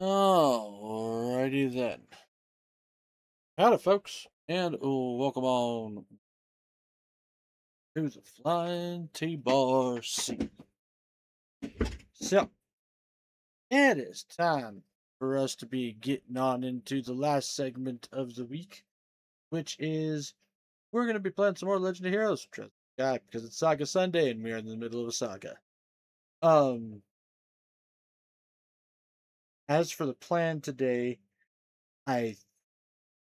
Alrighty then. Howdy, folks, and welcome on to the Flying T-Bar Seat. So, it is time for us to be getting on into the last segment of the week, which is we're going to be playing some more Legend of Heroes. Because it's Saga Sunday and we're in the middle of a saga. Um, as for the plan today, I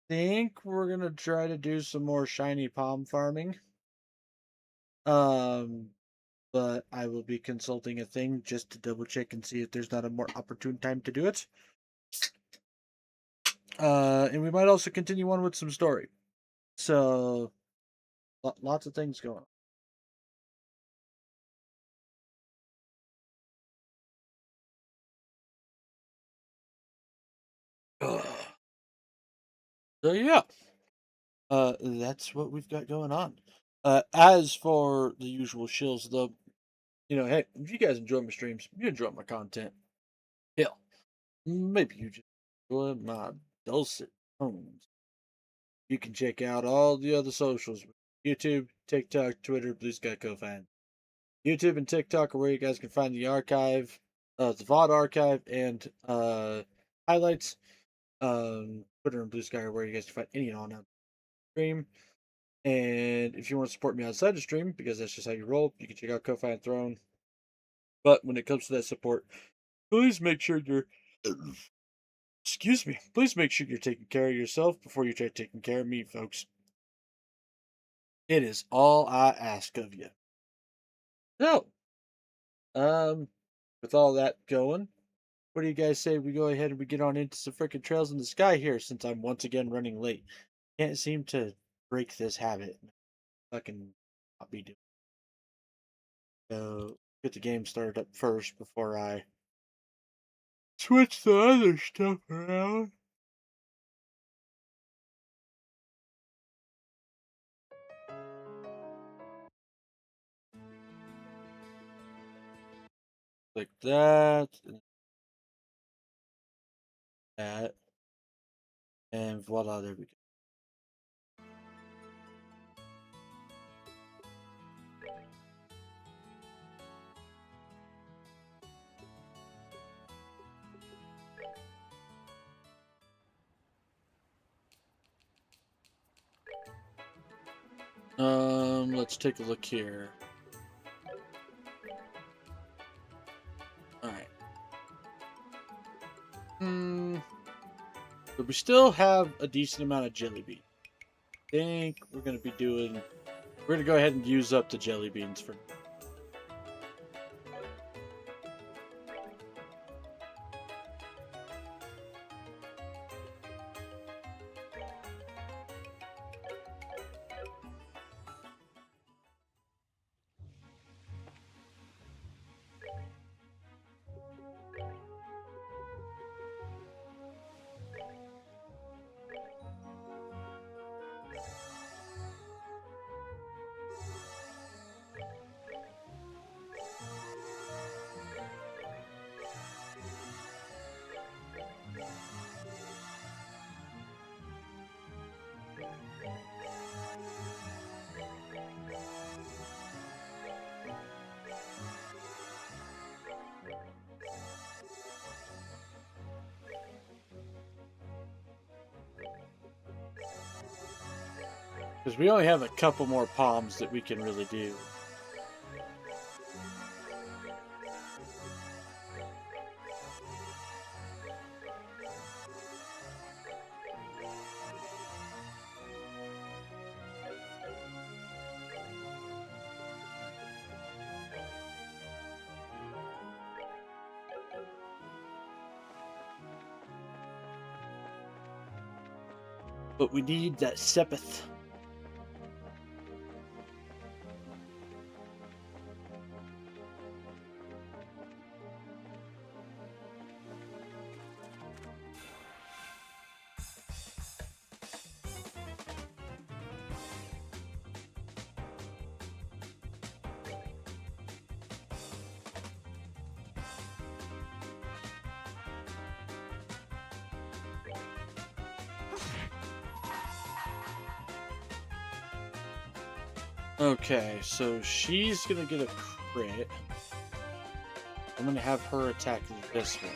think we're going to try to do some more shiny palm farming. Um, but I will be consulting a thing just to double check and see if there's not a more opportune time to do it. And we might also continue on with some story. So, lots of things going on. So yeah, that's what we've got going on. As for the usual shills, though, hey, if you guys enjoy my streams, you enjoy my content, hell, maybe you just enjoy my dulcet tones. You can check out all the other socials: YouTube, TikTok, Twitter, Blue Sky Co-Fan. YouTube and TikTok are where you guys can find the archive, the VOD archive, and highlights. Twitter and Blue Sky are where you guys can find any and all stream. And if you want to support me outside the stream, because that's just how you roll, you can check out Ko-Fi and Throne. But when it comes to that support, please make sure you're excuse me, please make sure you're taking care of yourself before you try taking care of me, folks. It is all I ask of you. So, um, with all that going, what do you guys say we go ahead and we get on into some freaking trails in the sky here since I'm once again running late? Can't seem to break this habit. Fucking not be doing. So get the game started up first before I switch the other stuff around. Like that, and that, and voila, there we go. Let's take a look here. Alright. But we still have a decent amount of jelly beans. I think we're gonna go ahead and use up the jelly beans for. Because we only have a couple more palms that we can really do. But we need that Sepith. Okay, so she's gonna get a crit. I'm gonna have her attack this one.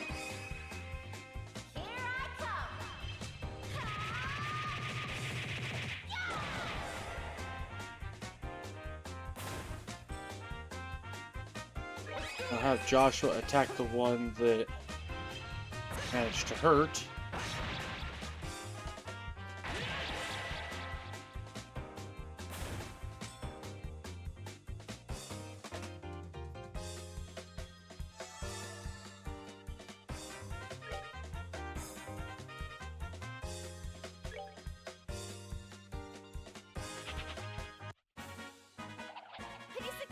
I'll have Joshua attack the one that managed to hurt.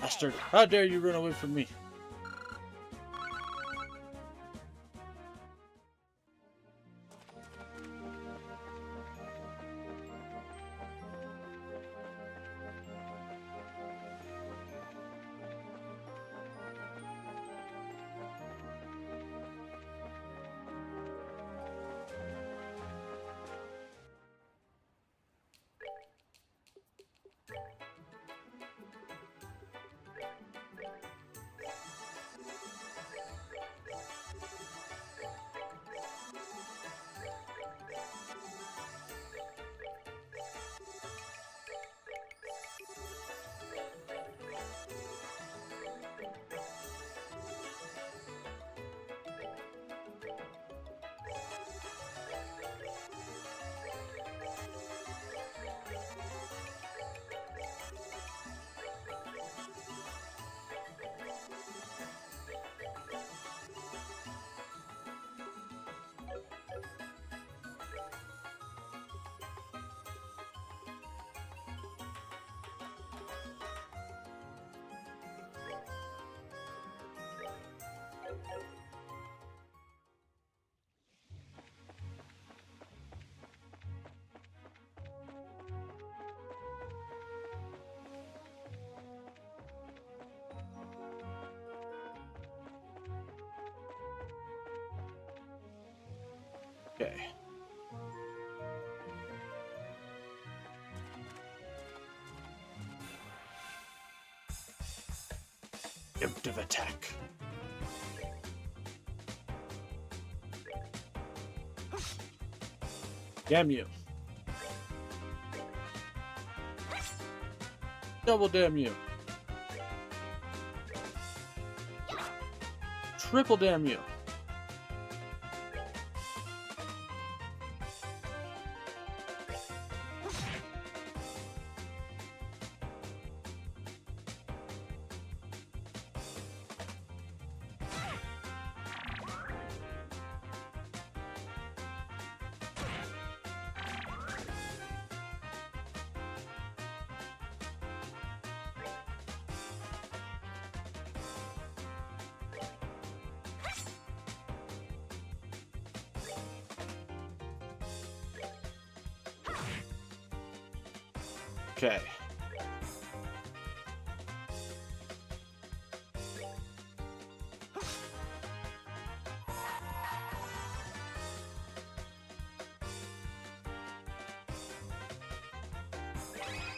Bastard, how dare you run away from me? Okay. Preemptive attack. Damn you. Double damn you. Triple damn you. Okay.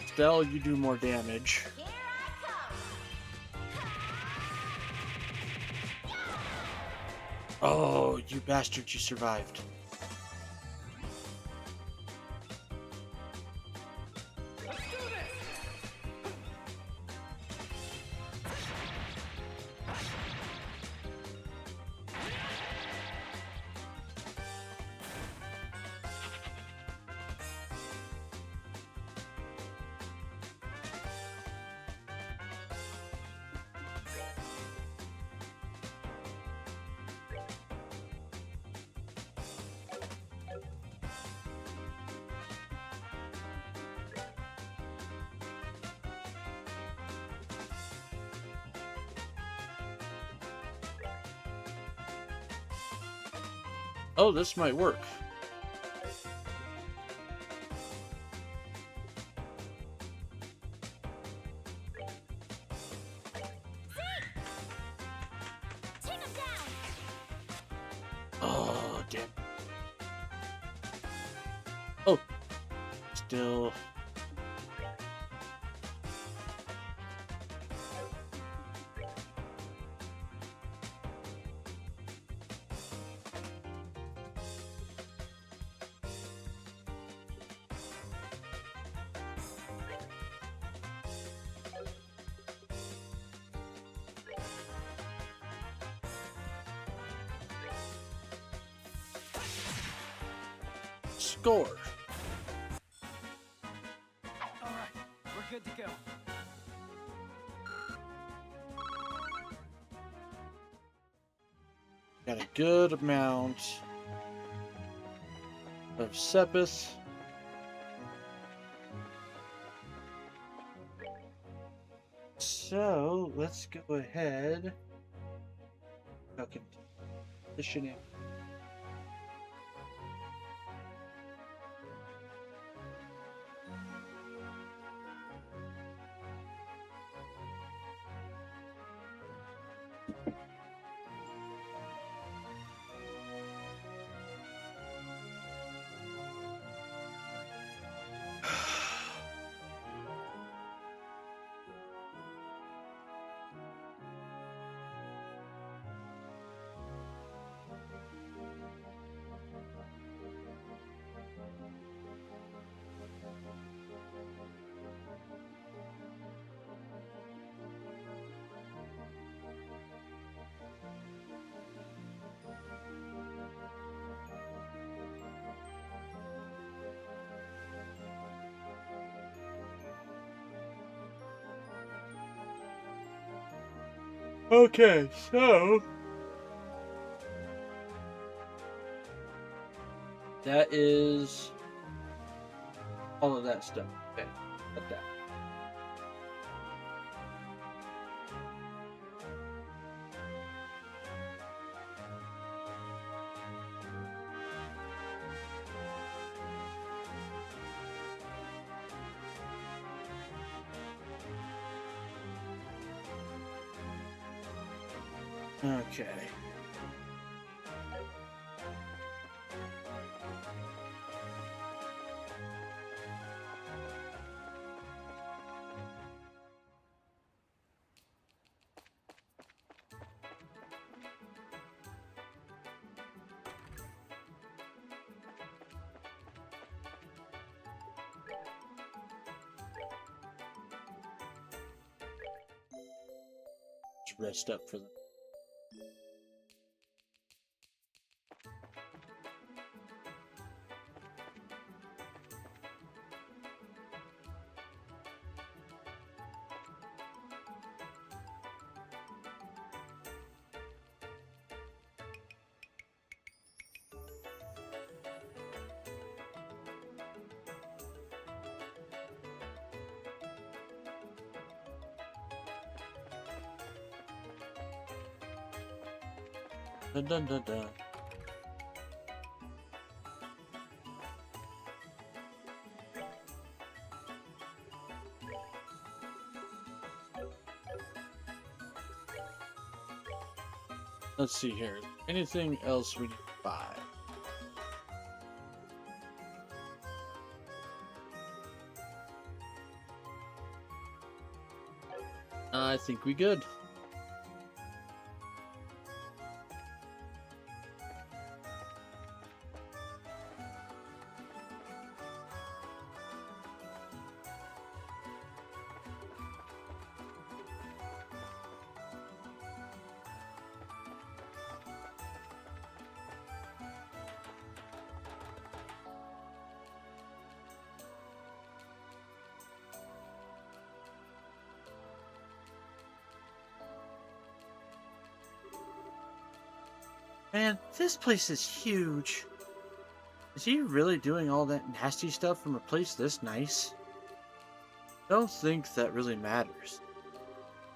Stell, you do more damage. Oh, you bastard, you survived. Oh, this might work. Oh, damn. Oh, still. score. All right, we're good to go. Got a good amount of Sepith. So let's go ahead. Okay, conditioning. Okay, so that is all of that stuff. Okay, got that. Okay. Just rest up for the. Dun, dun, dun, dun. Let's see here. Anything else we need to buy? I think we good. Man, this place is huge. Is he really doing all that nasty stuff from a place this nice? Don't think that really matters.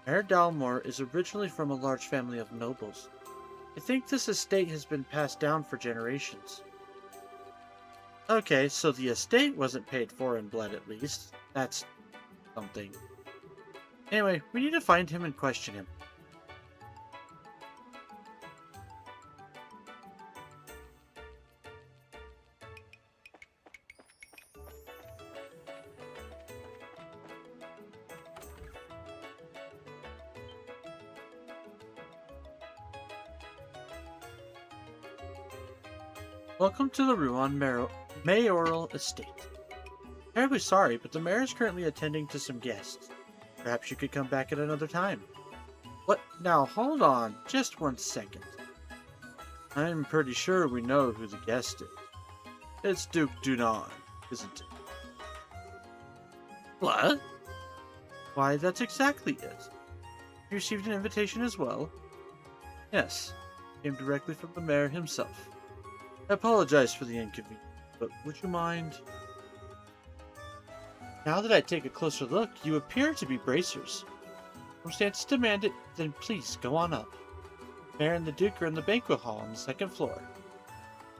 Mayor Dalmore is originally from a large family of nobles. I think this estate has been passed down for generations. Okay, so the estate wasn't paid for in blood at least. That's something. Anyway, we need to find him and question him. Welcome to the Ruan Mayoral Estate. Terribly sorry, but the mayor is currently attending to some guests. Perhaps you could come back at another time. What? Now, hold on, just 1 second. I'm pretty sure we know who the guest is. It's Duke Dunan, isn't it? What? Why, that's exactly it. You received an invitation as well? Yes. Came directly from the mayor himself. I apologize for the inconvenience, but would you mind? Now that I take a closer look, you appear to be bracers. Circumstances demand it, then please go on up. Mayor and the Duke are in the banquet hall on the second floor.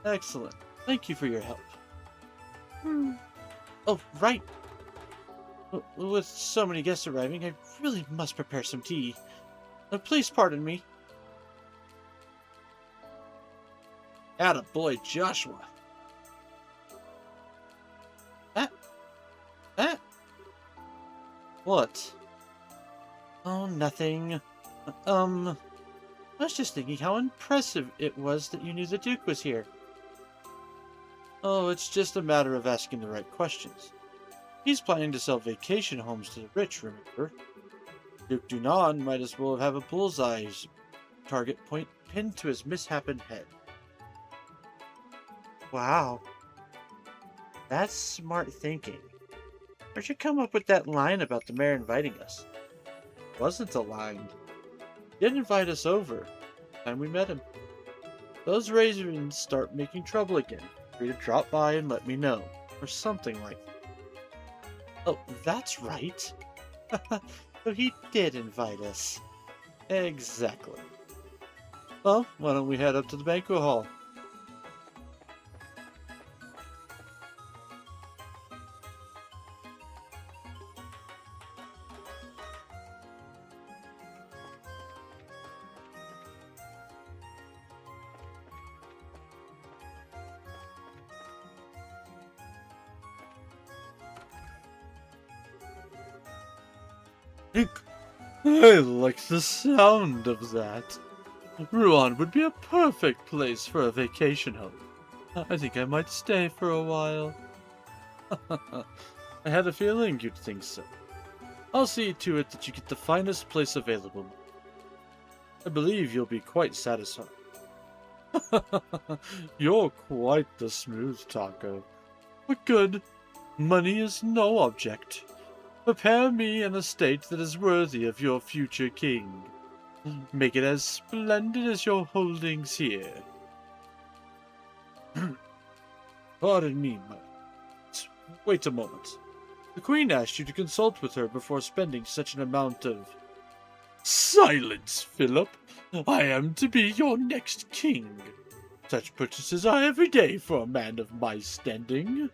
Excellent. Thank you for your help. Hmm. Oh, right. With so many guests arriving, I really must prepare some tea. Please pardon me. Attaboy, Joshua. Ah, ah. What? Oh, nothing. I was just thinking how impressive it was that you knew the Duke was here. Oh, it's just a matter of asking the right questions. He's planning to sell vacation homes to the rich, remember? Duke Dunan might as well have a bullseye target point pinned to his misshapen head. Wow, that's smart thinking. Where'd you come up with that line about the mayor inviting us? It wasn't a line. He didn't invite us over. Time we met him. Those ravens start making trouble again. Free to drop by and let me know, or something like that. Oh, that's right. So he did invite us. Exactly. Well, why don't we head up to the banquet hall? I like the sound of that. Rouen would be a perfect place for a vacation home. I think I might stay for a while. I had a feeling you'd think so. I'll see to it that you get the finest place available. I believe you'll be quite satisfied. You're quite the smooth talker. But good. Money is no object. Prepare me an estate that is worthy of your future king. Make it as splendid as your holdings here. Pardon me, my... Wait a moment. The Queen asked you to consult with her before spending such an amount of... Silence, Philip! I am to be your next king. Such purchases are every day for a man of my standing.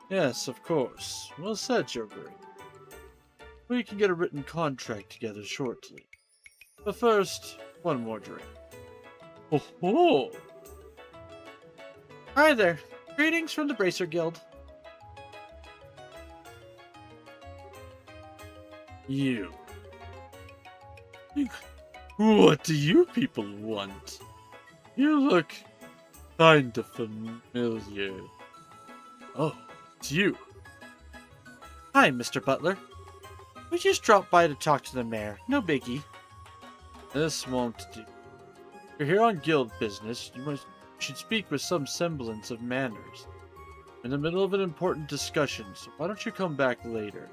Yes, of course. Well said, Your Grace. We can get a written contract together shortly. But first, one more drink. Oh ho! Hi there. Greetings from the Bracer Guild. You. What do you people want? You look kinda familiar. Oh, it's you. Hi, Mr. Butler. We just dropped by to talk to the mayor. No biggie. This won't do. You're here on guild business. Should speak with some semblance of manners. In the middle of an important discussion, so why don't you come back later?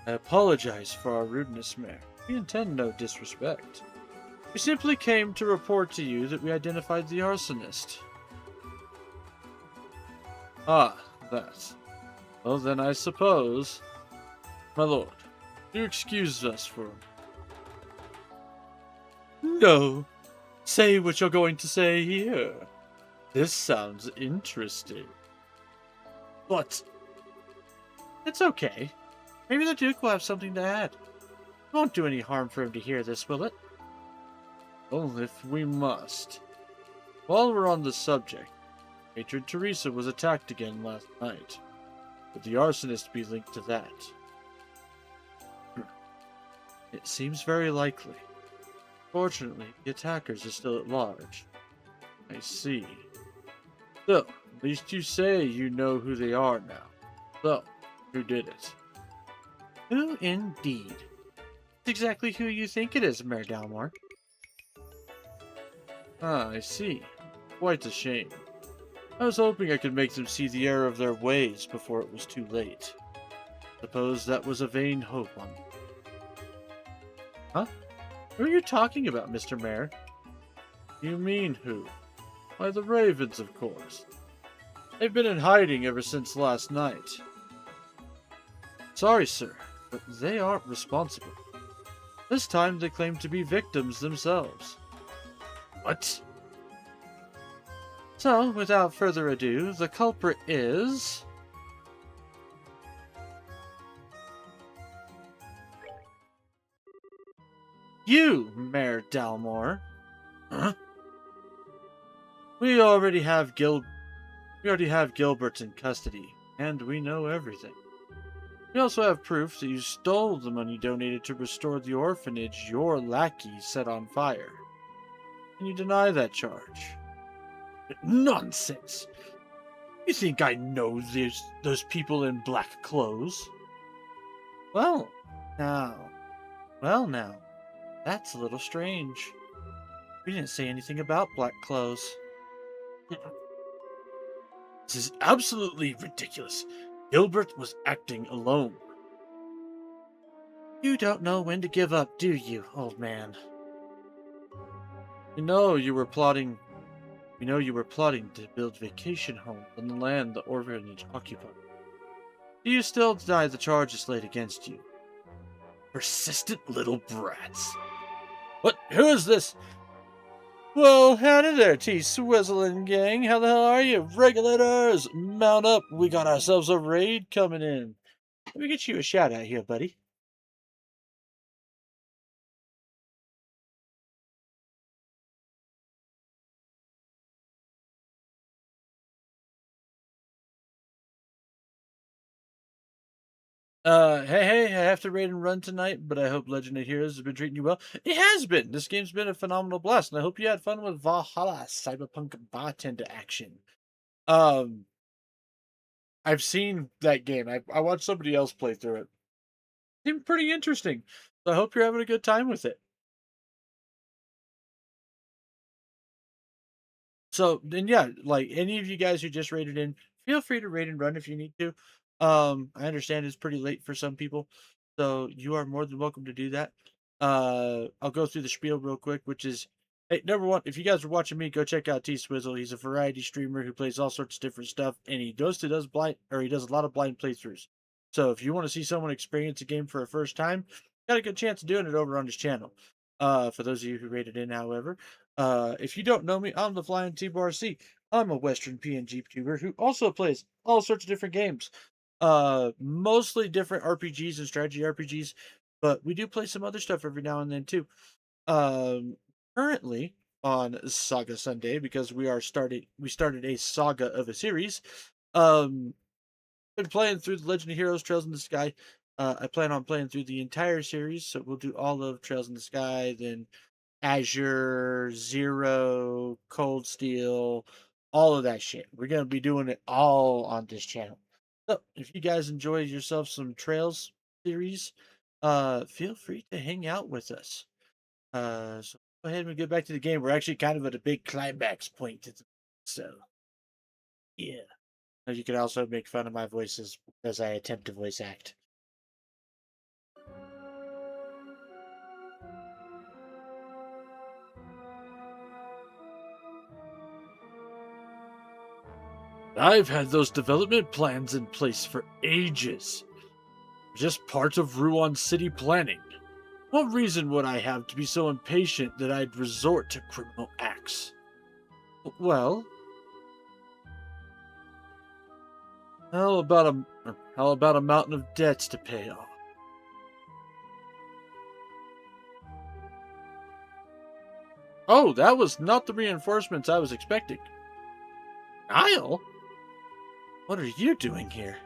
I apologize for our rudeness, Mayor. We intend no disrespect. We simply came to report to you that we identified the arsonist. Ah, that. Well then, I suppose... My lord, do excuse us for... No. Say what you're going to say here. This sounds interesting. But... It's okay. Maybe the Duke will have something to add. It won't do any harm for him to hear this, will it? Well, if we must. While we're on the subject, Matron Teresa was attacked again last night. Could the arsonist be linked to that? It seems very likely. Fortunately, the attackers are still at large. I see. So, at least you say you know who they are now. So, who did it? Who indeed? It's exactly who you think it is, Mayor Dalmore. Ah, I see. quite a shame. I was hoping I could make them see the error of their ways before it was too late. Suppose that was a vain hope on me. Huh? Who are you talking about, Mr. Mayor? You mean who? Why, the Ravens, of course. They've been in hiding ever since last night. Sorry, sir, but they aren't responsible. This time they claim to be victims themselves. What? So, without further ado, the culprit is... you, Mayor Dalmore. Huh? We already have Gilbert in custody, and we know everything. We also have proof that you stole the money donated to restore the orphanage your lackey set on fire. Can you deny that charge? Nonsense! You think I know those people in black clothes? Well, now, now, that's a little strange. We didn't say anything about black clothes. This is absolutely ridiculous. Gilbert was acting alone. You don't know when to give up, do you, old man? We know you were plotting to build vacation homes on the land the orphanage occupied. Do you still deny the charges laid against you? Persistent little brats. What? Who is this? Whoa, howdy there, T-Swizzling gang. How the hell are you? Regulators, mount up. We got ourselves a raid coming in. Let me get you a shout out here, buddy. Hey, I have to raid and run tonight, but I hope Legend of Heroes has been treating you well. It has been. This game's been a phenomenal blast, and I hope you had fun with Valhalla Cyberpunk Bartender action. Um, I've seen that game. I watched somebody else play through it. Seemed pretty interesting. So I hope you're having a good time with it. So then, yeah, like any of you guys who just raided in, feel free to raid and run if you need to. I understand it's pretty late for some people, so you are more than welcome to do that. I'll go through the spiel real quick, which is, hey, number one, if you guys are watching me, go check out T Swizzle. He's a variety streamer who plays all sorts of different stuff, and he does a lot of blind playthroughs. So if you want to see someone experience a game for a first time, got a good chance of doing it over on his channel. For those of you who rated in, however. If you don't know me, I'm the Flying T-Bar C. I'm a Western PNG tuber who also plays all sorts of different games. Mostly different RPGs and strategy RPGs, but we do play some other stuff every now and then too. Um, Currently on Saga Sunday, because we started a saga of a series. Been playing through the Legend of Heroes Trails in the Sky. I plan on playing through the entire series, so we'll do all of Trails in the Sky, then Azure, Zero, Cold Steel, all of that shit. We're gonna be doing it all on this channel. So if you guys enjoy yourself some Trails series, feel free to hang out with us. So go ahead and get back to the game. We're actually kind of at a big climax point. So yeah. You can also make fun of my voices as I attempt to voice act. I've had those development plans in place for ages. Just part of Ruan city planning. What reason would I have to be so impatient that I'd resort to criminal acts? Well, how about a mountain of debts to pay off? Oh, that was not the reinforcements I was expecting. Niall? What are you doing here?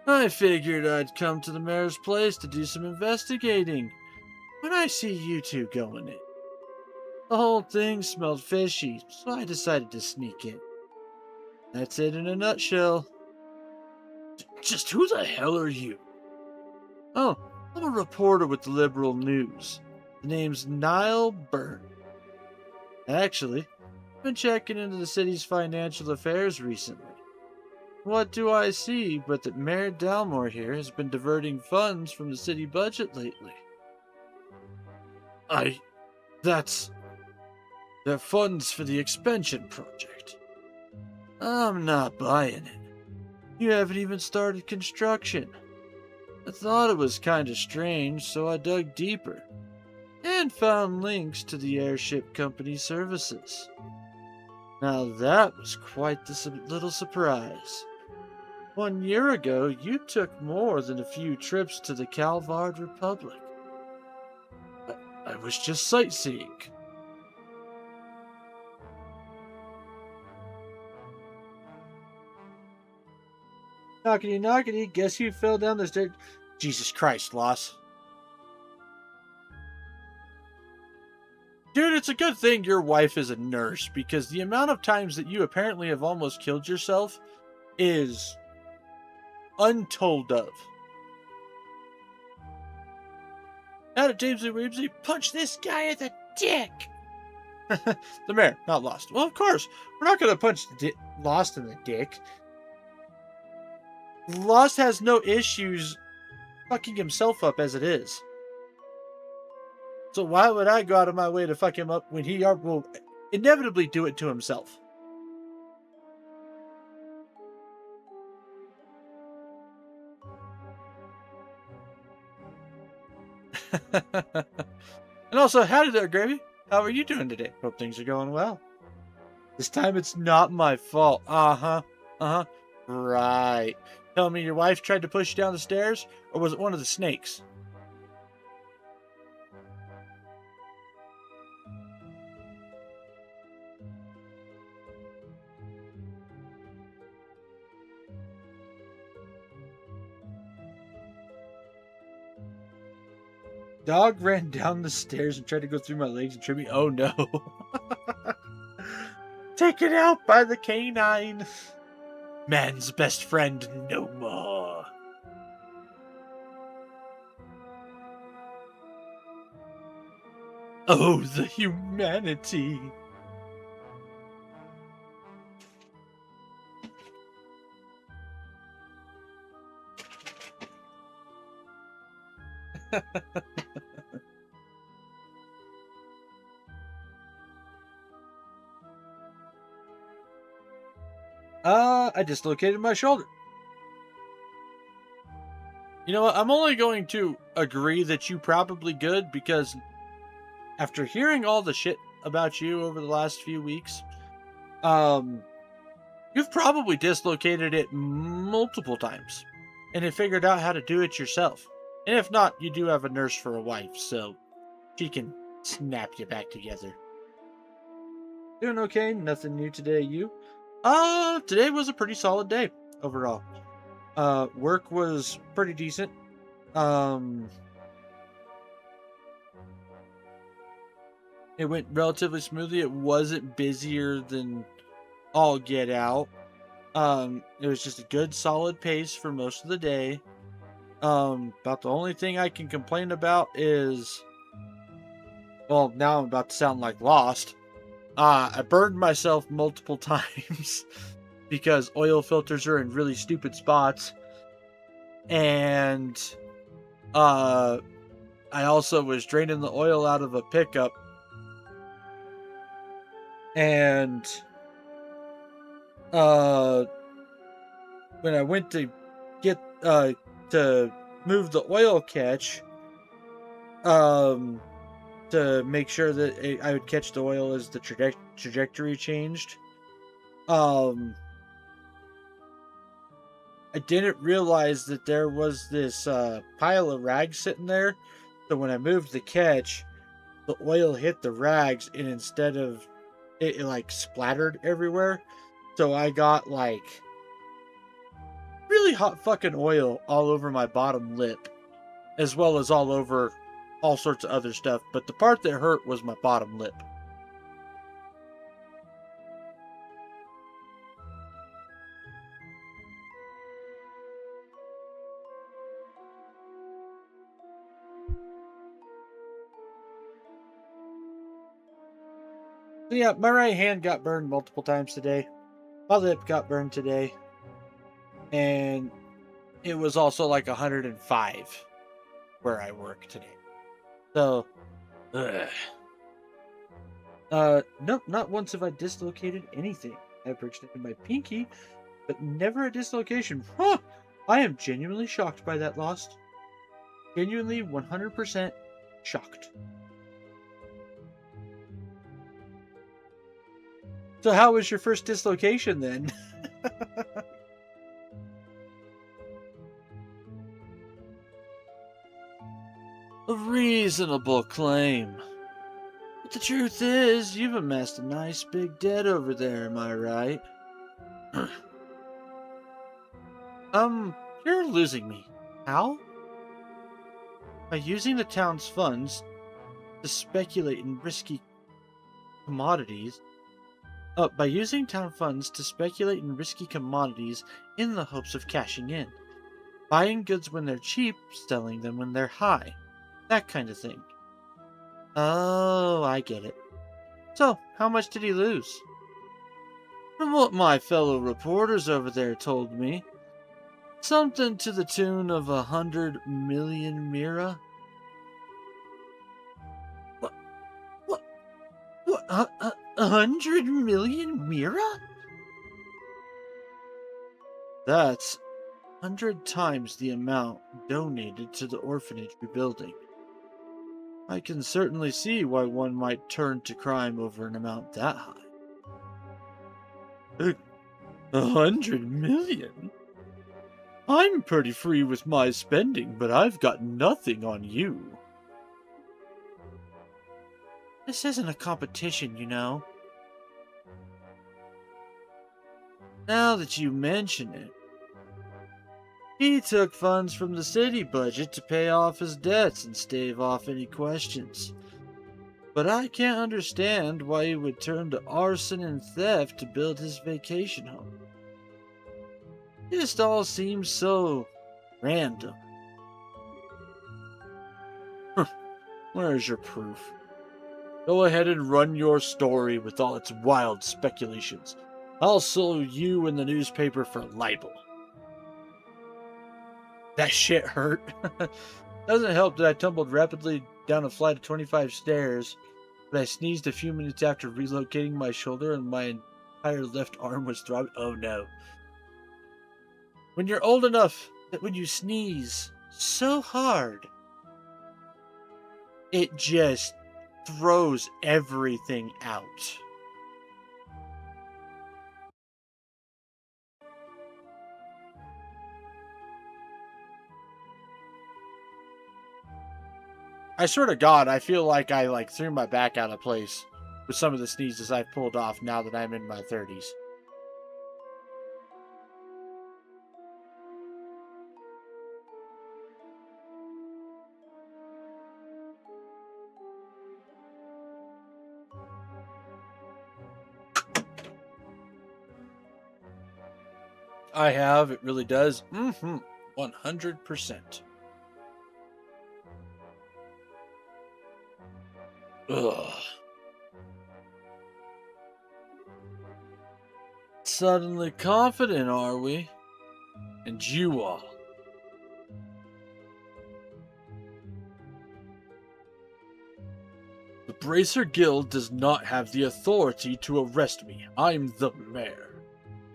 I figured I'd come to the mayor's place to do some investigating when I see you two going in. The whole thing smelled fishy, so I decided to sneak in. That's it in a nutshell. Just who the hell are you? Oh, I'm a reporter with the Liberl News. The name's Niall Byrne. Actually, Been checking into the city's financial affairs recently. What do I see but that Mayor Dalmore here has been diverting funds from the city budget lately? I. That's the funds for the expansion project. I'm not buying it. You haven't even started construction. I thought it was kinda strange, so I dug deeper and found links to the airship company's services. Now that was quite the little surprise. 1 year ago, you took more than a few trips to the Calvard Republic. I, I was just sightseeing. Knockety knockety, guess who fell down the stairs? Jesus Christ, Loss. Dude, it's a good thing your wife is a nurse, because the amount of times that you apparently have almost killed yourself is untold of. How did James and Weebsy punch this guy in the dick? The mayor, not Lost. Well, of course, we're not going to punch Lost in the dick. Lost has no issues fucking himself up as it is. So why would I go out of my way to fuck him up when he will inevitably do it to himself? And also, howdy there, Gravy. How are you doing today? Hope things are going well. This time it's not my fault. Uh-huh. Uh-huh. Right. Tell me your wife tried to push you down the stairs, or was it one of the snakes? Dog ran down the stairs and tried to go through my legs and trip me. Oh no. Taken out by the canine. Man's best friend no more. Oh, the humanity. I dislocated my shoulder. You know what? I'm only going to agree that you probably good, because after hearing all the shit about you over the last few weeks, you've probably dislocated it multiple times and have figured out how to do it yourself. And if not, you do have a nurse for a wife, so she can snap you back together. Doing okay, nothing new today, you? Today was a pretty solid day overall. Work was pretty decent. It went relatively smoothly. It wasn't busier than all get out. It was just a good solid pace for most of the day. About the only thing I can complain about is, well, now I'm about to sound like Lost. I burned myself multiple times because oil filters are in really stupid spots. And I also was draining the oil out of a pickup. And when I went to get to move the oil catch, to make sure that I would catch the oil as the trajectory changed, I didn't realize that there was this pile of rags sitting there. So when I moved the catch, the oil hit the rags, and instead of it like splattered everywhere. So I got like really hot fucking oil all over my bottom lip, as well as all over all sorts of other stuff. But the part that hurt was my bottom lip. So yeah, my right hand got burned multiple times today. My lip got burned today. And it was also like 105 where I work today. So, ugh. Nope, not once have I dislocated anything. I've extended my pinky, but never a dislocation. Huh! I am genuinely shocked by that loss. Genuinely 100% shocked. So how was your first dislocation then? A reasonable claim. But the truth is, you've amassed a nice big debt over there, am I right? um, you're losing me. How? By using the town's funds to speculate in risky commodities. By using town funds to speculate in risky commodities in the hopes of cashing in. Buying goods when they're cheap, selling them when they're high. That kind of thing. Oh, I get it. So, how much did he lose? From what my fellow reporters over there told me, something to the tune of 100 million mira. What? What? What? 100 million mira? That's 100 times the amount donated to the orphanage rebuilding. I can certainly see why one might turn to crime over an amount that high. 100 million? I'm pretty free with my spending, but I've got nothing on you. This isn't a competition, you know. Now that you mention it, he took funds from the city budget to pay off his debts and stave off any questions. But I can't understand why he would turn to arson and theft to build his vacation home. It just all seems so random. Where's your proof? Go ahead and run your story with all its wild speculations. I'll sue you in the newspaper for libel. That shit hurt. Doesn't help that I tumbled rapidly down a flight of 25 stairs, but I sneezed a few minutes after relocating my shoulder and my entire left arm was throbbing. Oh no. When you're old enough that when you sneeze so hard, it just throws everything out. I swear to God, I feel like I threw my back out of place with some of the sneezes I've pulled off now that I'm in my 30s. I have, it really does. 100%. Ugh. Suddenly confident, are we? And you all. The Bracer Guild does not have the authority to arrest me. I'm the mayor.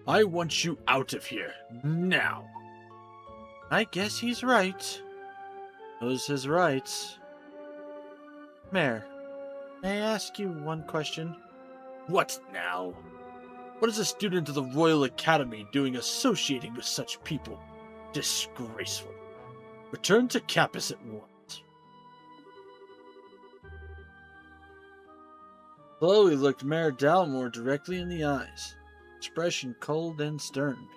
I want you out of here, now. I guess he's right. Knows his rights. Mayor, may I ask you one question? What now? What is a student of the Royal Academy doing associating with such people? Disgraceful. Return to campus at once. Chloe looked Mayor Dalmore directly in the eyes, expression cold and stern.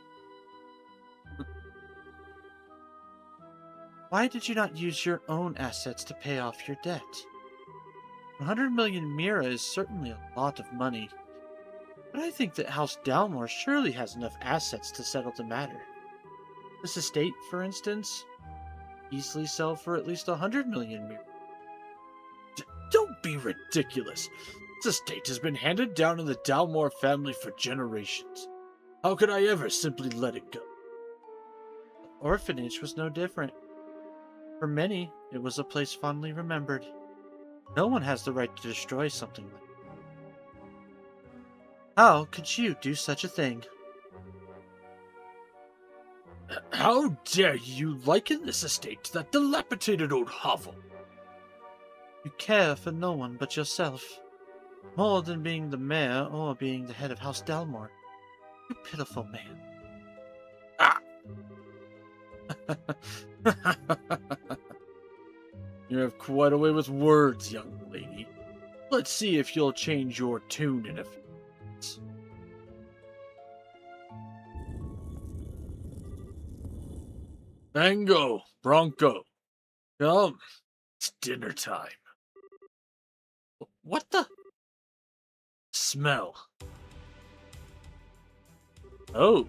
Why did you not use your own assets to pay off your debt? 100 million mira is certainly a lot of money, but I think that House Dalmore surely has enough assets to settle the matter. This estate, for instance, easily sell for at least 100 million mira. Don't be ridiculous. This estate has been handed down in the Dalmore family for generations. How could I ever simply let it go? The orphanage was no different. For many, it was a place fondly remembered. No one has the right to destroy something like that. How could you do such a thing? How dare you liken this estate to that dilapidated old hovel? You care for no one but yourself, more than being the mayor or being the head of House Dalmore. You pitiful man. Ah! You have quite a way with words, young lady. Let's see if you'll change your tune in a few minutes. Mango, Bronco, come. It's dinner time. What the? Smell. Oh.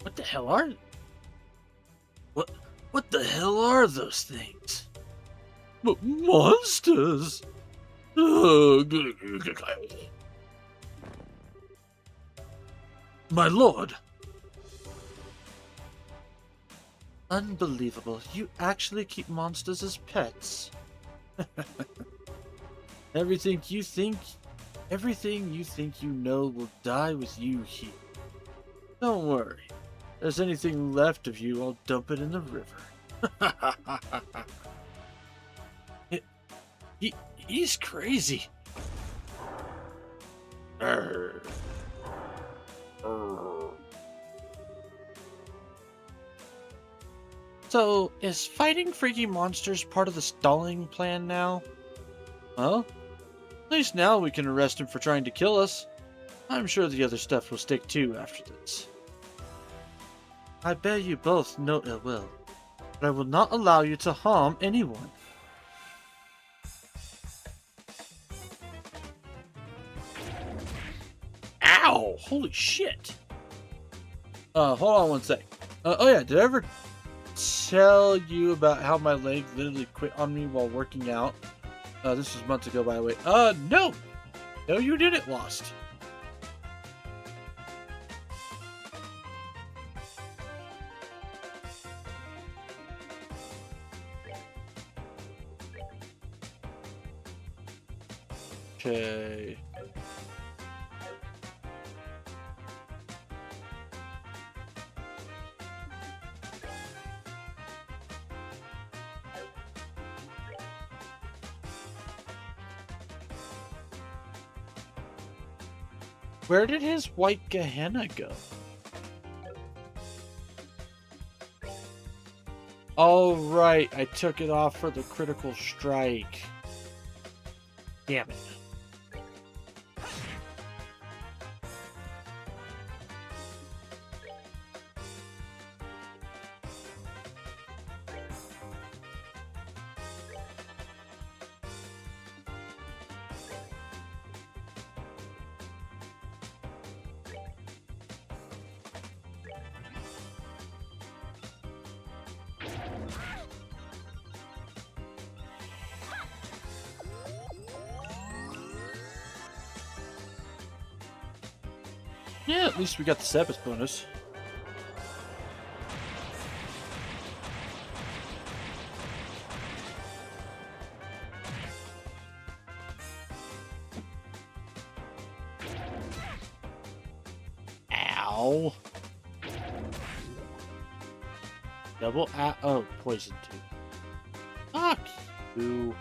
What the hell are... What the hell are those things? Monsters! My lord! Unbelievable. You actually keep monsters as pets. Everything you think you know will die with you here. Don't worry. If there's anything left of you, I'll dump it in the river. He's crazy. Arr. Arr. So, is fighting freaky monsters part of the stalling plan now? Well, at least now we can arrest him for trying to kill us. I'm sure the other stuff will stick too after this. I bear you both no ill will, but I will not allow you to harm anyone. Ow! Holy shit! Hold on one sec. Oh yeah, did I ever tell you about how my leg literally quit on me while working out? This was months ago, by the way. No! No, you didn't, Lost. Okay. Where did his white Gehenna go? Oh, right. I took it off for the critical strike. Damn it. Yeah, at least we got the Sabbath bonus. Ow. Double oh, poison too. Fuck you.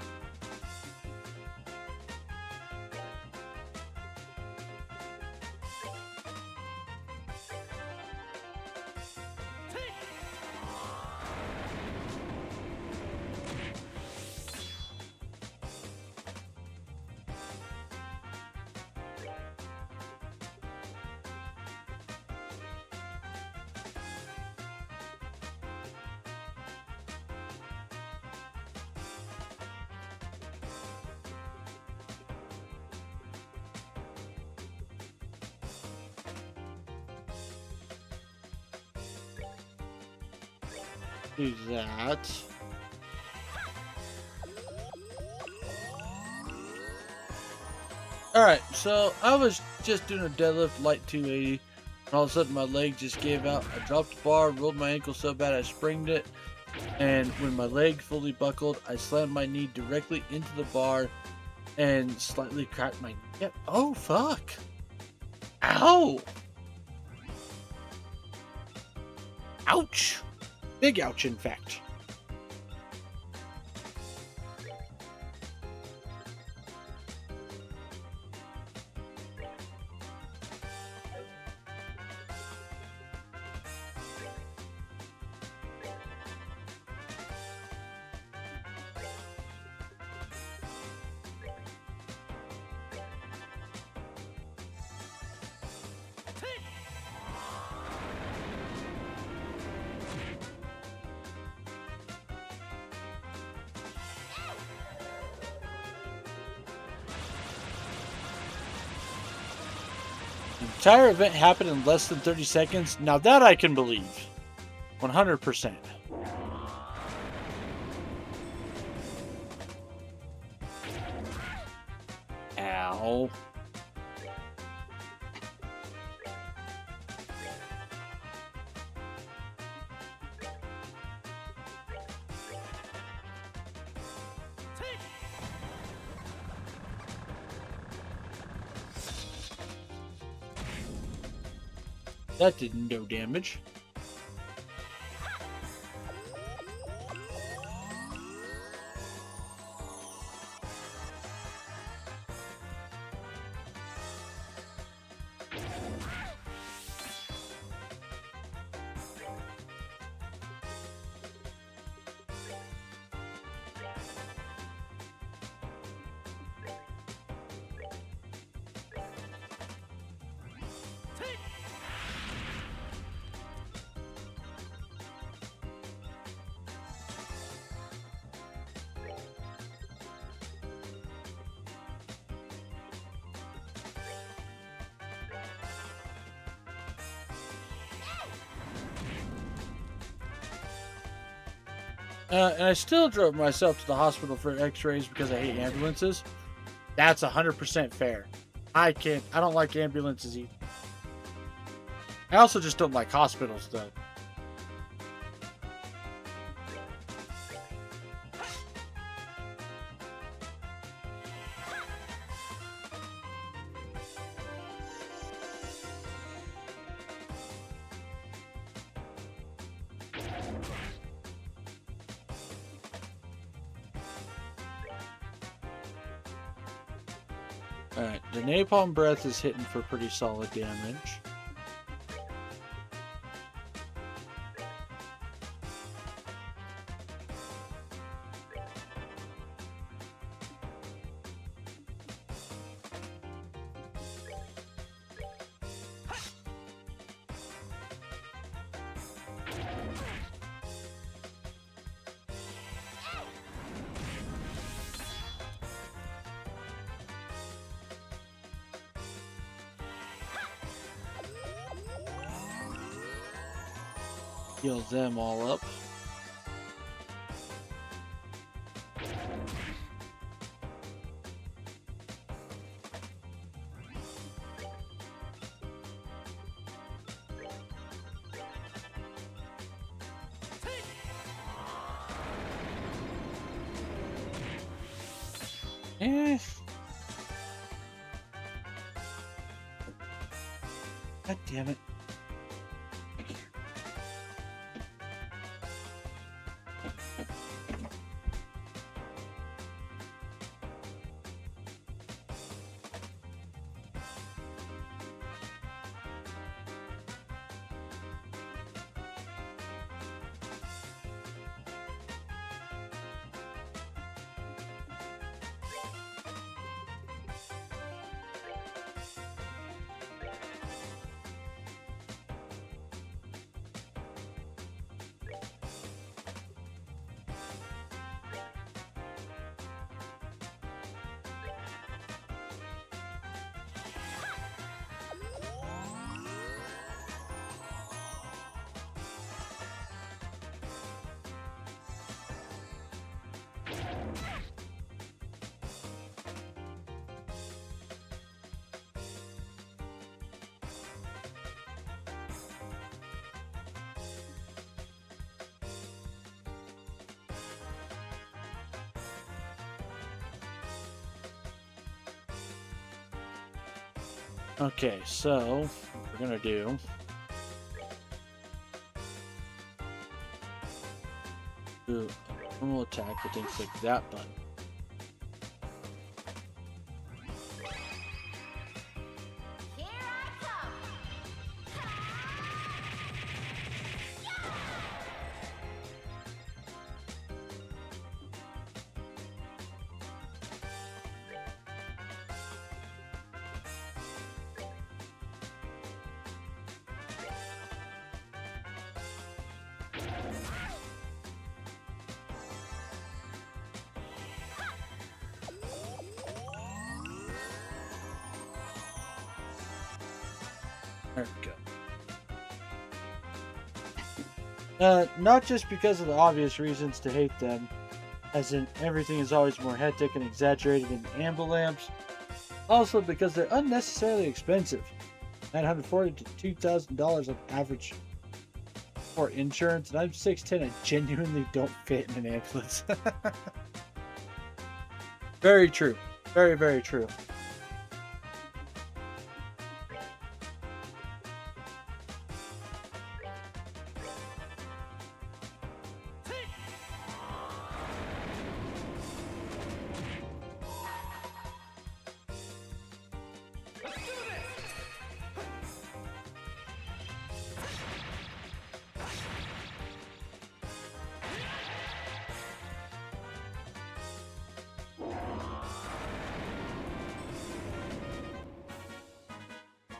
Do that. All right, so I was just doing a deadlift light 280, and all of a sudden my leg just gave out. I dropped the bar, rolled my ankle so bad I sprained it, and when my leg fully buckled, I slammed my knee directly into the bar and slightly cracked my kneecap. Oh fuck! Ow! Ouch! Big ouch, in fact. The entire event happened in less than 30 seconds. Now that I can believe. 100%. Ow. That did no damage. And I still drove myself to the hospital for x-rays because I hate ambulances. That's 100% fair. I don't like ambulances either. I also just don't like hospitals though. Alright, the napalm breath is hitting for pretty solid damage. Heal them all up. Eh. God damn it. Okay, so what we're gonna do a normal attack with things like that button. Here I come. There we go. Not just because of the obvious reasons to hate them, as in everything is always more hectic and exaggerated in amber lamps, also because they're unnecessarily expensive. $940 to $2,000 on average for insurance, and I'm 6'10". I genuinely don't fit in an ambulance. Very true. Very, very true. Let's do this.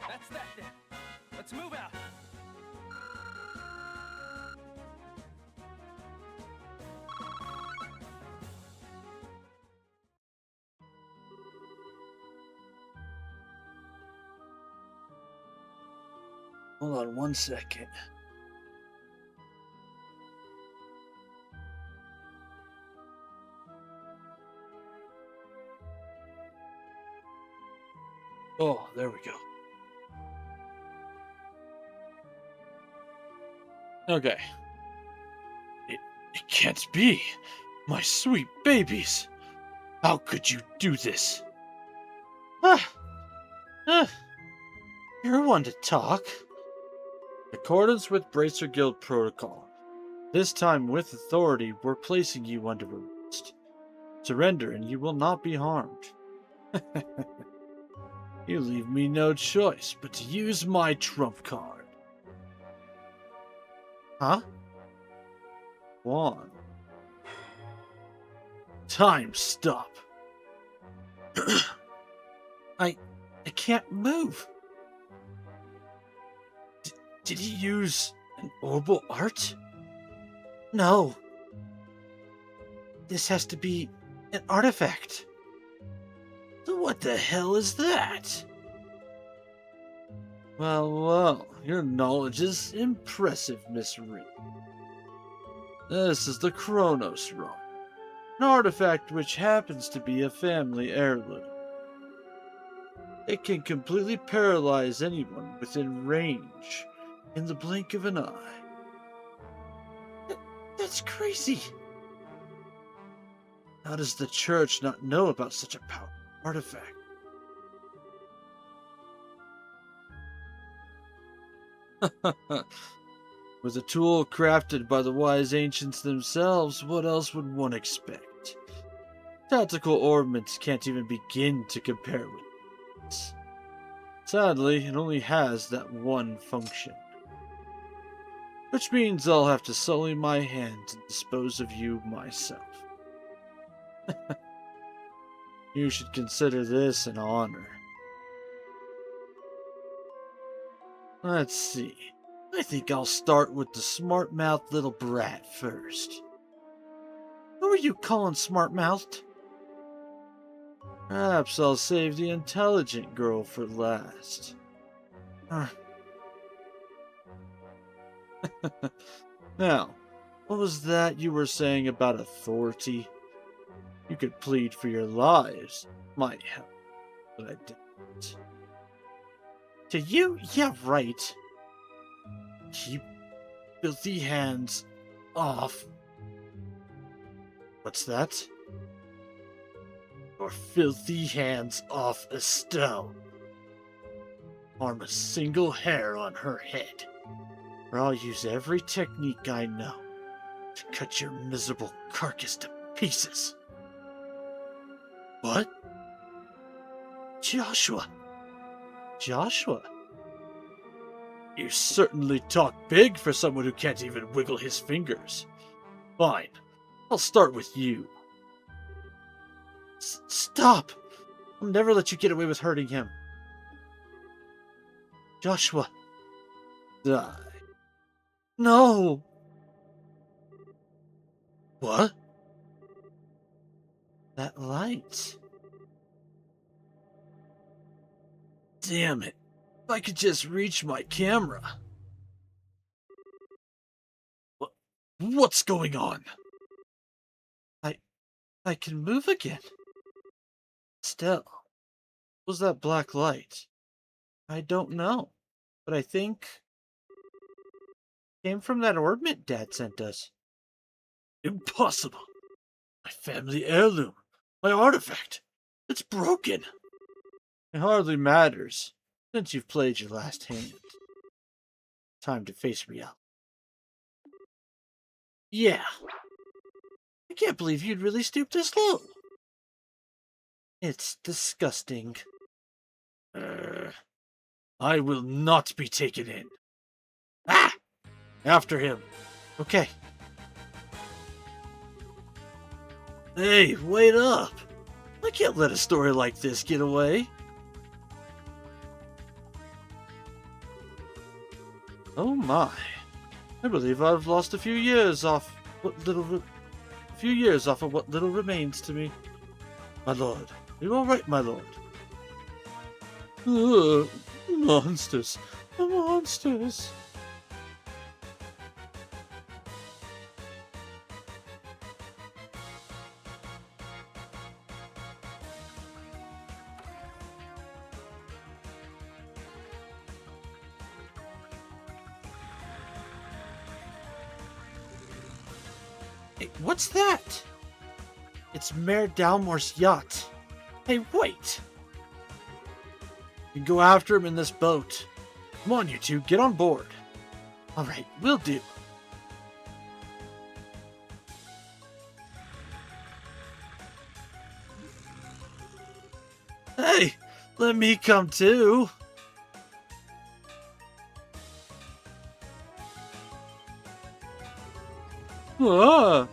That's that then. Let's move out. Hold on 1 second. Oh, there we go. Okay. It can't be. My sweet babies. How could you do this? Ah, ah, you're one to talk. In accordance with Bracer Guild protocol, this time with authority, we're placing you under arrest. Surrender and you will not be harmed. You leave me no choice but to use my trump card. Huh? One. Time stop. I can't move. Did he use an orbital art? No. This has to be an artifact. So what the hell is that? Well, your knowledge is impressive, Miss Reed. This is the Chronos Rock, an artifact which happens to be a family heirloom. It can completely paralyze anyone within range in the blink of an eye. That's crazy. How does the church not know about such a powerful artifact? With a tool crafted by the wise ancients themselves, what else would one expect? Tactical ornaments can't even begin to compare with this. Sadly, it only has that one function. Which means I'll have to sully my hands and dispose of you myself. You should consider this an honor. Let's see. I think I'll start with the smart-mouthed little brat first. Who are you calling smart-mouthed? Perhaps I'll save the intelligent girl for last. Now, what was that you were saying about authority? You could plead for your lives. Might help, but I didn't. To you? Yeah, right. Keep filthy hands off. What's that? Your filthy hands off Estelle. harm a single hair on her head, or I'll use every technique I know to cut your miserable carcass to pieces. What? Joshua? Joshua? You certainly talk big for someone who can't even wiggle his fingers. Fine, I'll start with you. Stop! I'll never let you get away with hurting him. Joshua. Die. No! What? That light. Damn it. If I could just reach my camera. What's going on? I can move again. Still, what was that black light? I don't know, but I think it came from that orbit Dad sent us. Impossible. My family heirloom. My artifact. It's broken. It hardly matters, since you've played your last hand. Time to face reality. Yeah. I can't believe you'd really stoop this low. It's disgusting. I will not be taken in. Ah! After him. Okay. Hey, wait up. I can't let a story like this get away. Oh my. I believe I've lost a few years off of what little remains to me. My lord. Are you alright, my lord? Monsters. The monsters. Hey, what's that? It's Mayor Dalmore's yacht. Hey, wait! You can go after him in this boat. Come on, you two, get on board. Alright, will do. Hey, let me come too. Ah.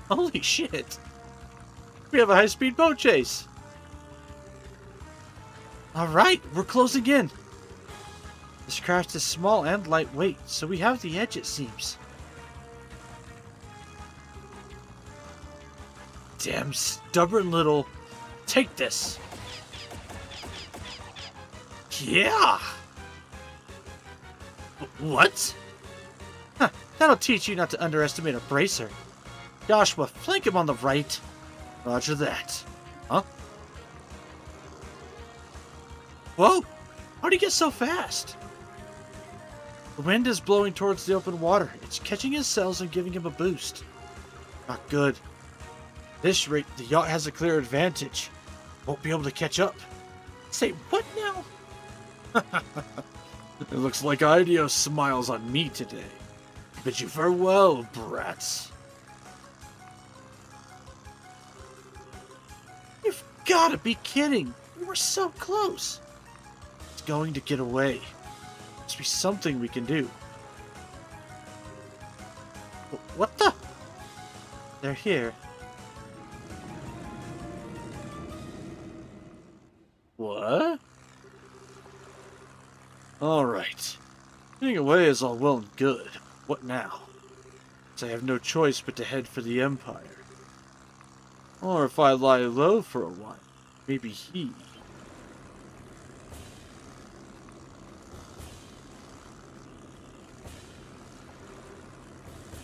Holy shit! We have a high-speed boat chase! Alright, we're closing in! This craft is small and lightweight, so we have the edge, it seems. Damn stubborn little... Take this! Yeah! What? Huh, that'll teach you not to underestimate a bracer. Joshua, flank him on the right. Roger that. Huh? Whoa! How'd he get so fast? The wind is blowing towards the open water. It's catching his sails and giving him a boost. Not good. At this rate, the yacht has a clear advantage. Won't be able to catch up. Say what now? It looks like Ideo smiles on me today. Bid you farewell, brats. You've gotta be kidding. We were so close. It's going to get away. Must be something we can do. What the? They're here. What? Alright. Getting away is all well and good. What now? So I have no choice but to head for the Empire. Or if I lie low for a while, maybe he...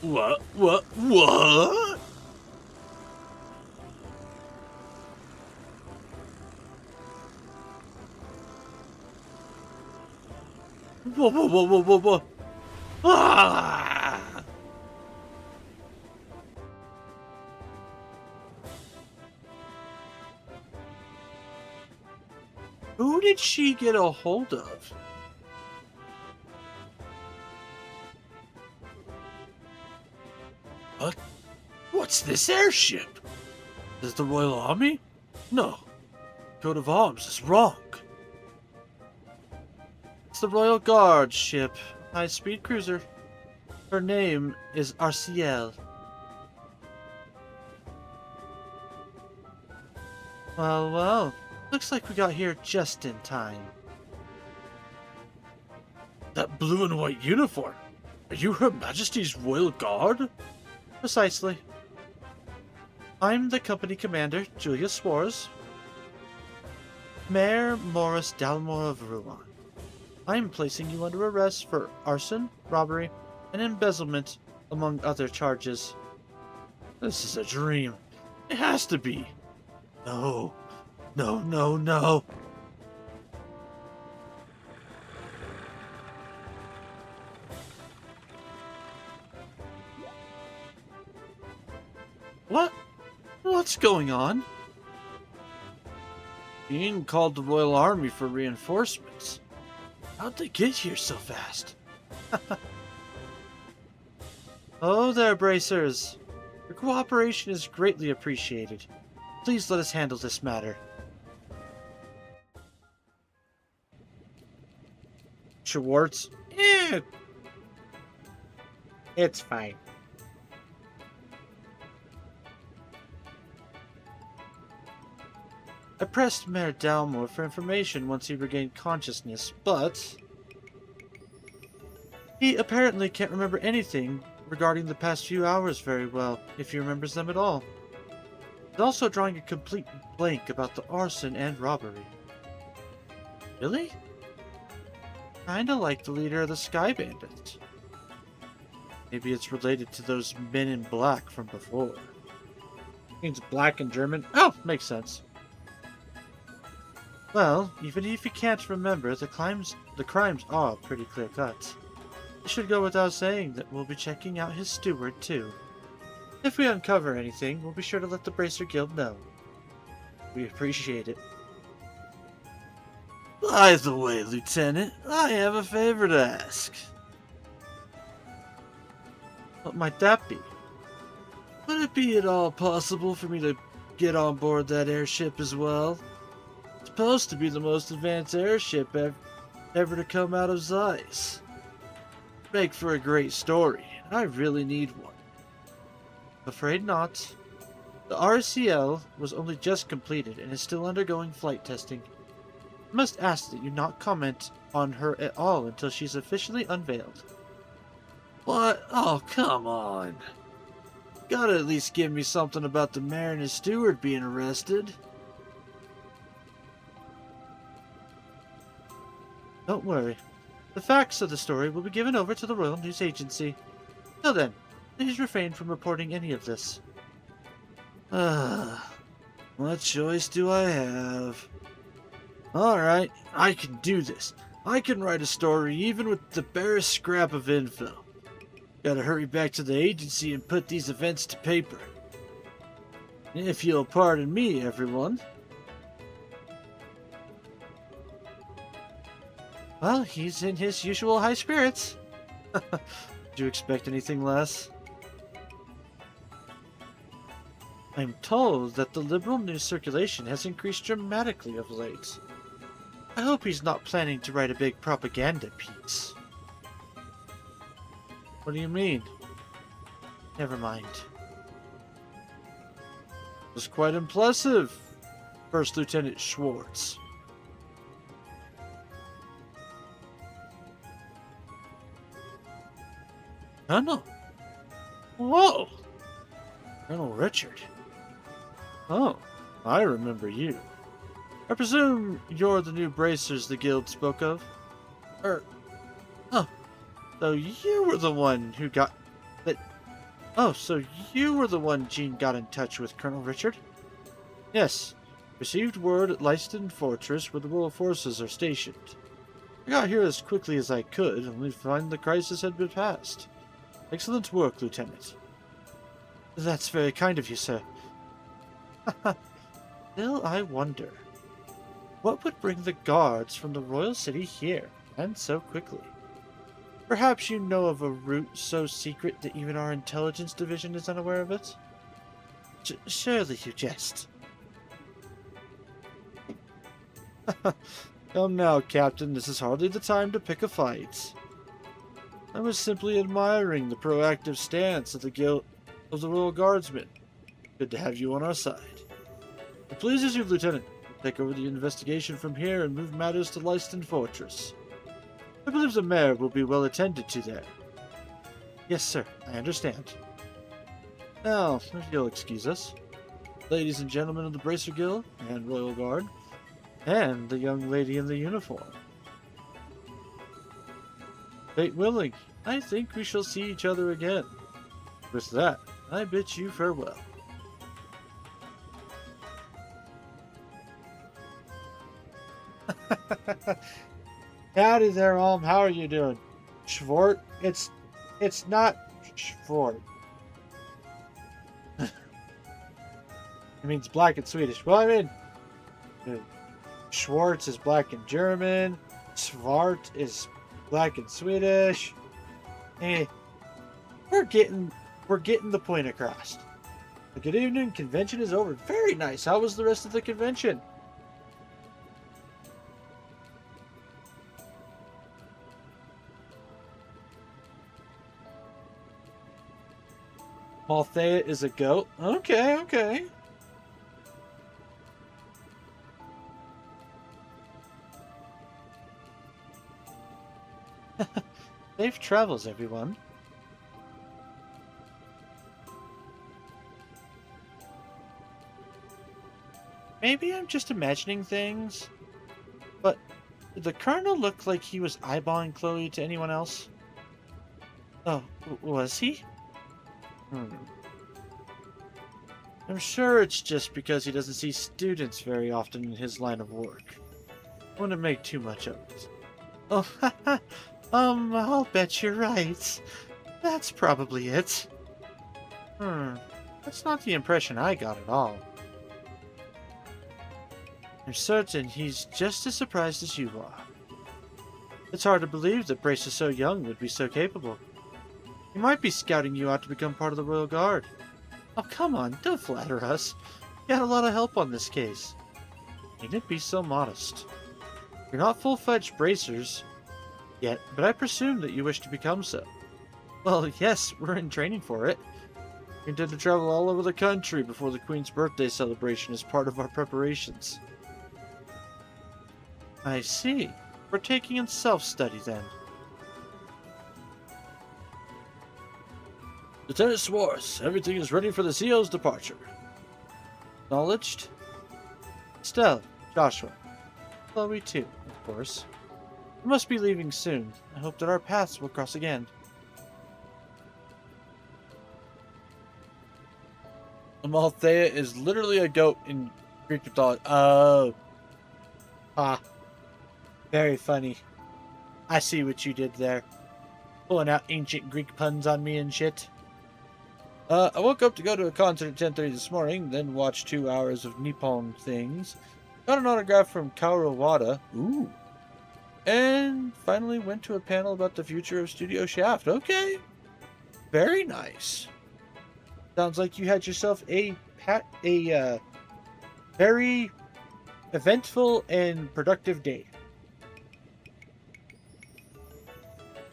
What? What? What? Whoa, whoa, whoa, whoa, whoa, whoa. Ah! Who did she get a hold of? What? What's this airship? Is it the Royal Army? No. Coat of arms is wrong. It's the Royal Guard ship. High-speed cruiser. Her name is RCL. Well, well. Looks like we got here just in time. That blue and white uniform. Are you Her Majesty's Royal Guard? Precisely. I'm the company commander, Julius Suarez. Mayor Morris Dalmore of Rouen. I'm placing you under arrest for arson, robbery, and embezzlement, among other charges. This is a dream. It has to be. No. No, no, no. What? What's going on? Being called the Royal Army for reinforcements. How'd they get here so fast? Oh there, bracers. Your cooperation is greatly appreciated. Please let us handle this matter. Schwartz? It's fine. I pressed Mayor Dalmore for information once he regained consciousness, but he apparently can't remember anything regarding the past few hours very well, if he remembers them at all. He's also drawing a complete blank about the arson and robbery. Really? Kinda like the leader of the Sky Bandits. Maybe it's related to those men in black from before. Means black in German? Oh, makes sense. Well, even if you can't remember, the crimes are pretty clear-cut. It should go without saying that we'll be checking out his steward, too. If we uncover anything, we'll be sure to let the Bracer Guild know. We appreciate it. By the way, Lieutenant, I have a favor to ask. What might that be? Would it be at all possible for me to get on board that airship as well? It's supposed to be the most advanced airship ever to come out of Zeiss. Make for a great story. I really need one. Afraid not. The RCL was only just completed and is still undergoing flight testing. I must ask that you not comment on her at all until she's officially unveiled. What? Oh, come on. Gotta at least give me something about the mayor and his steward being arrested. Don't worry. The facts of the story will be given over to the Royal News Agency. Till then, please refrain from reporting any of this. What choice do I have? Alright, I can do this. I can write a story even with the barest scrap of info. Gotta hurry back to the agency and put these events to paper. If you'll pardon me, everyone. Well, he's in his usual high spirits. Did you expect anything less? I'm told that the liberal news circulation has increased dramatically of late. I hope he's not planning to write a big propaganda piece. What do you mean? Never mind. It was quite impressive, First Lieutenant Schwartz. Colonel? Whoa! Colonel Richard. Oh, I remember you. I presume you're the new bracers the guild spoke of? Oh, so you were the one who got that. Oh, so you were the one Jean got in touch with, Colonel Richard? Yes. Received word at Leiston Fortress where the royal forces are stationed. I got here as quickly as I could, only to find the crisis had been passed. Excellent work, Lieutenant. That's very kind of you, sir. Still, I wonder, what would bring the guards from the royal city here, and so quickly? Perhaps you know of a route so secret that even our intelligence division is unaware of it? Surely you jest. Come now, Captain, this is hardly the time to pick a fight. I was simply admiring the proactive stance of the Guild of the Royal Guardsmen. Good to have you on our side. It pleases you, Lieutenant. We'll take over the investigation from here and move matters to Leiston Fortress. I believe the mayor will be well attended to there. Yes, sir, I understand. Now, if you'll excuse us, ladies and gentlemen of the Bracer Guild and Royal Guard, and the young lady in the uniform. Fate willing, I think we shall see each other again. With that, I bid you farewell. Howdy there, Alm. How are you doing? Schwart? It's not Schwart. It means black in Swedish. Well, I mean, Schwartz is black in German. Svart is black in Swedish. Eh, we're getting the point across. The good evening convention is over. Very nice. How was the rest of the convention? Malthea is a goat. Okay, okay. Safe travels, everyone. Maybe I'm just imagining things, but did the Colonel look like he was eyeballing Chloe to anyone else? Oh, was he? I'm sure it's just because he doesn't see students very often in his line of work. I wouldn't make too much of it. Oh, I'll bet you're right. That's probably it. That's not the impression I got at all. I'm certain he's just as surprised as you are. It's hard to believe that Brace is so young would be so capable. He might be scouting you out to become part of the Royal Guard. Oh, come on, don't flatter us. You had a lot of help on this case. Needn't be so modest. You're not full-fledged bracers yet, but I presume that you wish to become so. Well, yes, we're in training for it. We intend to travel all over the country before the Queen's birthday celebration as part of our preparations. I see. We're taking in self-study then. Lieutenant Swartz, everything is ready for the CO's departure. Acknowledged. Stella, Joshua, Chloe too, of course. We must be leaving soon. I hope that our paths will cross again. Amalthea is literally a goat in Greek mythology. Oh. Ah. Very funny. I see what you did there. Pulling out ancient Greek puns on me and shit. I woke up to go to a concert at 10:30 this morning, then watched 2 hours of Nippon things. Got an autograph from Kaoru Wada. Ooh. And finally went to a panel about the future of Studio Shaft. Okay. Very nice. Sounds like you had yourself a very eventful and productive day.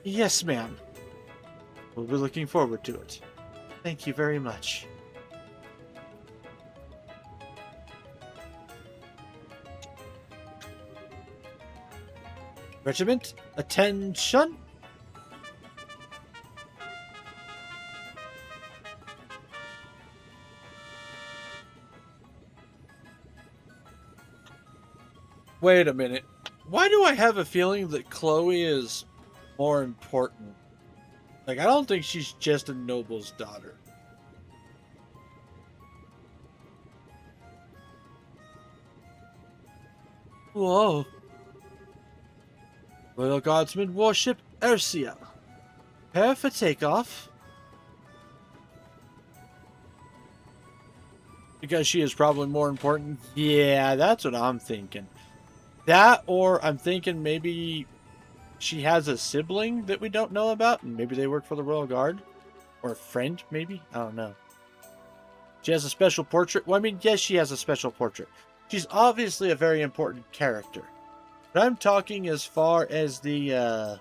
Yes, ma'am. We'll be looking forward to it. Thank you very much. Regiment, attention! Wait a minute. Why do I have a feeling that Chloe is more important? Like, I don't think she's just a noble's daughter. Whoa. Royal Guardsman warship Ursia. Prepare for takeoff. Because she is probably more important. Yeah, that's what I'm thinking. That, or I'm thinking maybe she has a sibling that we don't know about, and maybe they work for the Royal Guard. Or a friend, maybe? I don't know. She has a special portrait. Well, I mean, yes, she has a special portrait. She's obviously a very important character. But I'm talking as far as the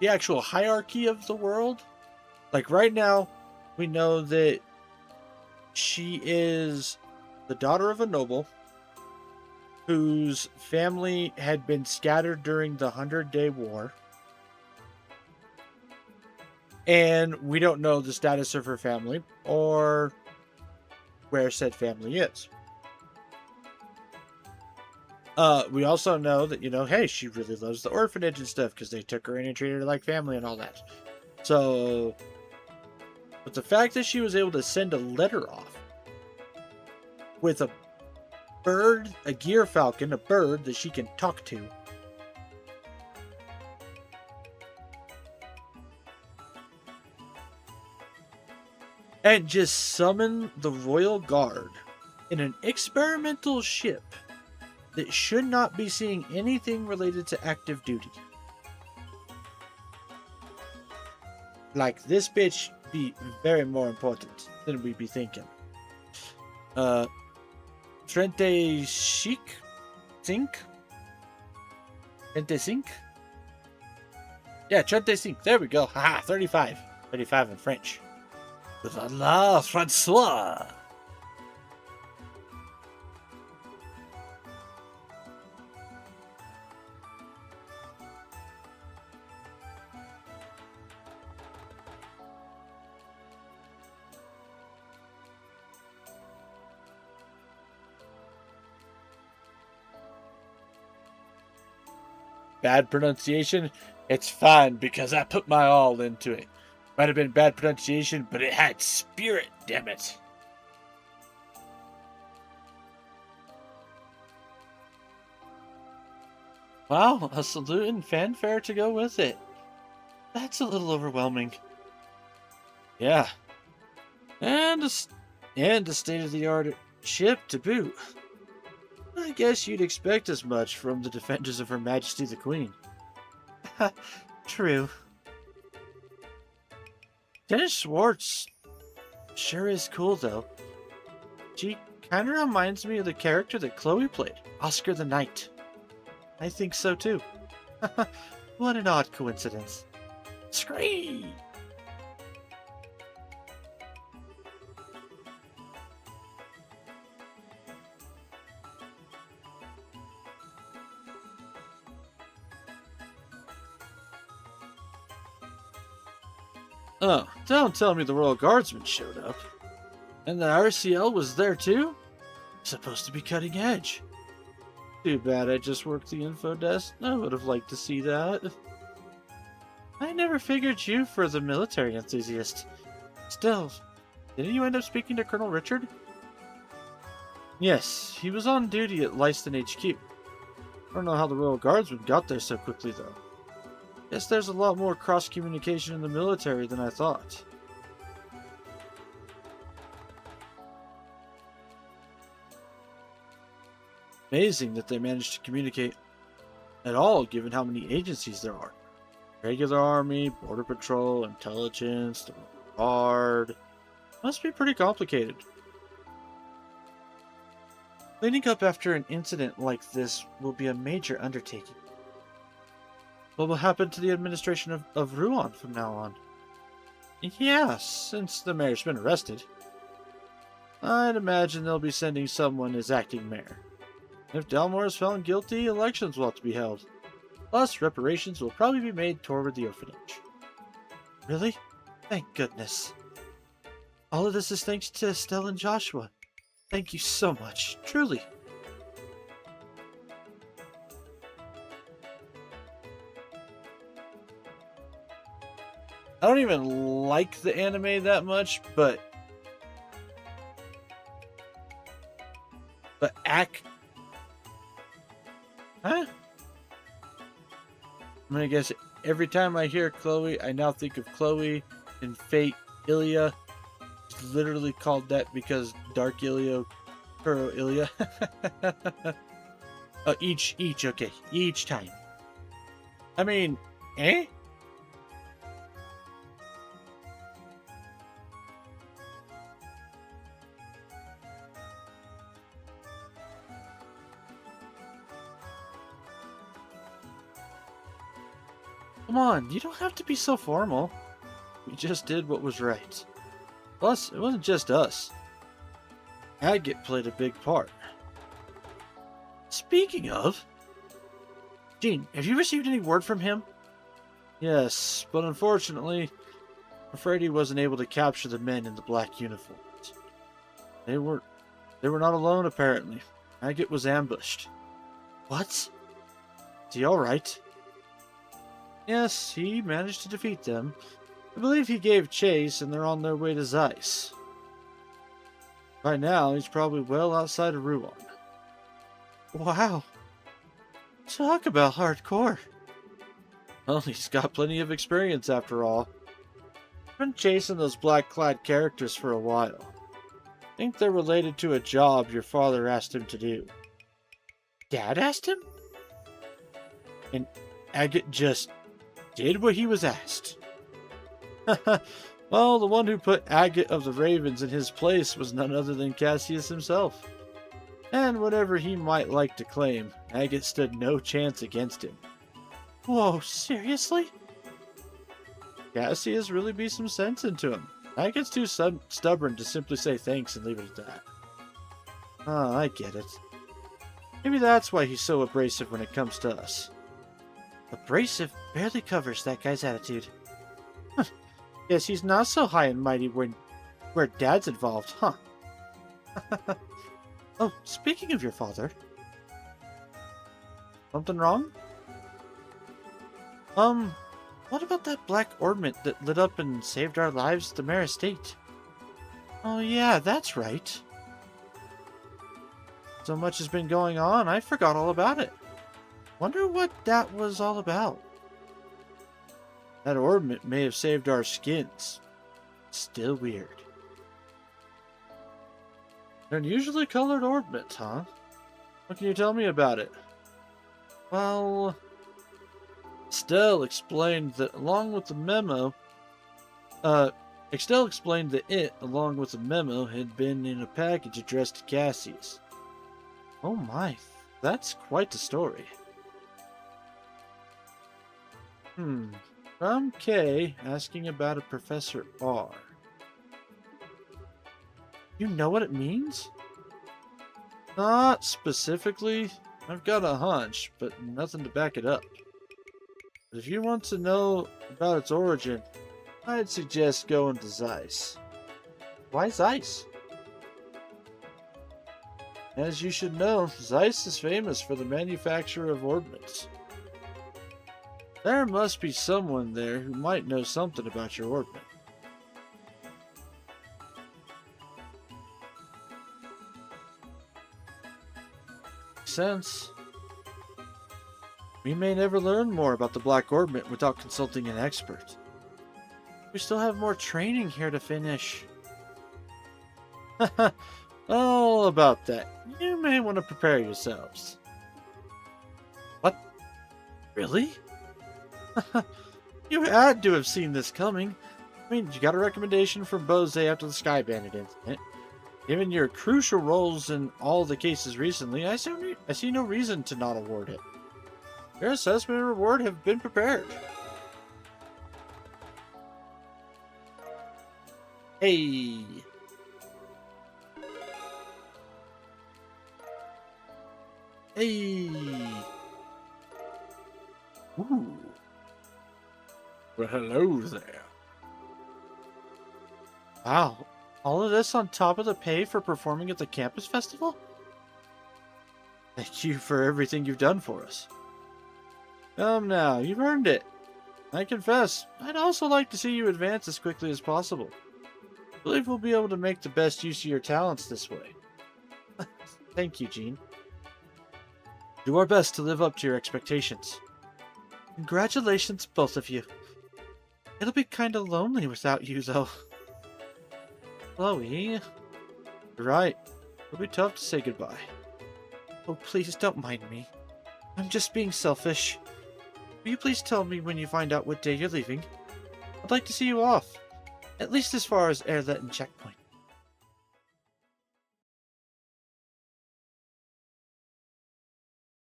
actual hierarchy of the world. Like right now, we know that she is the daughter of a noble whose family had been scattered during the 100-Day War. And we don't know the status of her family or where said family is. We also know that, hey, she really loves the orphanage and stuff because they took her in and treated her like family and all that. So, but the fact that she was able to send a letter off with a bird, a gear falcon, a bird that she can talk to, and just summon the Royal Guard in an experimental ship that should not be seeing anything related to active duty. Like, this bitch be very more important than we be thinking. Trente Chic? Cinq? Trente Cinq? Yeah, Trente Cinq. There we go. Haha, 35. 35 in French. Voila, Francois! Bad pronunciation? It's fine because I put my all into it. Might have been bad pronunciation, but it had spirit, damn it. Wow, a salute and fanfare to go with it. That's a little overwhelming. Yeah. And a state-of-the-art ship to boot. I guess you'd expect as much from the defenders of Her Majesty the Queen. True. Dennis Schwartz sure is cool, though. She kind of reminds me of the character that Chloe played, Oscar the Knight. I think so, too. What an odd coincidence. Scream! Oh, don't tell me the Royal Guardsmen showed up. And the RCL was there too? Supposed to be cutting edge. Too bad I just worked the info desk. I would have liked to see that. I never figured you for the military enthusiast. Still, didn't you end up speaking to Colonel Richard? Yes, he was on duty at Leiston HQ. I don't know how the Royal Guardsmen got there so quickly, though. Guess there's a lot more cross-communication in the military than I thought. Amazing that they managed to communicate at all, given how many agencies there are. Regular Army, Border Patrol, Intelligence, the Guard. Must be pretty complicated. Cleaning up after an incident like this will be a major undertaking. What will happen to the administration of Rouen from now on? Yeah, since the mayor's been arrested. I'd imagine they'll be sending someone as acting mayor. If Delmore is found guilty, elections will have to be held. Plus, reparations will probably be made toward the orphanage. Really? Thank goodness. All of this is thanks to Estelle and Joshua. Thank you so much, truly. I don't even like the anime that much, but Huh? I'm gonna guess every time I hear Chloe, I now think of Chloe in Fate Ilia. It's literally called that because Dark Ilia, Kuro Ilia. Oh, okay. Each time. I mean, eh? Come on, you don't have to be so formal. We just did what was right. Plus, it wasn't just us. Agate played a big part. Speaking of, Gene, have you received any word from him? Yes, but unfortunately, I'm afraid he wasn't able to capture the men in the black uniforms. They were not alone, apparently. Agate was ambushed. What? Is he alright? Yes, he managed to defeat them. I believe he gave chase and they're on their way to Zeiss. By now, he's probably well outside of Ruan. Wow. Talk about hardcore. Well, he's got plenty of experience after all. Been chasing those black-clad characters for a while. Think they're related to a job your father asked him to do. Dad asked him? And Agate just did what he was asked. Well, the one who put Agate of the Ravens in his place was none other than Cassius himself. And whatever he might like to claim, Agate stood no chance against him. Whoa, seriously? Cassius really beat some sense into him. Agate's too stubborn to simply say thanks and leave it at that. Oh, I get it. Maybe that's why he's so abrasive when it comes to us. Abrasive barely covers that guy's attitude. Guess he's not so high and mighty where Dad's involved, huh? Oh, speaking of your father. Something wrong? What about that black ornament that lit up and saved our lives at the Mare Estate? Oh yeah, that's right. So much has been going on, I forgot all about it. Wonder what that was all about. That ornament may have saved our skins. Still weird. An unusually colored ornament, huh? What can you tell me about it? Well, Estelle explained that along with the memo, Estelle explained that it, along with the memo, had been in a package addressed to Cassius. Oh my, that's quite the story. From K, asking about a Professor R. You know what it means? Not specifically. I've got a hunch, but nothing to back it up. But if you want to know about its origin, I'd suggest going to Zeiss. Why Zeiss? As you should know, Zeiss is famous for the manufacture of ornaments. There must be someone there who might know something about your ornament. Makes sense. We may never learn more about the Black Ornament without consulting an expert. We still have more training here to finish. All about that. You may want to prepare yourselves. What? Really? You had to have seen this coming. I mean, you got a recommendation from Bose after the Sky Bandit incident. Given your crucial roles in all the cases recently, I see no reason to not award it. Your assessment and reward have been prepared. Hey! Hey! Ooh. Well, hello there. Wow. All of this on top of the pay for performing at the campus festival? Thank you for everything you've done for us. Come now, you've earned it. I confess, I'd also like to see you advance as quickly as possible. I believe we'll be able to make the best use of your talents this way. Thank you, Gene. Do our best to live up to your expectations. Congratulations, both of you. It'll be kinda lonely without you, though. Chloe. You're right. It'll be tough to say goodbye. Oh, please don't mind me. I'm just being selfish. Will you please tell me when you find out what day you're leaving? I'd like to see you off. At least as far as Airlet and Checkpoint.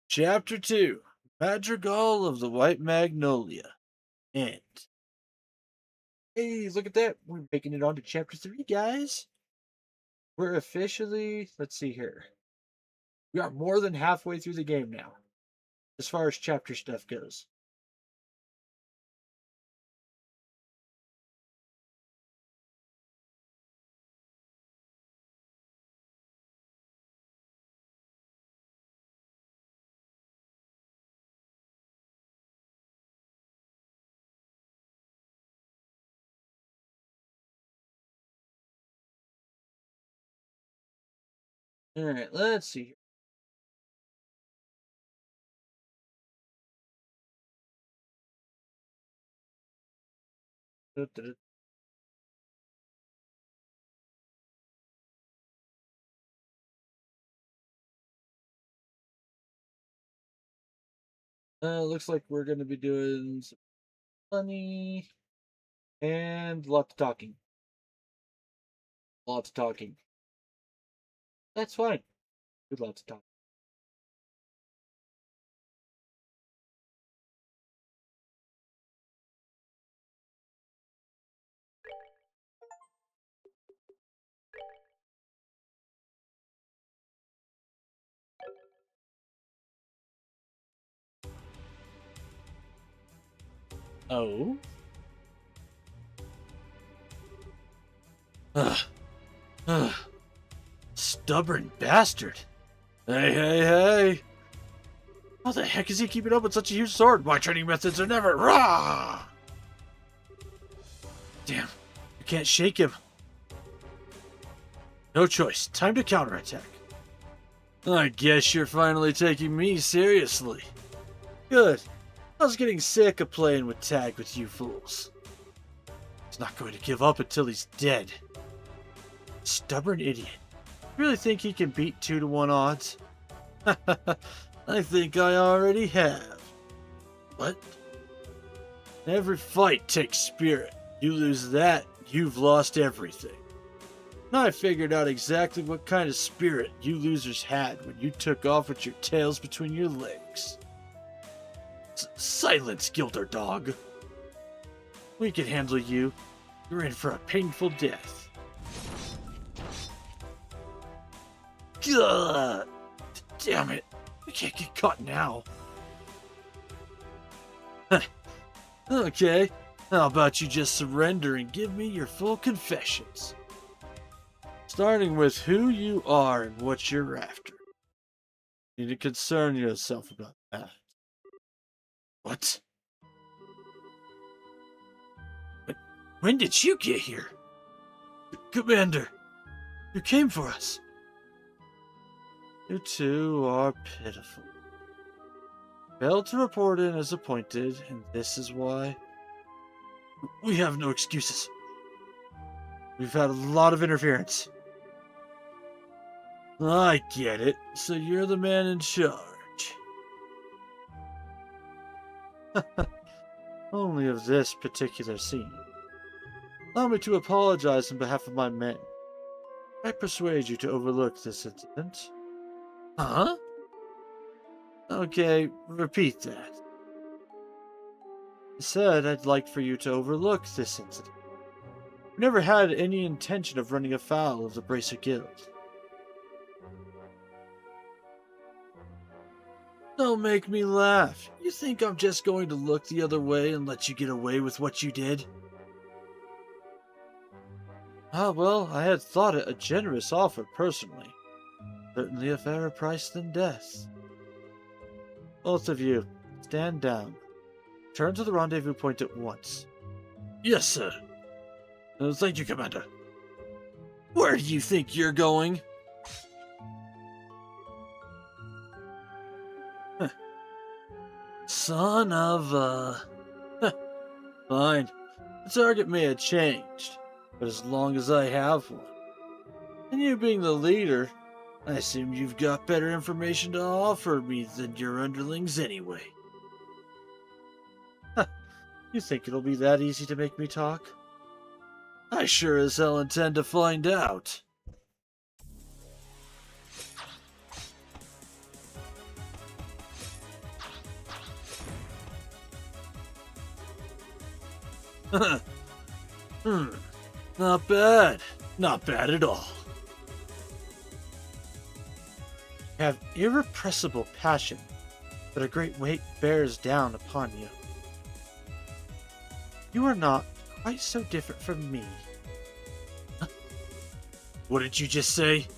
Chapter 2. Madrigal of the White Magnolia. End. Hey, look at that. We're making it on to Chapter 3, guys. We're officially, let's see here. We are more than halfway through the game now, as far as chapter stuff goes. Alright, let's see here. Looks like we're going to be doing some money and lots of talking. Lots of talking. That's fine. Do lots of talking. Oh? Ugh. Ugh. Stubborn bastard. Hey, hey, hey. How the heck is he keeping up with such a huge sword? My training methods are never. Rah! Damn. You can't shake him. No choice. Time to counterattack. I guess you're finally taking me seriously. Good. I was getting sick of playing with tag with you fools. He's not going to give up until he's dead. Stubborn idiot. Really think he can beat 2-to-1 odds? I think I already have. What? Every fight takes spirit. You lose that, you've lost everything. I figured out exactly what kind of spirit you losers had when you took off with your tails between your legs. Silence, Gilder Dog. We can handle you. You're in for a painful death. Ugh. Damn it. We can't get caught now. Okay. How about you just surrender and give me your full confessions? Starting with who you are and what you're after. You need to concern yourself about that. What? When did you get here? Commander, you came for us. You two are pitiful. Failed to report in as appointed, and this is why. We have no excuses. We've had a lot of interference. I get it. So you're the man in charge. Only of this particular scene. Allow me to apologize on behalf of my men. I persuade you to overlook this incident. Huh? Okay, repeat that. I said I'd like for you to overlook this incident. We never had any intention of running afoul of the Bracer Guild. Don't make me laugh. You think I'm just going to look the other way and let you get away with what you did? Ah, well, I had thought it a generous offer personally. Certainly a fairer price than death. Both of you, stand down. Turn to the rendezvous point at once. Yes, sir. Thank you, Commander. Where do you think you're going? Son of a... Fine. The target may have changed, but as long as I have one, and you being the leader, I assume you've got better information to offer me than your underlings anyway. You think it'll be that easy to make me talk? I sure as hell intend to find out. Hmm, not bad. Not bad at all. You have irrepressible passion, but a great weight bears down upon you. You are not quite so different from me. What did you just say?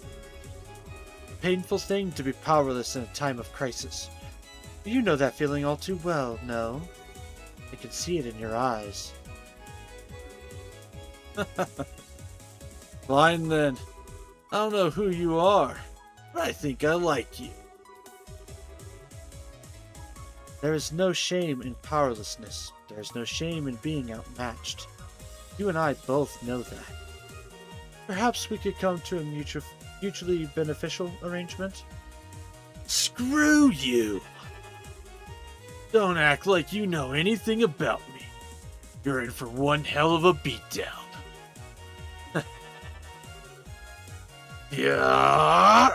A painful thing to be powerless in a time of crisis. You know that feeling all too well, no? I can see it in your eyes. Fine then. I don't know who you are, but I think I like you. There is no shame in powerlessness. There is no shame in being outmatched. You and I both know that. Perhaps we could come to a mutually beneficial arrangement? Screw you! Don't act like you know anything about me. You're in for one hell of a beatdown. Yeah.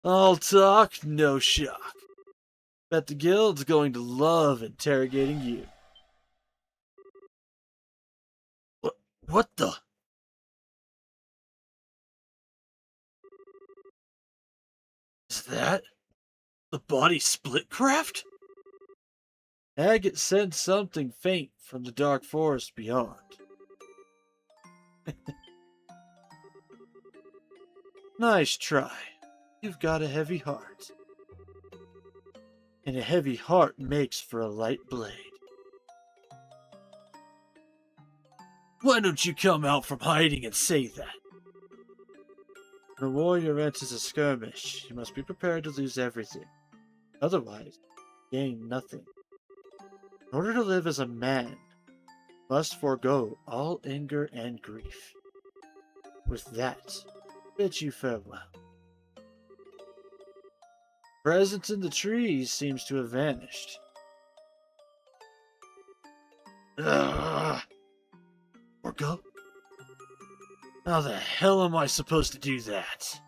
All talk, no shock. Bet the guild's going to love interrogating you. What the? Is that the body split craft? Agate sensed something faint from the dark forest beyond. Nice try. You've got a heavy heart. And a heavy heart makes for a light blade. Why don't you come out from hiding and say that? When a warrior enters a skirmish, you must be prepared to lose everything. Otherwise, gain nothing. In order to live as a man, you must forego all anger and grief. With that, bid you farewell. Presence in the trees seems to have vanished. Forgo? How the hell am I supposed to do that?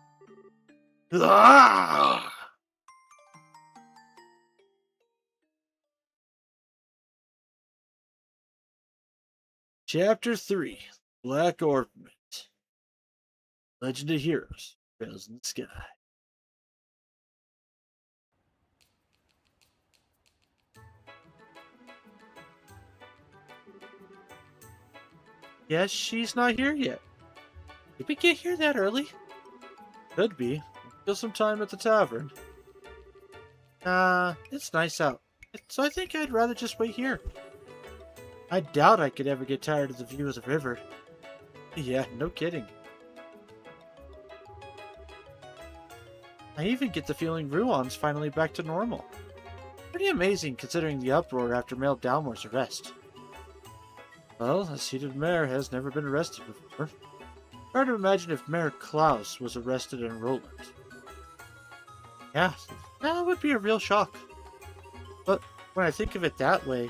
Chapter 3 Black Ornament. Legend of Heroes Trails in the Sky. Yes, she's not here yet. Did we get here that early? Could be. Still some time at the tavern. It's nice out. So I think I'd rather just wait here. I doubt I could ever get tired of the view of the river. Yeah, no kidding. I even get the feeling Ruon's finally back to normal. Pretty amazing considering the uproar after Mel Dalmore's arrest. Well, a seated mayor has never been arrested before. Hard to imagine if Mayor Klaus was arrested in Roland. Yeah, that would be a real shock. But when I think of it that way,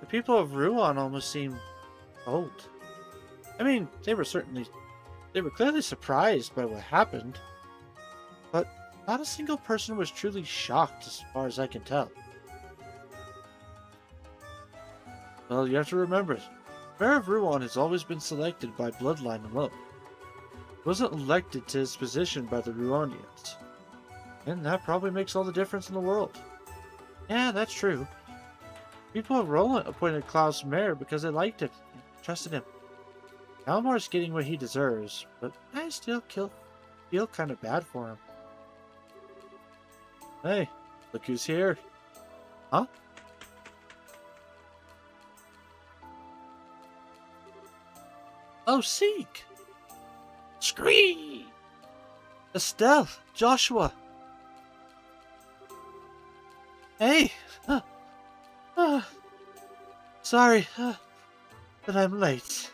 the people of Ruon almost seem cold. I mean, they were clearly surprised by what happened, but not a single person was truly shocked as far as I can tell. Well, you have to remember, Mayor of Ruon has always been selected by bloodline alone. He wasn't elected to his position by the Ruonians. And that probably makes all the difference in the world. Yeah, that's true. People of Roland appointed Klaus mayor because they liked him and trusted him. Dalmore's getting what he deserves, but I still feel kind of bad for him. Hey, look who's here. Huh? Oh, Seek! Scream! Estelle! Joshua! Hey! Uh, sorry that I'm late.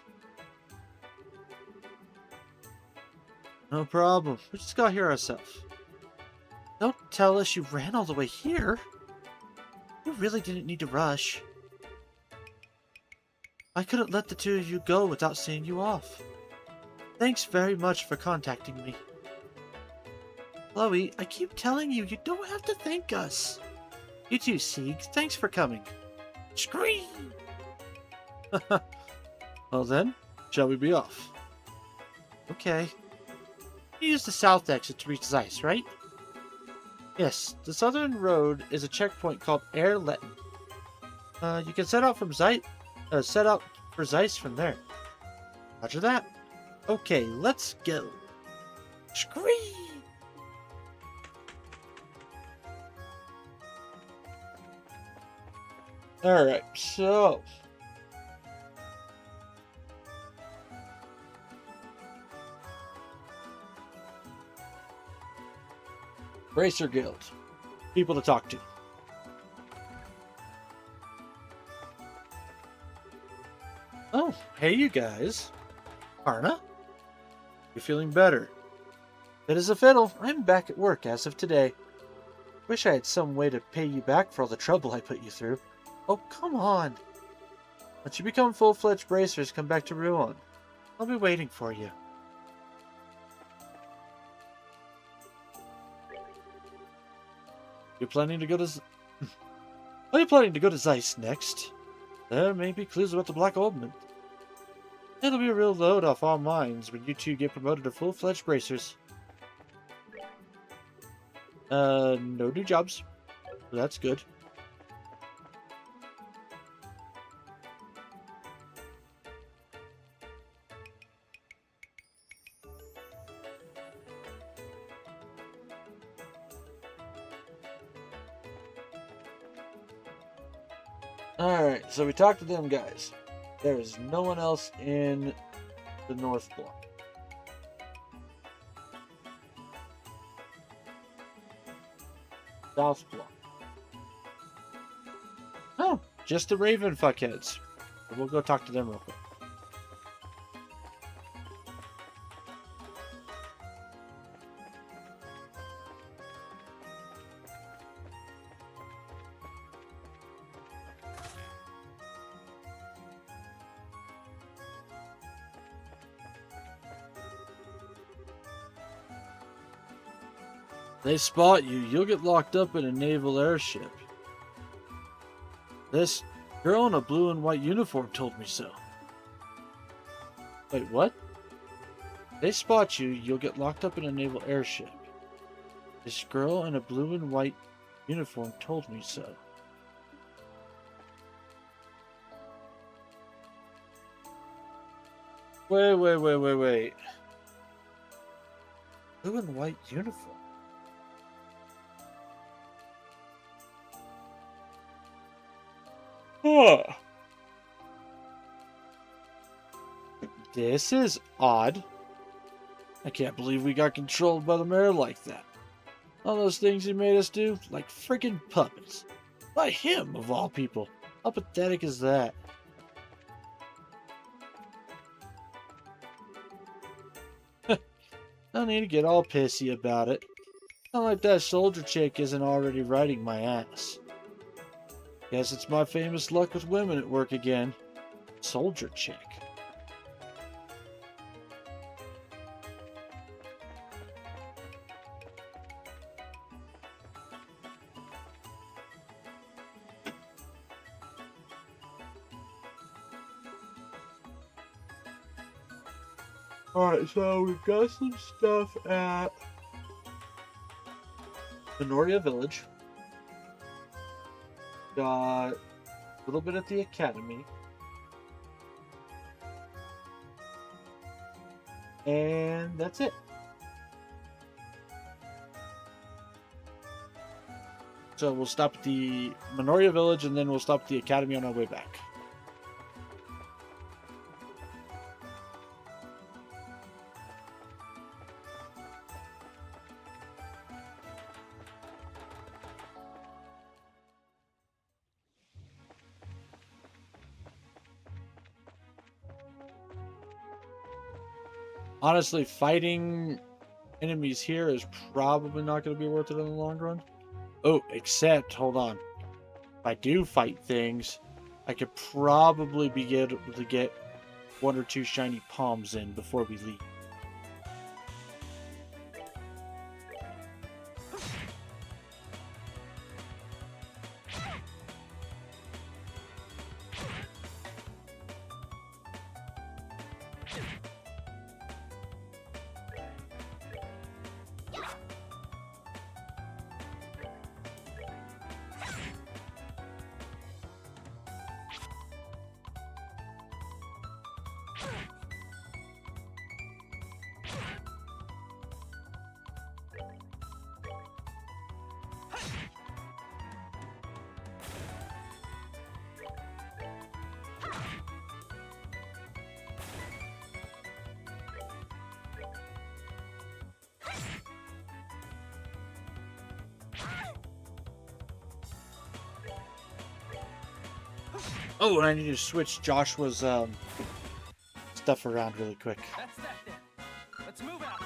No problem. We just got here ourselves. Don't tell us you ran all the way here. You really didn't need to rush. I couldn't let the two of you go without seeing you off. Thanks very much for contacting me. Chloe, I keep telling you, you don't have to thank us. You too, Sieg. Thanks for coming. Scream! Well then, shall we be off? Okay. You use the south exit to reach Zeiss, right? Yes, the southern road is a checkpoint called Air Letton. You can set out from Zeiss, set out for Zeiss from there. Roger that. Okay, let's go. Scream! Alright, so... Bracer Guild. People to talk to. Oh, hey you guys. Arna? You feeling better? Fit as a fiddle. I'm back at work as of today. Wish I had some way to pay you back for all the trouble I put you through. Oh, come on. Once you become full-fledged bracers, come back to Ruan. I'll be waiting for you. You're planning to go to... Are you planning to go to Zeiss next? There may be clues about the Black Oldman. It'll be a real load off our minds when you two get promoted to full-fledged bracers. No new jobs. That's good. Alright, so we talked to them guys. There is no one else in the North Block. South Block. Oh, just the Raven fuckheads. We'll go talk to them real quick. They spot you, you'll get locked up in a naval airship. This girl in a blue and white uniform told me so. Wait, what? They spot you, you'll get locked up in a naval airship. This girl in a blue and white uniform told me so. Wait. Blue and white uniform? Huh. This is odd. I can't believe we got controlled by the mayor like that. All those things he made us do, like freaking puppets. By him, of all people. How pathetic is that? No need to get all pissy about it. Not like that soldier chick isn't already riding my ass. Guess it's my famous luck with women at work again. Soldier chick. Alright, so we've got some stuff at Minoria Village. Got a little bit at the academy. And that's it. So we'll stop at the Minoria Village and then we'll stop at the academy on our way back. Honestly, fighting enemies here is probably not going to be worth it in the long run. Oh, except, hold on. If I do fight things, I could probably be able to get one or two shiny palms in before we leave. Oh, and I need to switch Joshua's stuff around really quick. That's that then. Let's move out.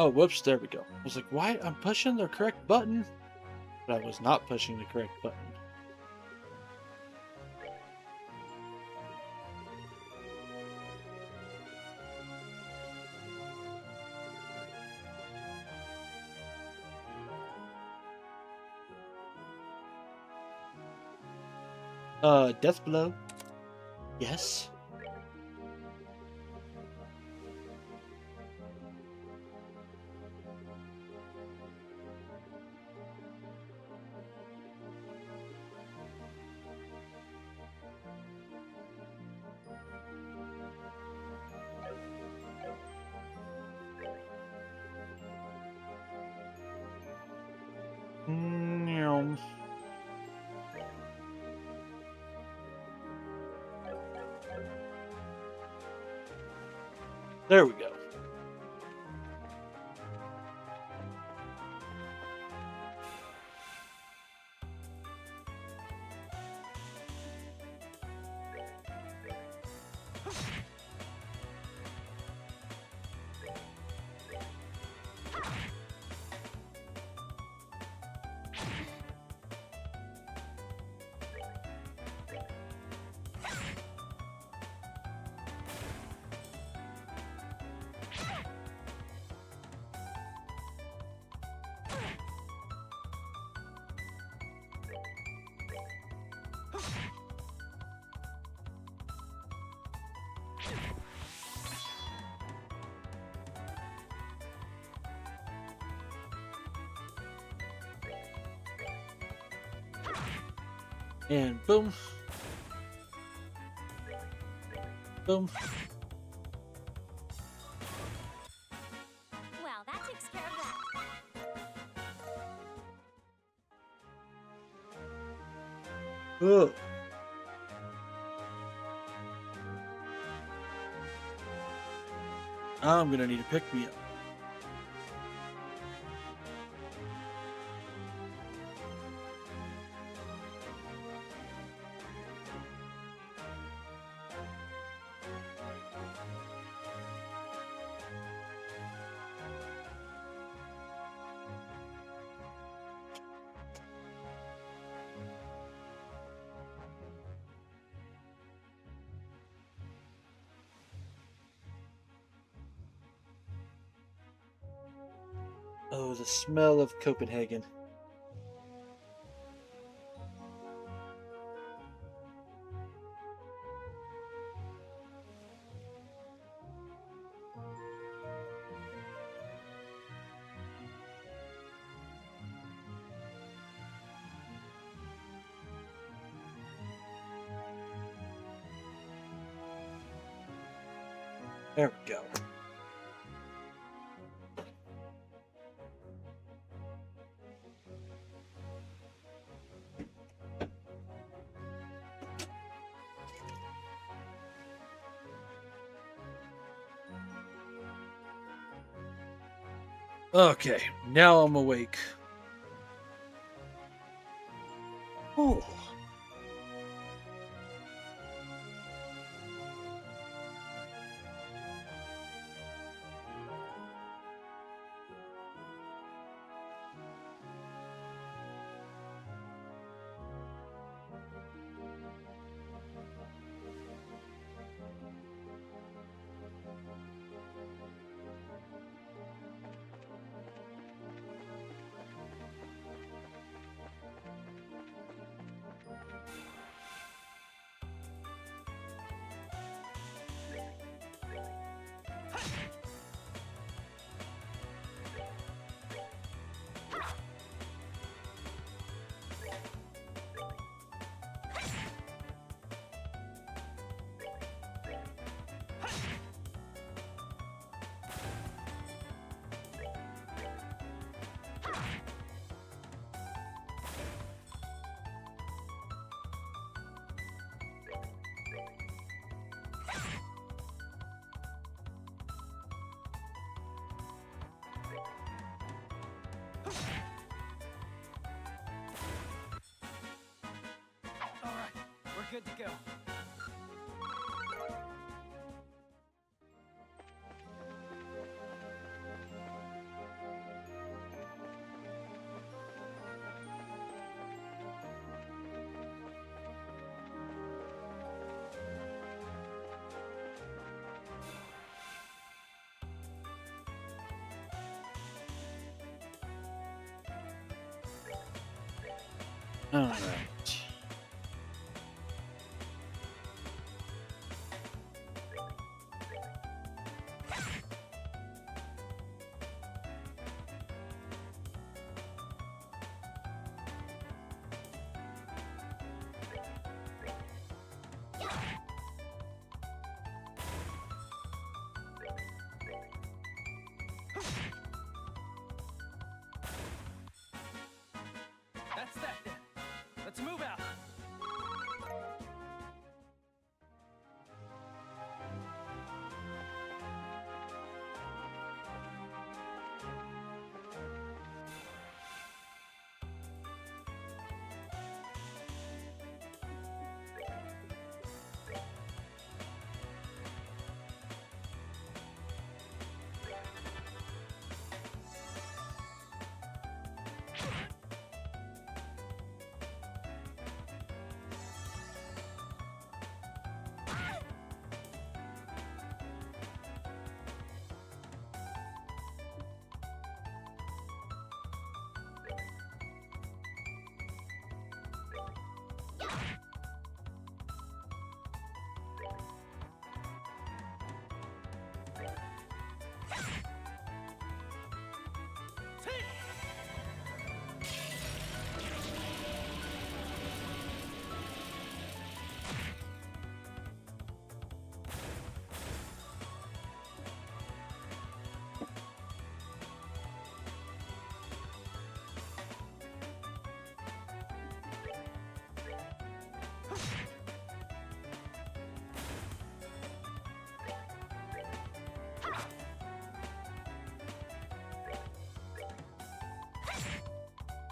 Oh, whoops, there we go. I was like, why? I'm pushing the correct button. But I was not pushing the correct button. Death blow. Yes. Meow. There we go. And boom. Boom. Well, that takes care of that. Ugh. I'm gonna need to pick me up. Oh, the smell of Copenhagen. There we go. Okay, now I'm awake. Oh. All right, we're good to go. All right. That's that then. Let's move out.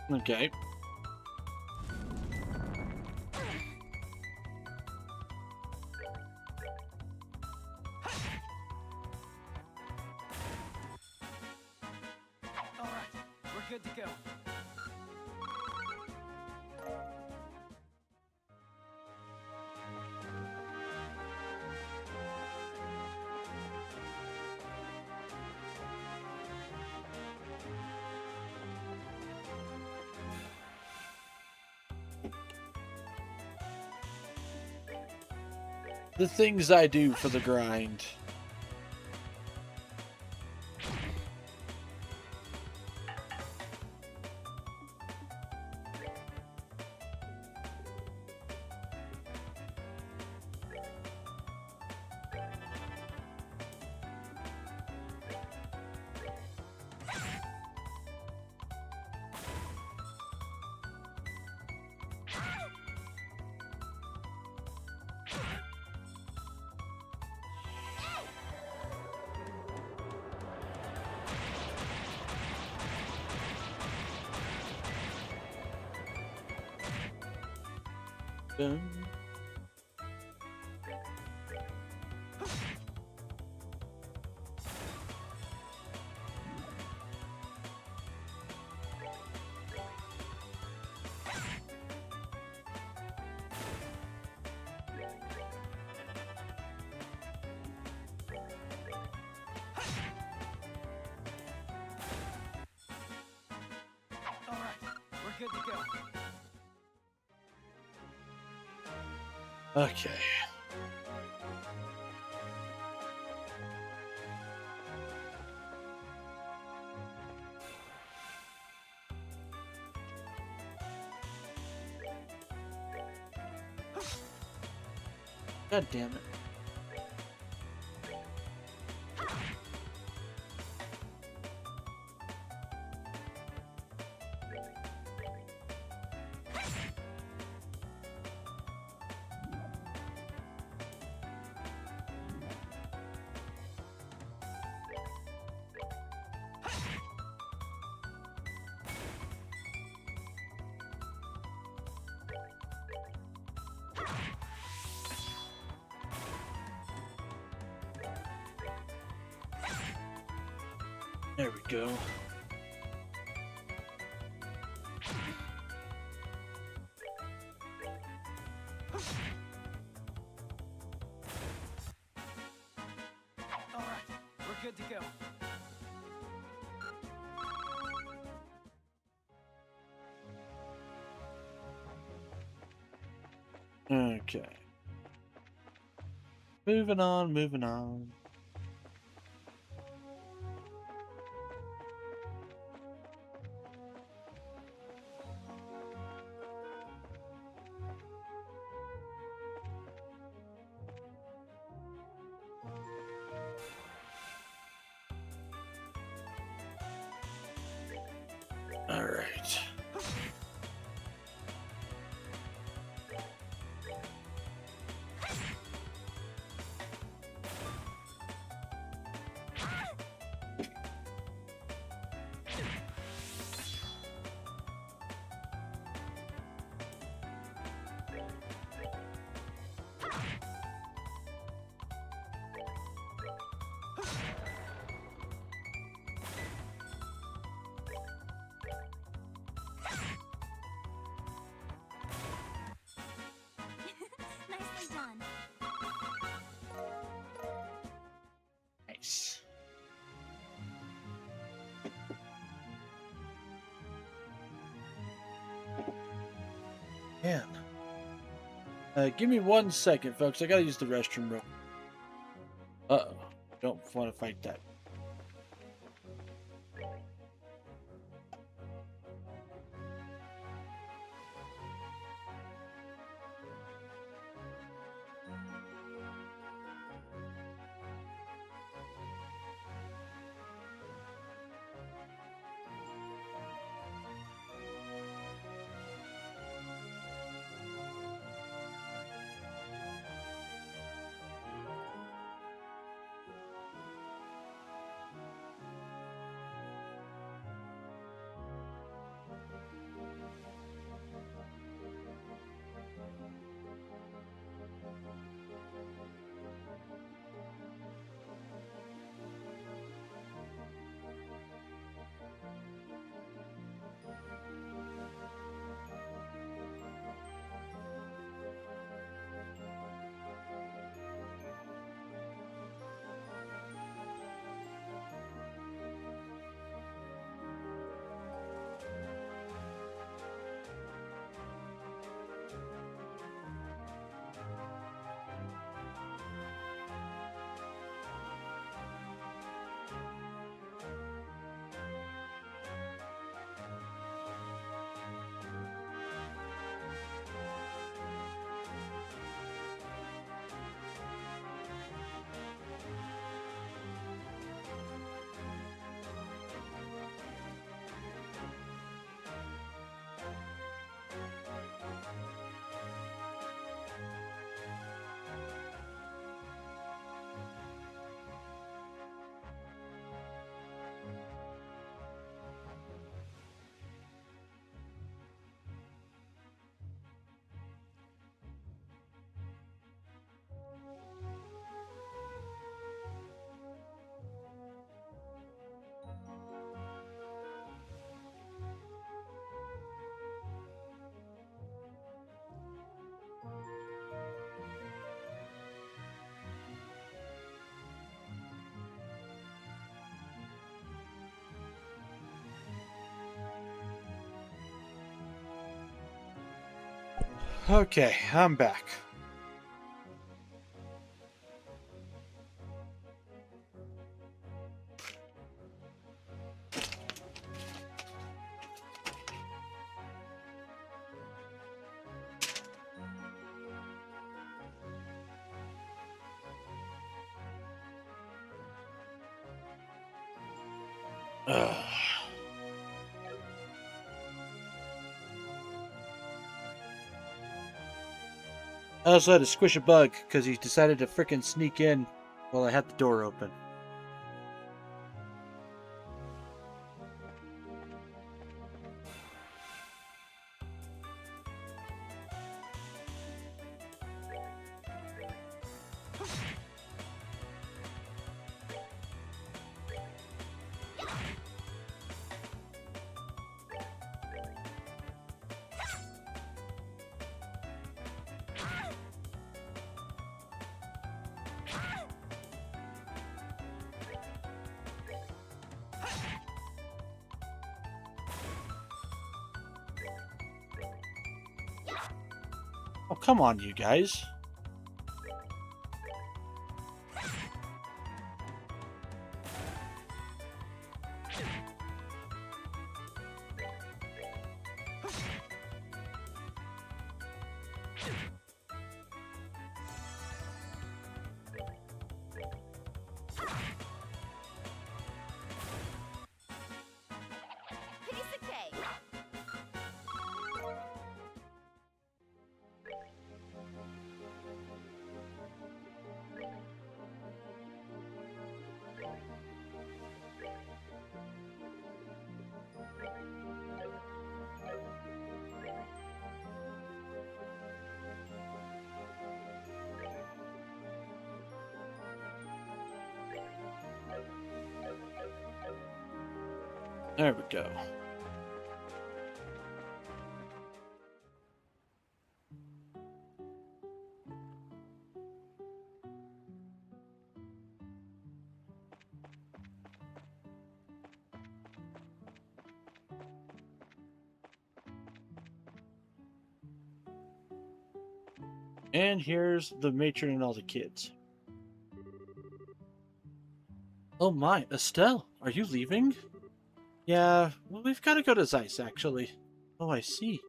Okay. All right, we're good to go. The things I do for the grind. Dun. All right, we're good to go. Okay. God damn it. There we go. All right, we're good to go. Okay. Moving on, moving on. All right. Nicely done. Nice. Man. Give me 1 second, folks. I gotta use the restroom real. Uh-oh. Don't want to fight that. Okay, I'm back. Ugh. I also had to squish a bug because he decided to frickin' sneak in while I had the door open. Oh, come on, you guys. Piece of cake. There we go. And here's the matron and all the kids. Oh my, Estelle, are you leaving? Yeah, well, we've got to go to Zeiss, actually. Oh, I see.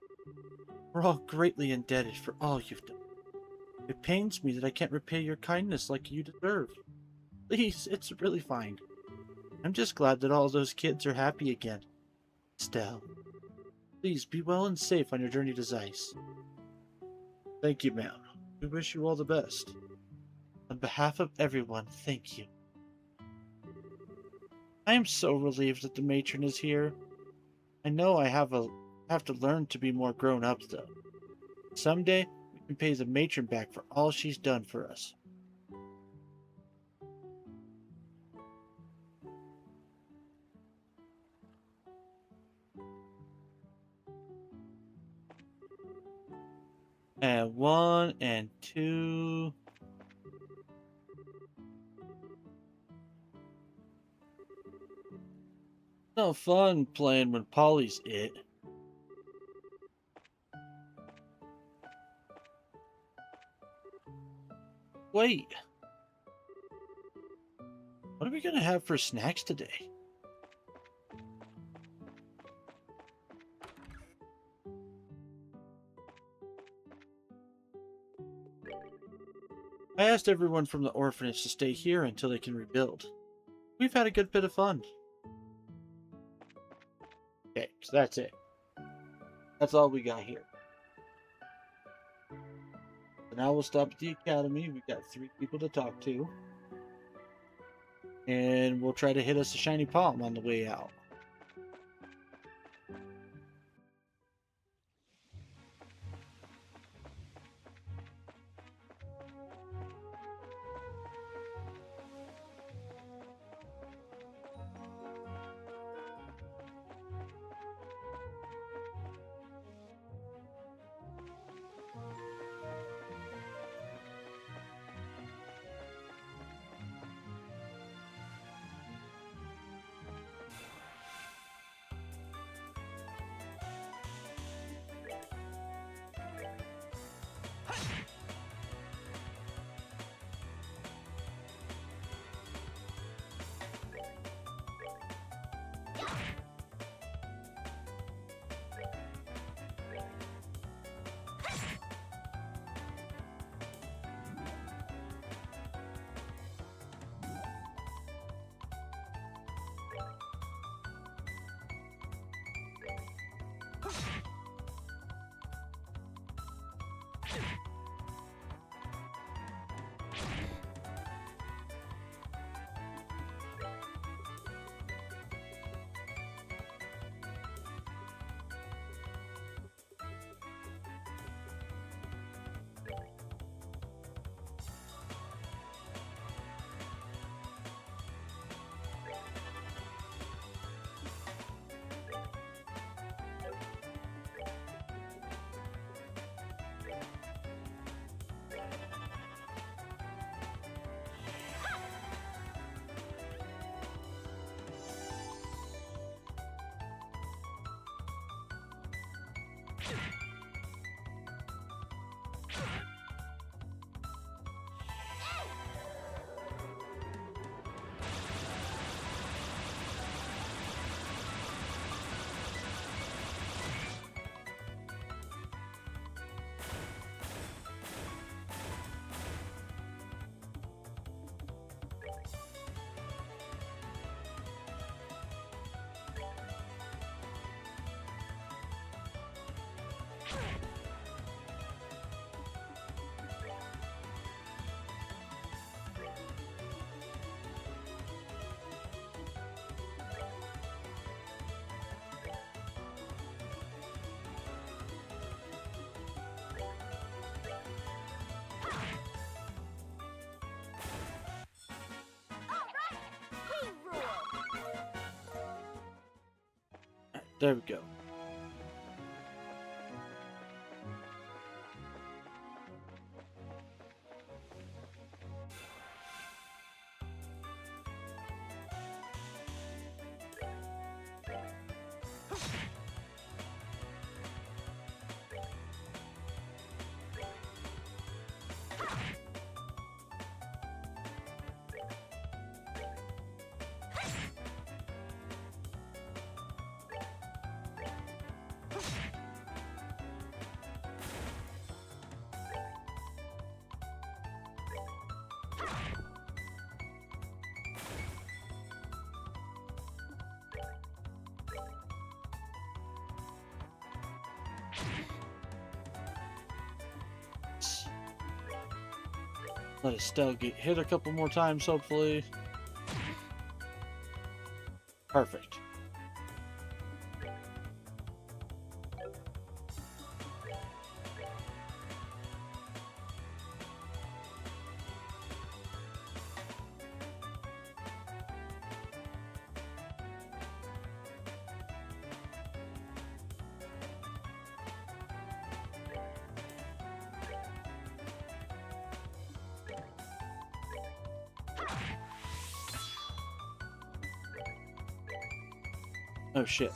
We're all greatly indebted for all you've done. It pains me that I can't repay your kindness like you deserve. Please, it's really fine. I'm just glad that all those kids are happy again. Estelle, please be well and safe on your journey to Zeiss. Thank you, ma'am. We wish you all the best. On behalf of everyone, thank you. I am so relieved that the matron is here. I know I have to learn to be more grown up, though. Someday, we can pay the matron back for all she's done for us. And 1 and 2. No fun playing when Polly's it. Wait, what are we gonna have for snacks today? I asked everyone from the orphanage to stay here until they can rebuild. We've had a good bit of fun. Okay, so that's it. That's all we got here. So now we'll stop at the academy. We've got 3 people to talk to. And we'll try to hit us a shiny palm on the way out. There we go. Let Estelle get hit a couple more times, hopefully. Perfect. Oh shit.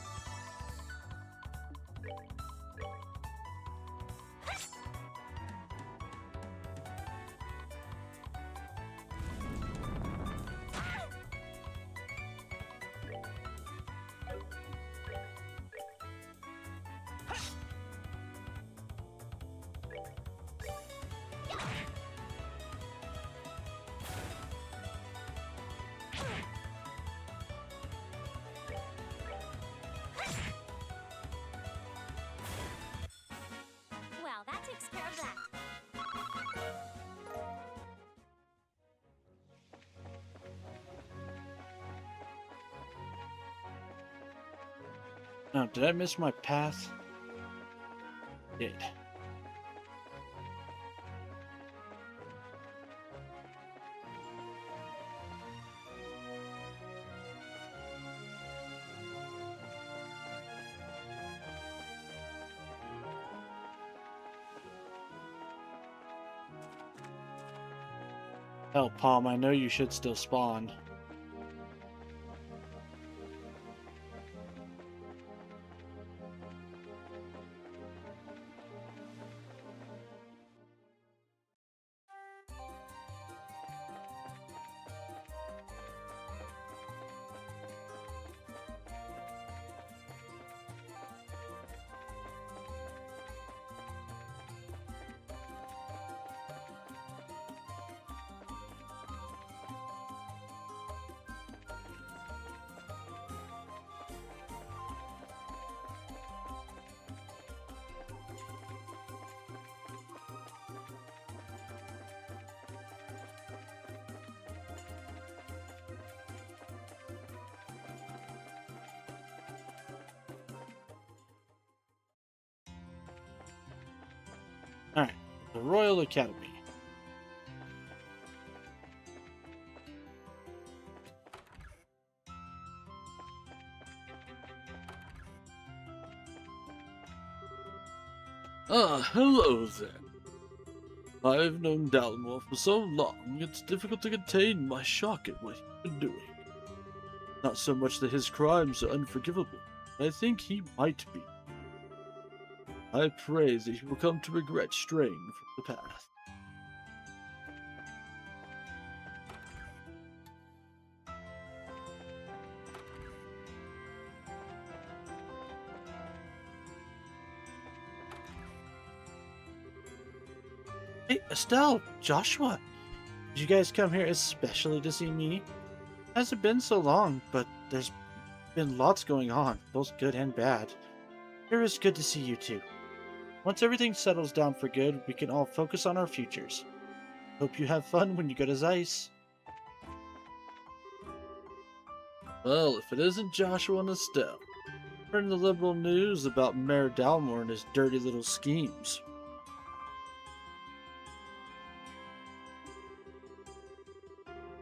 Well, that takes care of that. Oh, did I miss my path? Did. Hell, Palm, I know you should still spawn. Alright, the Royal Academy. Ah, hello then. I've known Dalmor for so long, it's difficult to contain my shock at what he's been doing. Not so much that his crimes are unforgivable, but I think he might be. I pray that he will come to regret straying from the path. Hey, Estelle, Joshua, did you guys come here especially to see me? Hasn't been so long, but there's been lots going on, both good and bad. It is good to see you too. Once everything settles down for good, we can all focus on our futures. Hope you have fun when you go to Zeiss. Well, if it isn't Joshua and Estelle, heard the Liberl news about Mayor Dalmor and his dirty little schemes.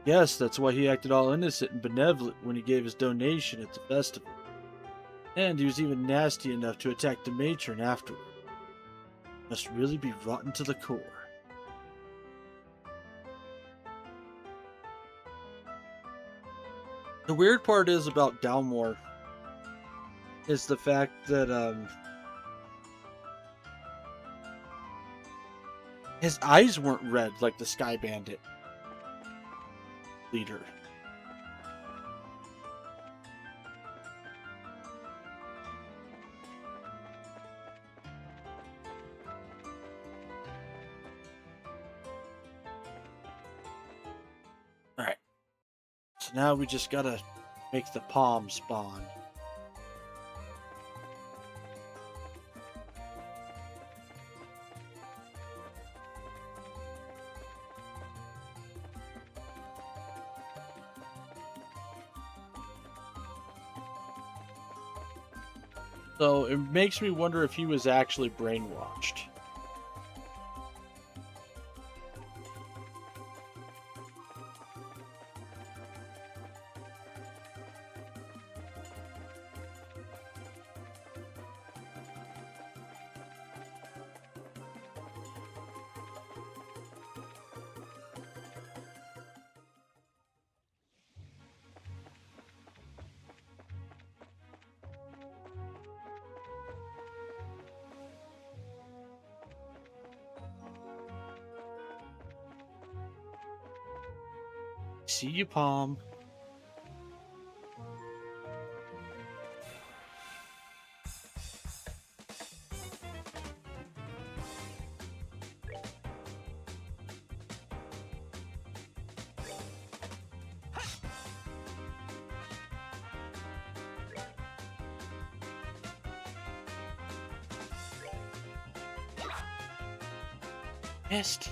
Yes, that's why he acted all innocent and benevolent when he gave his donation at the festival. And he was even nasty enough to attack the matron afterward. Must really be rotten to the core. The weird part is about Dalmor is the fact that his eyes weren't red like the Sky Bandit leader. Alright. So now we just gotta make the palm spawn. So it makes me wonder if he was actually brainwashed. See you, Palm. Missed.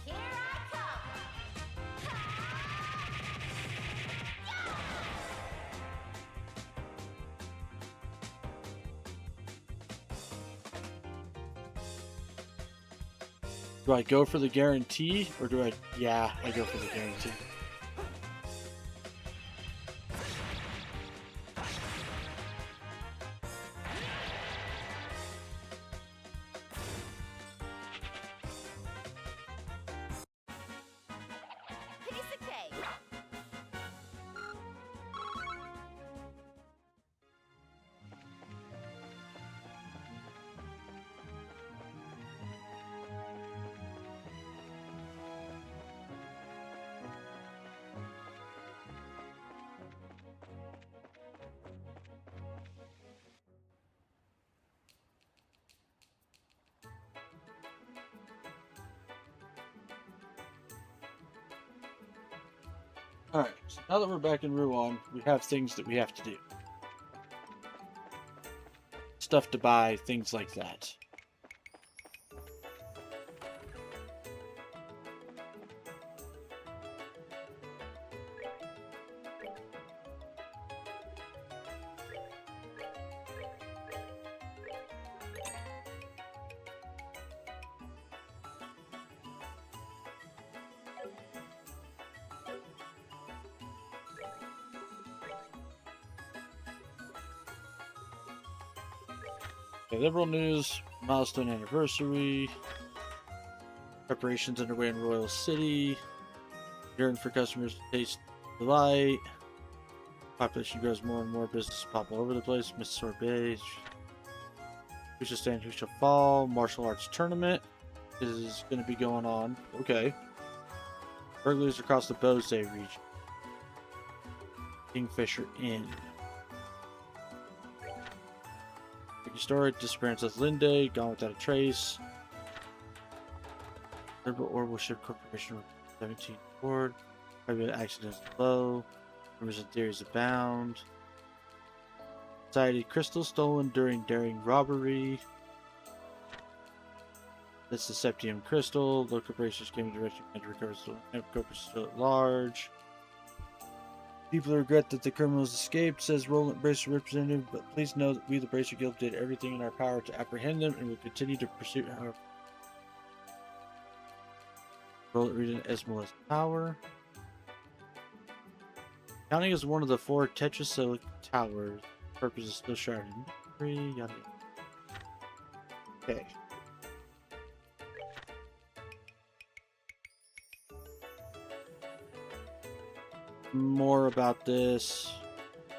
Here I come. Do I go for the guarantee or do I? Yeah, I go for the guarantee. Piece of cake. Alright, so now that we're back in Ruan, we have things that we have to do. Stuff to buy, things like that. Okay, Liberl news, milestone anniversary, preparations underway in Royal City, yearn for customers to taste delight, population grows more and more, businesses pop all over the place, Miss Sorbet, who shall stand, who shall fall, martial arts tournament is going to be going on, okay, burglaries across the Bose region, Kingfisher Inn. Story, disappearance of Linde, gone without a trace. Liberal Orbital Ship Corporation 17 board. Private accidents low. Rumors and theories abound. Society crystal stolen during daring robbery. That's the Septium Crystal. Local bracers came direction and recover still at large. People regret that the criminals escaped, says Roland Bracer representative, but please know that we, the Bracer Guild, did everything in our power to apprehend them and will continue to pursue our Roland region Esmeralda's power. Counting as one of the 4 tetrasilic towers. Purpose is still shrouded in mystery, yada yada. Okay. More about this.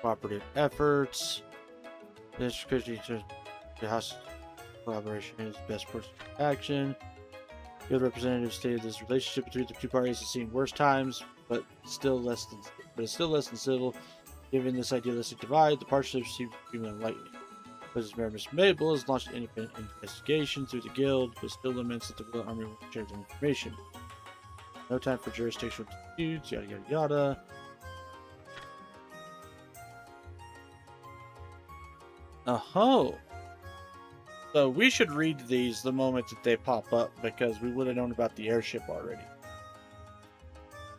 Cooperative efforts. This the house collaboration is best course of action. Field representative stated this relationship between the two parties has seen worse times, but it's still less than civil. Given this idealistic divide, the partnerships seem to be unlikely. President Mayor Miss Mabel has launched an independent investigation through the guild, but still laments that the Royal Army won't share the information. No time for jurisdictional disputes, yada yada yada. Oh. So we should read these the moment that they pop up because we would have known about the airship already.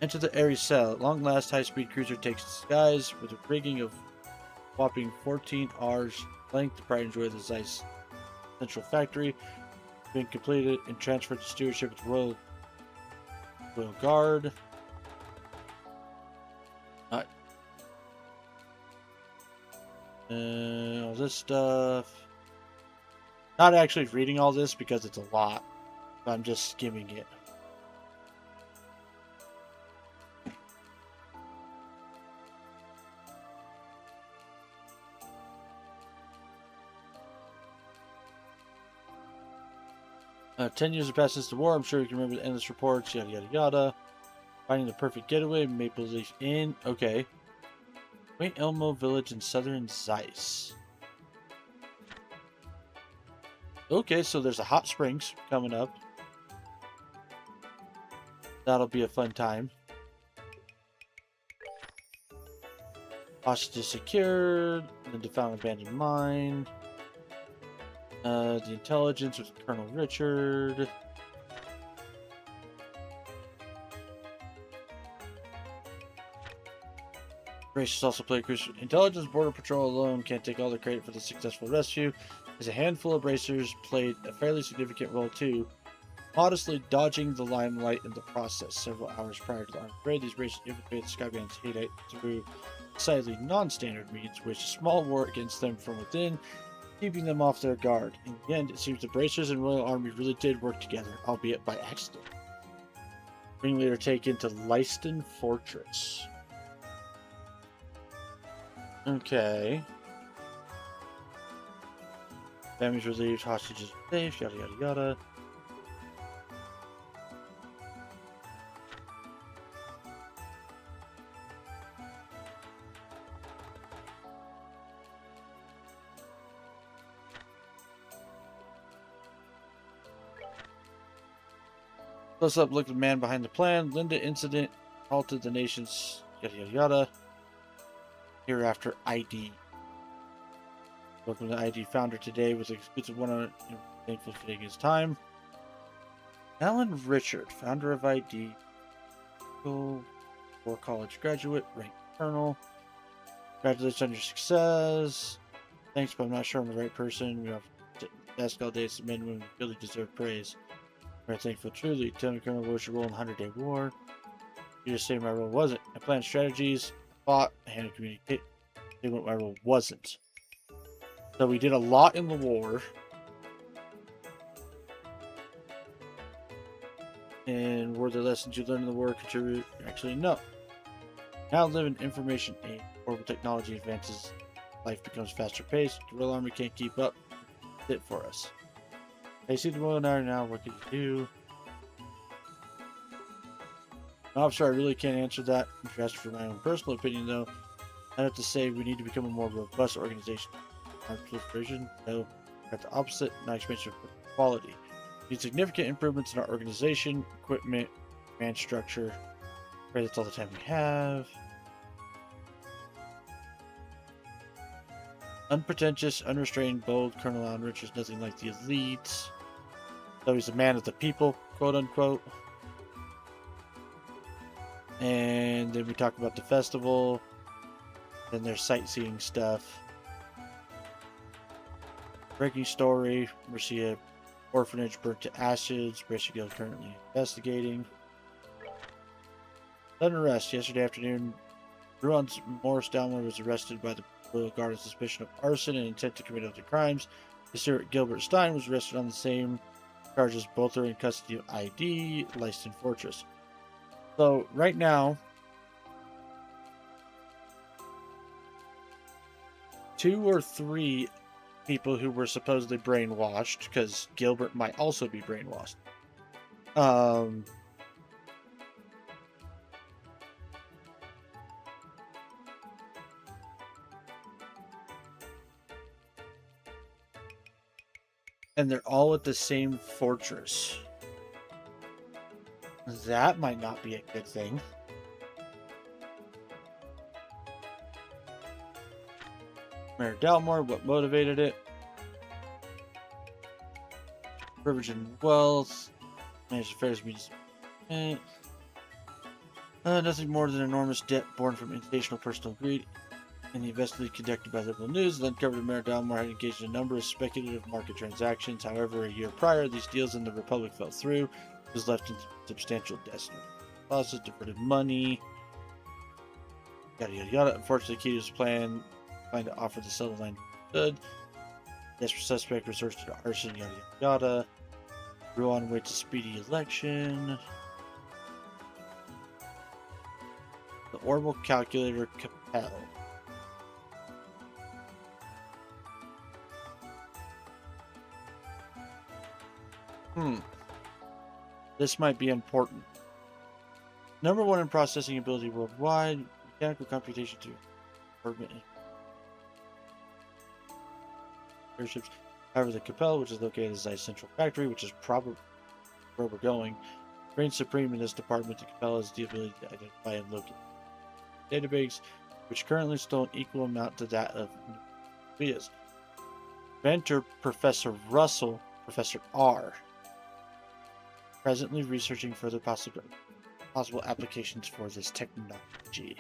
Enter the airy cell. At long last, high-speed cruiser takes the skies with a rigging of whopping 14 R's length to pride and enjoy the Zeiss Central Factory. Been completed and transferred to stewardship with Royal Guard. Alright. All this stuff. Not actually reading all this because it's a lot. I'm just skimming it. 10 years have passed since the war. I'm sure you can remember the endless reports, yada yada yada. Finding the perfect getaway, Maple Leaf Inn. Okay. Quaint Elmo Village in southern Zeiss. Okay, so there's a hot springs coming up. That'll be a fun time. Hostages secured. The found abandoned mine. The intelligence with Colonel Richard. Racers also play crucial. Intelligence Border Patrol alone can't take all the credit for the successful rescue, as a handful of bracers played a fairly significant role too, modestly dodging the limelight in the process. Several hours prior to the armed raid, these bracers infiltrated Skyband's Haydite through decidedly non-standard means, waged a small war against them from within, keeping them off their guard. In the end, it seems the bracers and Royal Army really did work together, albeit by accident. Ringleader taken to Leiston Fortress. Okay. Damage relieved, hostages safe, yada yada yada. Close up look at the man behind the plan. Linda incident halted the nation's yada yada yada. Hereafter ID. Welcome to the ID founder today with exclusive one-on-one. Thankful for taking his time. Alan Richard, founder of ID. War college graduate, ranked colonel. Congratulations on your success. Thanks, but I'm not sure I'm the right person. We have to ask all day some men and women who really deserve praise. I'm thankful truly. Tell me, Colonel, what was your role in the 100-Day War? You just say my role wasn't. I planned strategies, fought, I handled communicate. Say what my role wasn't. So we did a lot in the war. And were there lessons you learned in the war contribute? Actually, no. Now live in information age. Orbital technology advances. Life becomes faster paced. The Royal Army can't keep up. It's it for us. I see the Royal Army now. What can you do? Officer, I really can't answer that. If you ask for my own personal opinion, though, I'd have to say we need to become a more robust organization. Armed proliferation? No. Got the opposite. Not expansion of quality. Need significant improvements in our organization, equipment, command structure. Pray that's all the time we have. Unpretentious, unrestrained, bold. Colonel Alan Richards, nothing like the elites. So he's a man of the people, quote unquote. And then we talk about the festival. Then there's sightseeing stuff. Breaking story. Mercia orphanage burnt to ashes. Brasigo currently investigating. Sudden arrest. Yesterday afternoon, Ruan Morris Downward was arrested by the Royal Guard on suspicion of arson and intent to commit other crimes. Mr. Gilbert Stein was arrested on the same charges. Both are in custody of ID, Leiston Fortress. So right now, 2 or 3 people who were supposedly brainwashed, because Gilbert might also be brainwashed. And they're all at the same fortress. That might not be a good thing. Mayor Dalmore, what motivated it? Privilege and wealth. Managed affairs means nothing more than enormous debt born from insatiable personal greed. In the investigation conducted by Liberl News, it uncovered that Mayor Dalmore had engaged in a number of speculative market transactions. However, a year prior, these deals in the Republic fell through. It was left in substantial debt. Losses, diverted money, yada yada yada. Unfortunately, key to his plan to offer the sell the land good. Desperate suspect resorts to arson, yada yada yada. Ruan waits a speedy election. The orbital calculator Capel. This might be important. Number 1 in processing ability worldwide. Mechanical computation to urban airships. However, the Capel, which is located in the Zeiss Central Factory, which is probably where we're going, reigns supreme in this department. The Capel has the ability to identify and locate database, which currently still an equal amount to that of Nucleus. Inventor Professor Russell, Professor R, presently researching further possible applications for this technology.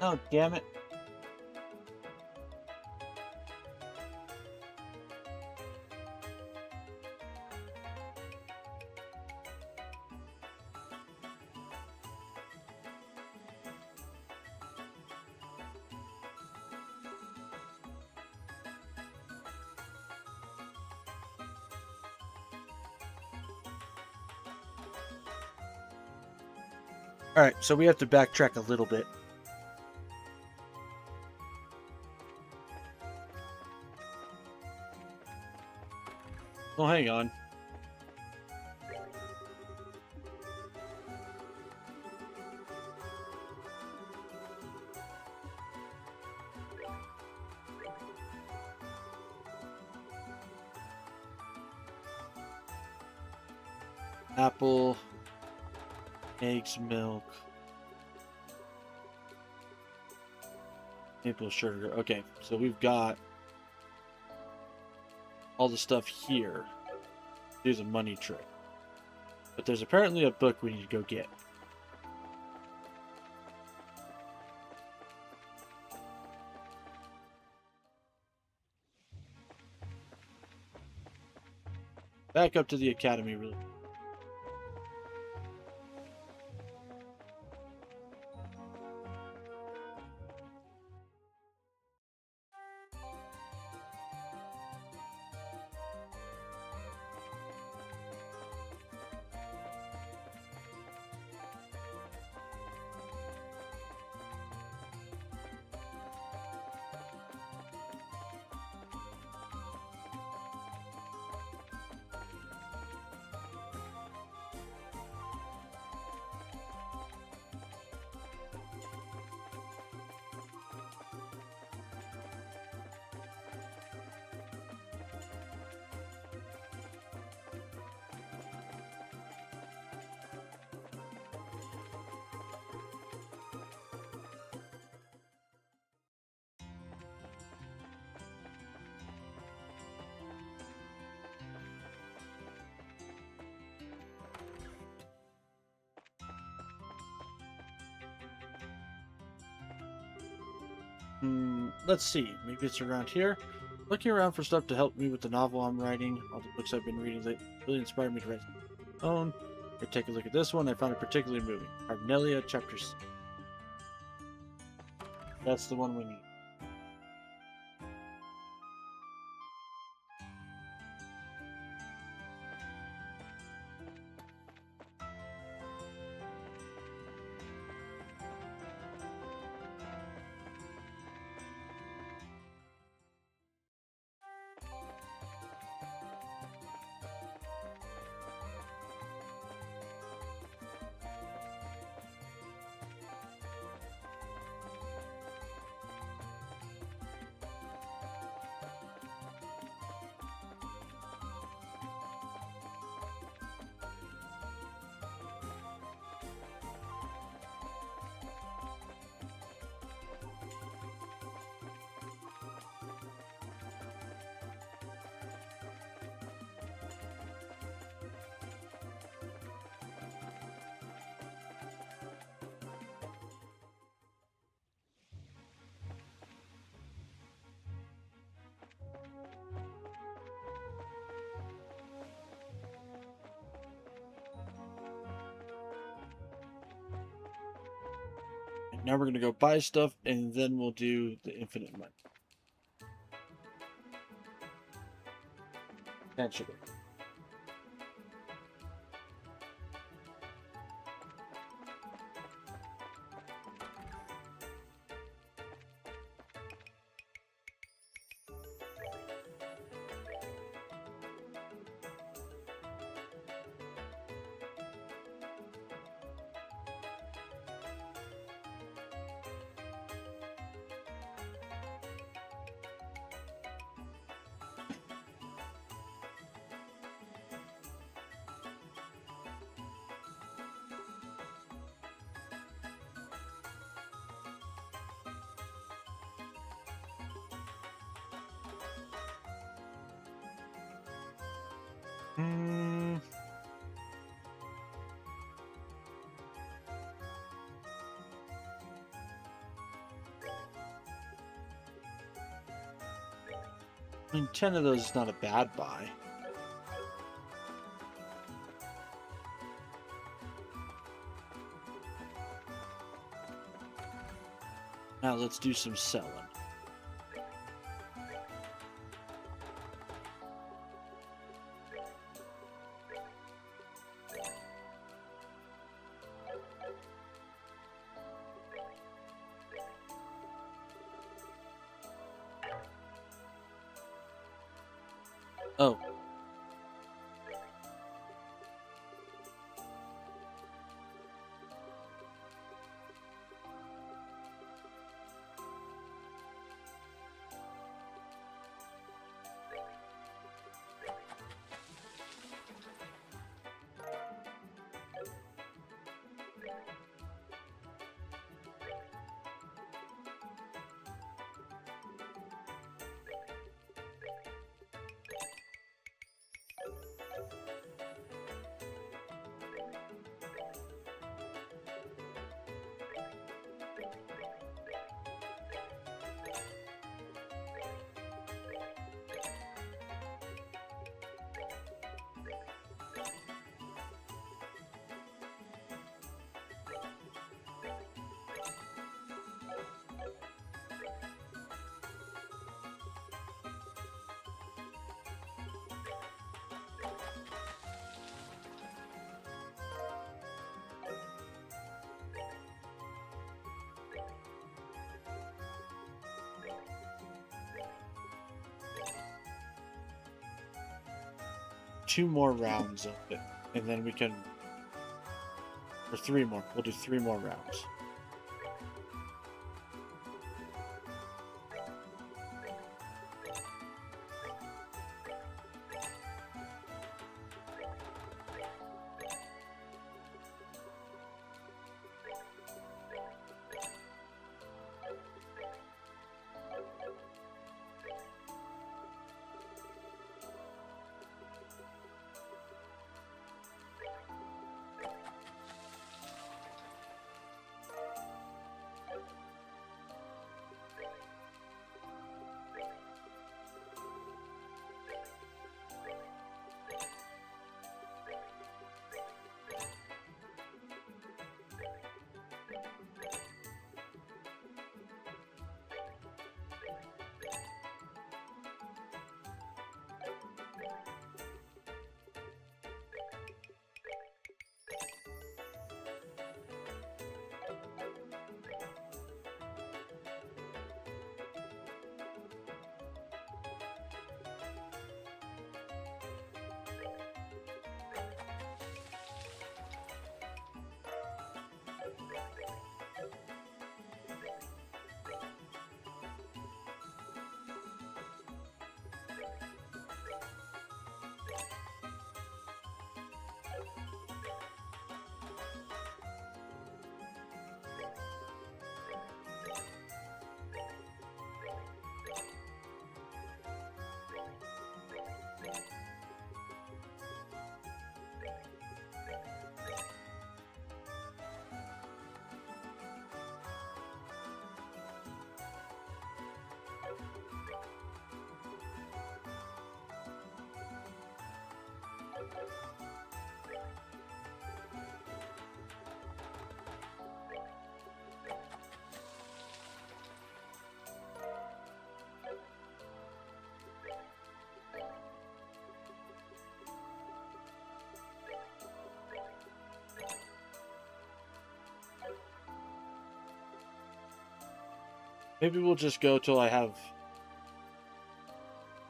Oh, damn it. Alright, so we have to backtrack a little bit. Oh, hang on. Apple, eggs, milk, maple sugar. Okay, so we've got all the stuff here. Do the money trick. But there's apparently a book we need to go get. Back up to the academy, really. Let's see. Maybe it's around here. Looking around for stuff to help me with the novel I'm writing. All the books I've been reading lately really inspired me to write my own. Here, take a look at this one. I found it particularly moving. Carnelia, chapter 6. That's the one we need. Now we're going to go buy stuff, and then we'll do the infinite money. Potentially. Hmm. I mean, 10 of those is not a bad buy. Now let's do some selling. Oh. Two more rounds of it, and then we can, or three more. We'll do three more rounds. Maybe we'll just go till I have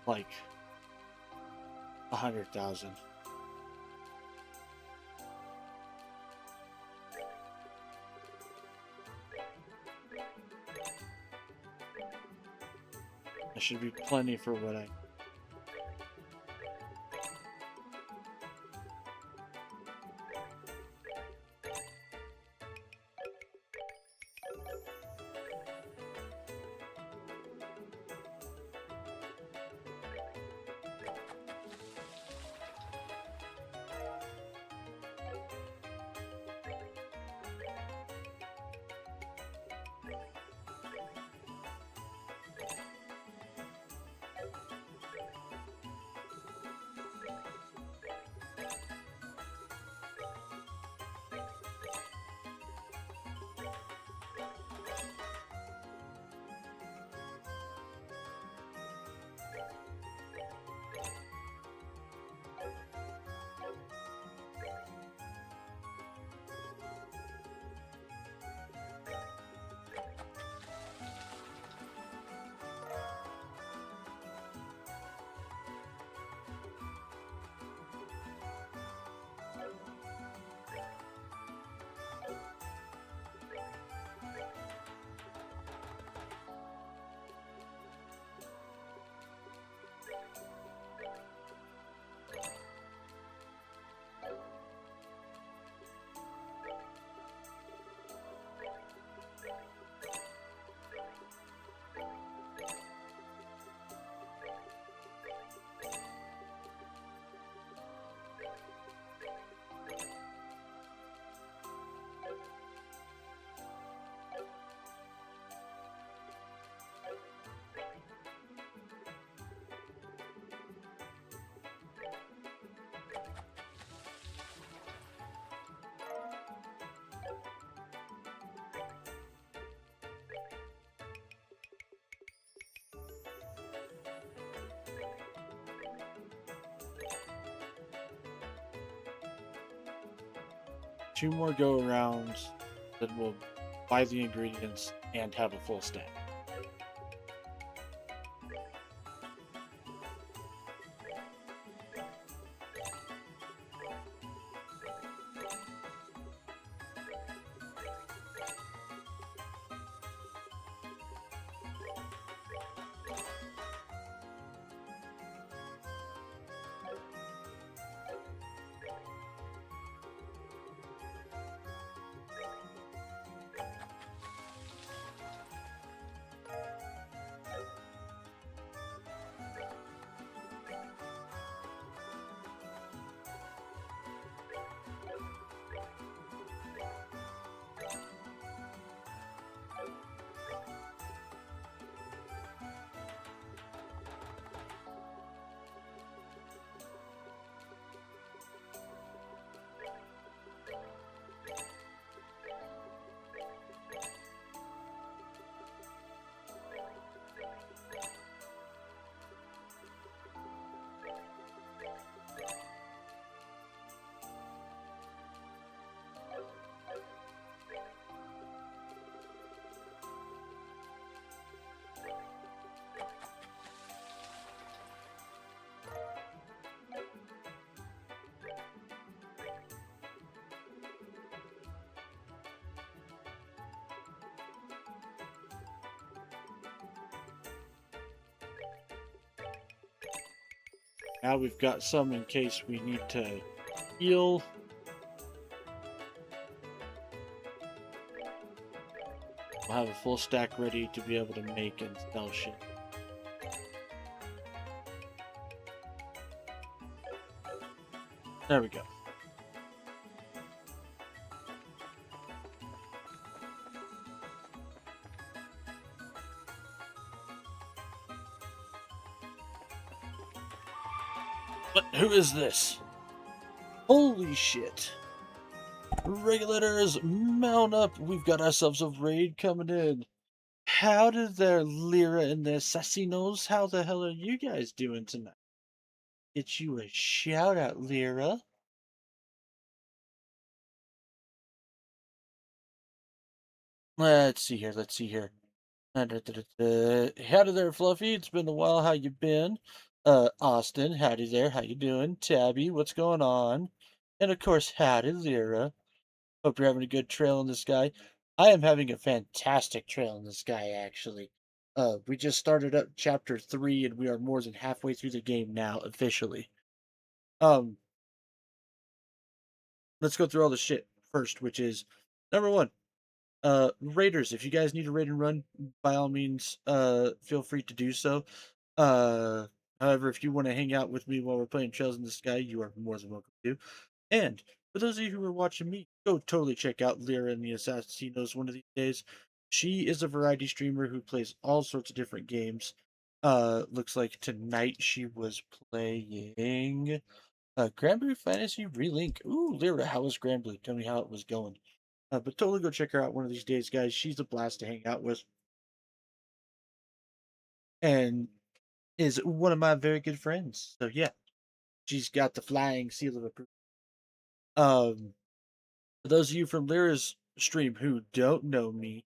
like 100,000. That should be plenty for what I. Two more go arounds, then we'll buy the ingredients and have a full stack. Now we've got some in case we need to heal. We'll have a full stack ready to be able to make and sell shit. There we go. But who is this? Holy shit. Regulators, mount up. We've got ourselves a raid coming in. Howdy there, Lyra and the Assassinos. How the hell are you guys doing tonight? Get you a shout out, Lyra. Let's see here. Howdy there, Fluffy. It's been a while. How you been? Austin, howdy there. How you doing? Tabby, what's going on? And of course, howdy, Lyra. Hope you're having a good trail in the sky. I am having a fantastic trail in the sky, actually. We just started up chapter 3, and we are more than halfway through the game now, officially. Um, let's go through all the shit first, which is number one. Raiders, if you guys need a raid and run, by all means, feel free to do so. Uh, However, if you want to hang out with me while we're playing Trails in the Sky, you are more than welcome to. And for those of you who are watching me, go totally check out Lyra and the Assassinos one of these days. She is a variety streamer who plays all sorts of different games. Looks like tonight she was playing Granblue Fantasy Relink. Ooh, Lyra, how was Granblue? Tell me how it was going. But totally go check her out one of these days, guys. She's a blast to hang out with, and is one of my very good friends. So yeah, she's got the flying seal of approval. For those of you from Lyra's stream who don't know me,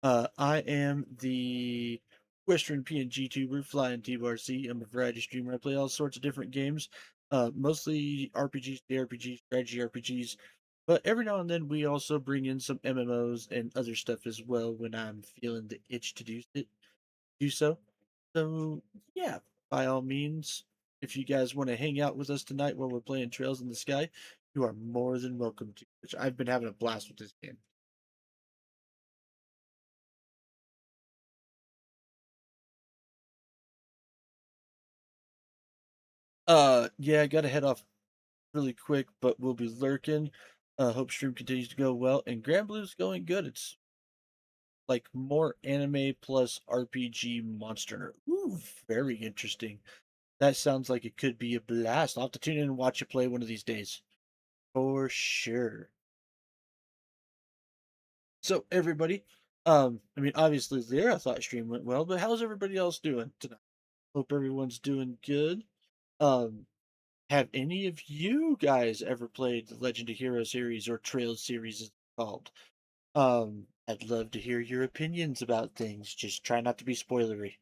I am the Western PNG tuber, Flying TBRC. I'm a variety streamer. I play all sorts of different games, mostly RPGs, JRPGs, strategy RPGs. But every now and then we also bring in some MMOs and other stuff as well when I'm feeling the itch to do so. So yeah, by all means, if you guys want to hang out with us tonight while we're playing Trails in the Sky, you are more than welcome to. Which I've been having a blast with this game. Yeah, I gotta head off really quick, but we'll be lurking. Hope stream continues to go well, and Grand Blue's going good. It's like more anime plus RPG monster. Ooh, very interesting. That sounds like it could be a blast. I'll have to tune in and watch you play one of these days. For sure. So everybody, I mean obviously there I thought stream went well, but how's everybody else doing tonight? Hope everyone's doing good. Um, have any of you guys ever played the Legend of Hero series or Trails series as it's called? I'd love to hear your opinions about things. Just try not to be spoilery.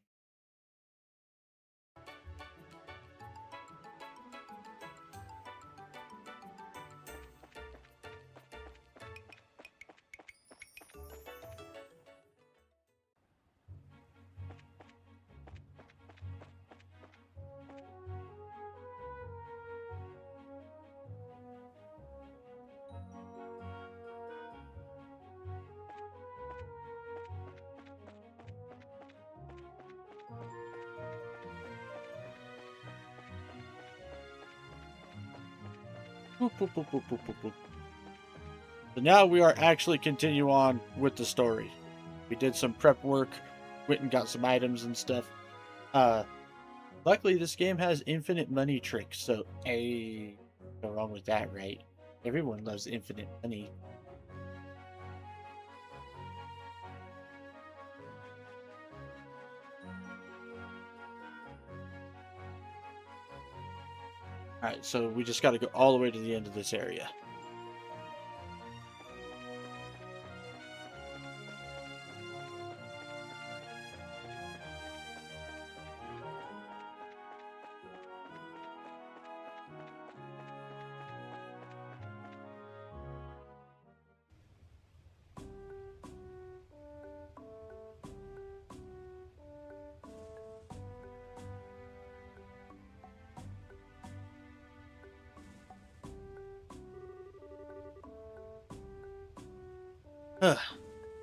Boop, boop, boop, boop, boop, boop, boop. So now we are actually continue on with the story. We did some prep work, went and got some items and stuff. Uh, Luckily this game has infinite money tricks, so hey, no wrong with that, right? Everyone loves infinite money. Alright, so we just gotta go all the way to the end of this area.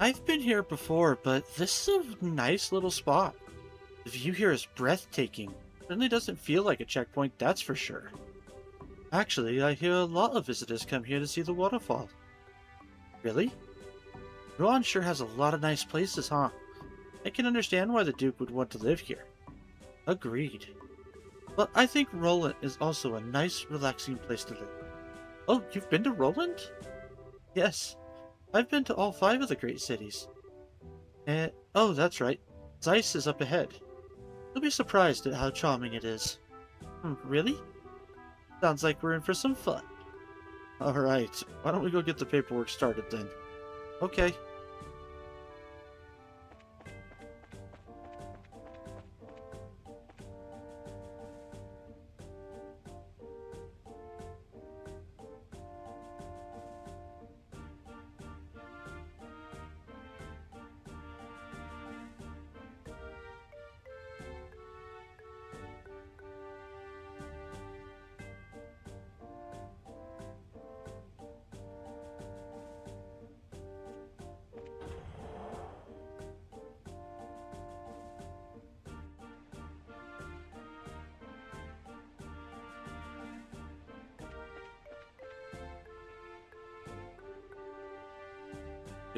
I've been here before, but this is a nice little spot. The view here is breathtaking. Certainly doesn't feel like a checkpoint, that's for sure. Actually, I hear a lot of visitors come here to see the waterfall. Really? Rouen sure has a lot of nice places, huh? I can understand why the Duke would want to live here. Agreed. But I think Roland is also a nice, relaxing place to live. Oh, you've been to Roland? Yes, I've been to all 5 of the great cities. Oh, that's right. Zeiss is up ahead. You'll be surprised at how charming it is. Really? Sounds like we're in for some fun. Alright, why don't we go get the paperwork started then? Okay.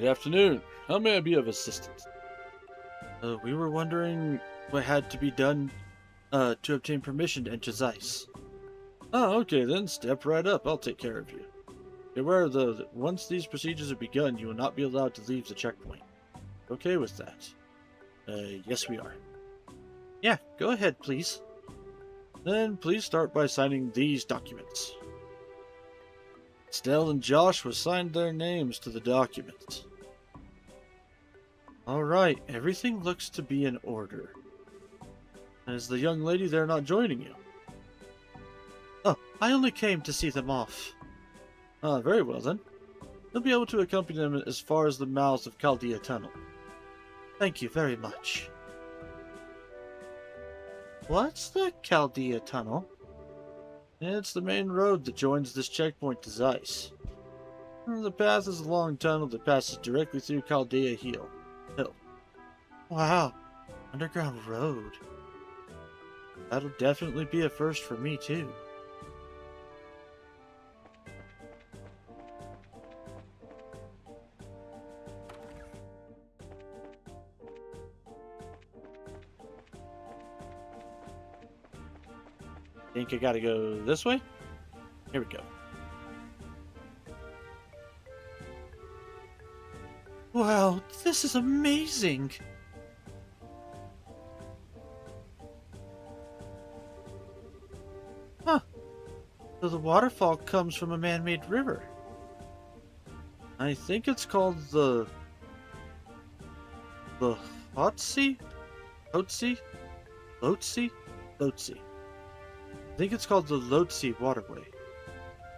Good afternoon. How may I be of assistance? We were wondering what had to be done to obtain permission to enter Zeiss. Oh, okay then. Step right up. I'll take care of you. Be aware though that once these procedures are begun, you will not be allowed to leave the checkpoint. Okay with that? Yes we are. Yeah, go ahead, please. Then please start by signing these documents. Stell and Joshua signed their names to the documents. Alright, everything looks to be in order. Is the young lady there not joining you? Oh, I only came to see them off. Ah, very well then. You'll be able to accompany them as far as the mouths of Chaldea Tunnel. Thank you very much. What's the Chaldea Tunnel? It's the main road that joins this checkpoint to Zeiss. The path is a long tunnel that passes directly through Chaldea Hill. Wow, underground road. That'll definitely be a first for me too. Think I gotta go this way? Here we go. Wow, this is amazing! Huh. So the waterfall comes from a man-made river. I think it's called the Hotze? Hotze? Lotse? Lotse. I think it's called the Lotse Waterway.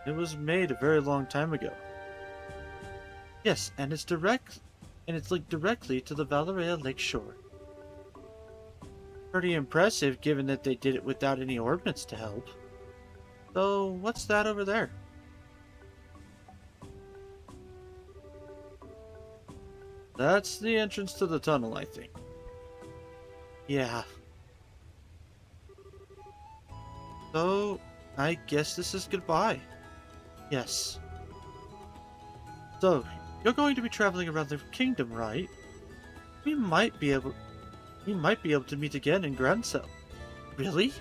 It was made a very long time ago. Yes, and it's linked directly to the Valeria Lake shore. Pretty impressive given that they did it without any ordnance to help. So, what's that over there? That's the entrance to the tunnel, I think. Yeah. So, I guess this is goodbye. Yes. So, you're going to be traveling around the kingdom, right? We might be able to meet again in Grancel. Really?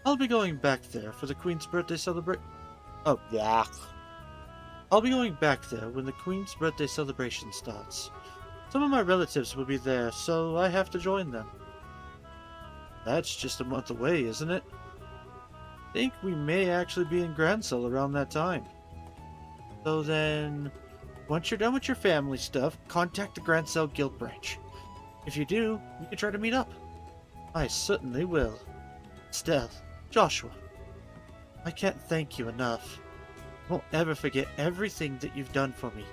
I'll be going back there for the Queen's birthday celebration. Oh, yeah. I'll be going back there when the Queen's birthday celebration starts. Some of my relatives will be there, so I have to join them. That's just a month away, isn't it? I think we may actually be in Grancel around that time. So then, once you're done with your family stuff, contact the Grancel Guild branch. If you do, we can try to meet up. I certainly will. Stell, Joshua, I can't thank you enough. I won't ever forget everything that you've done for me.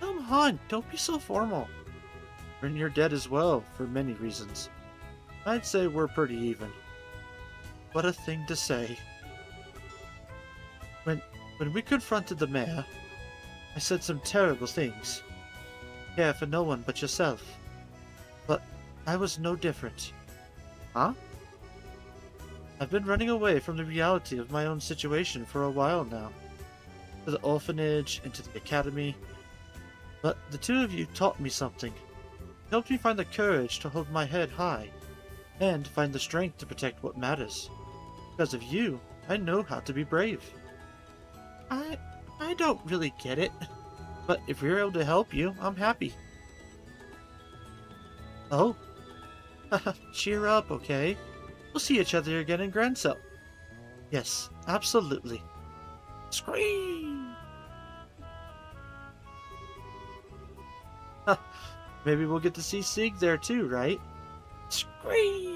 Come on, don't be so formal. And you're dead as well, for many reasons. I'd say we're pretty even. What a thing to say. When we confronted the mayor, I said some terrible things. Care for no one but yourself. But I was no different. Huh? I've been running away from the reality of my own situation for a while now. To the orphanage and to the academy. But the two of you taught me something. Helped me find the courage to hold my head high. And find the strength to protect what matters. Because of you, I know how to be brave. I don't really get it. But if we're able to help you, I'm happy. Oh? Cheer up, okay? We'll see each other again in Grancel. Yes, absolutely. Scream! Maybe we'll get to see Sig there too, right? Scream!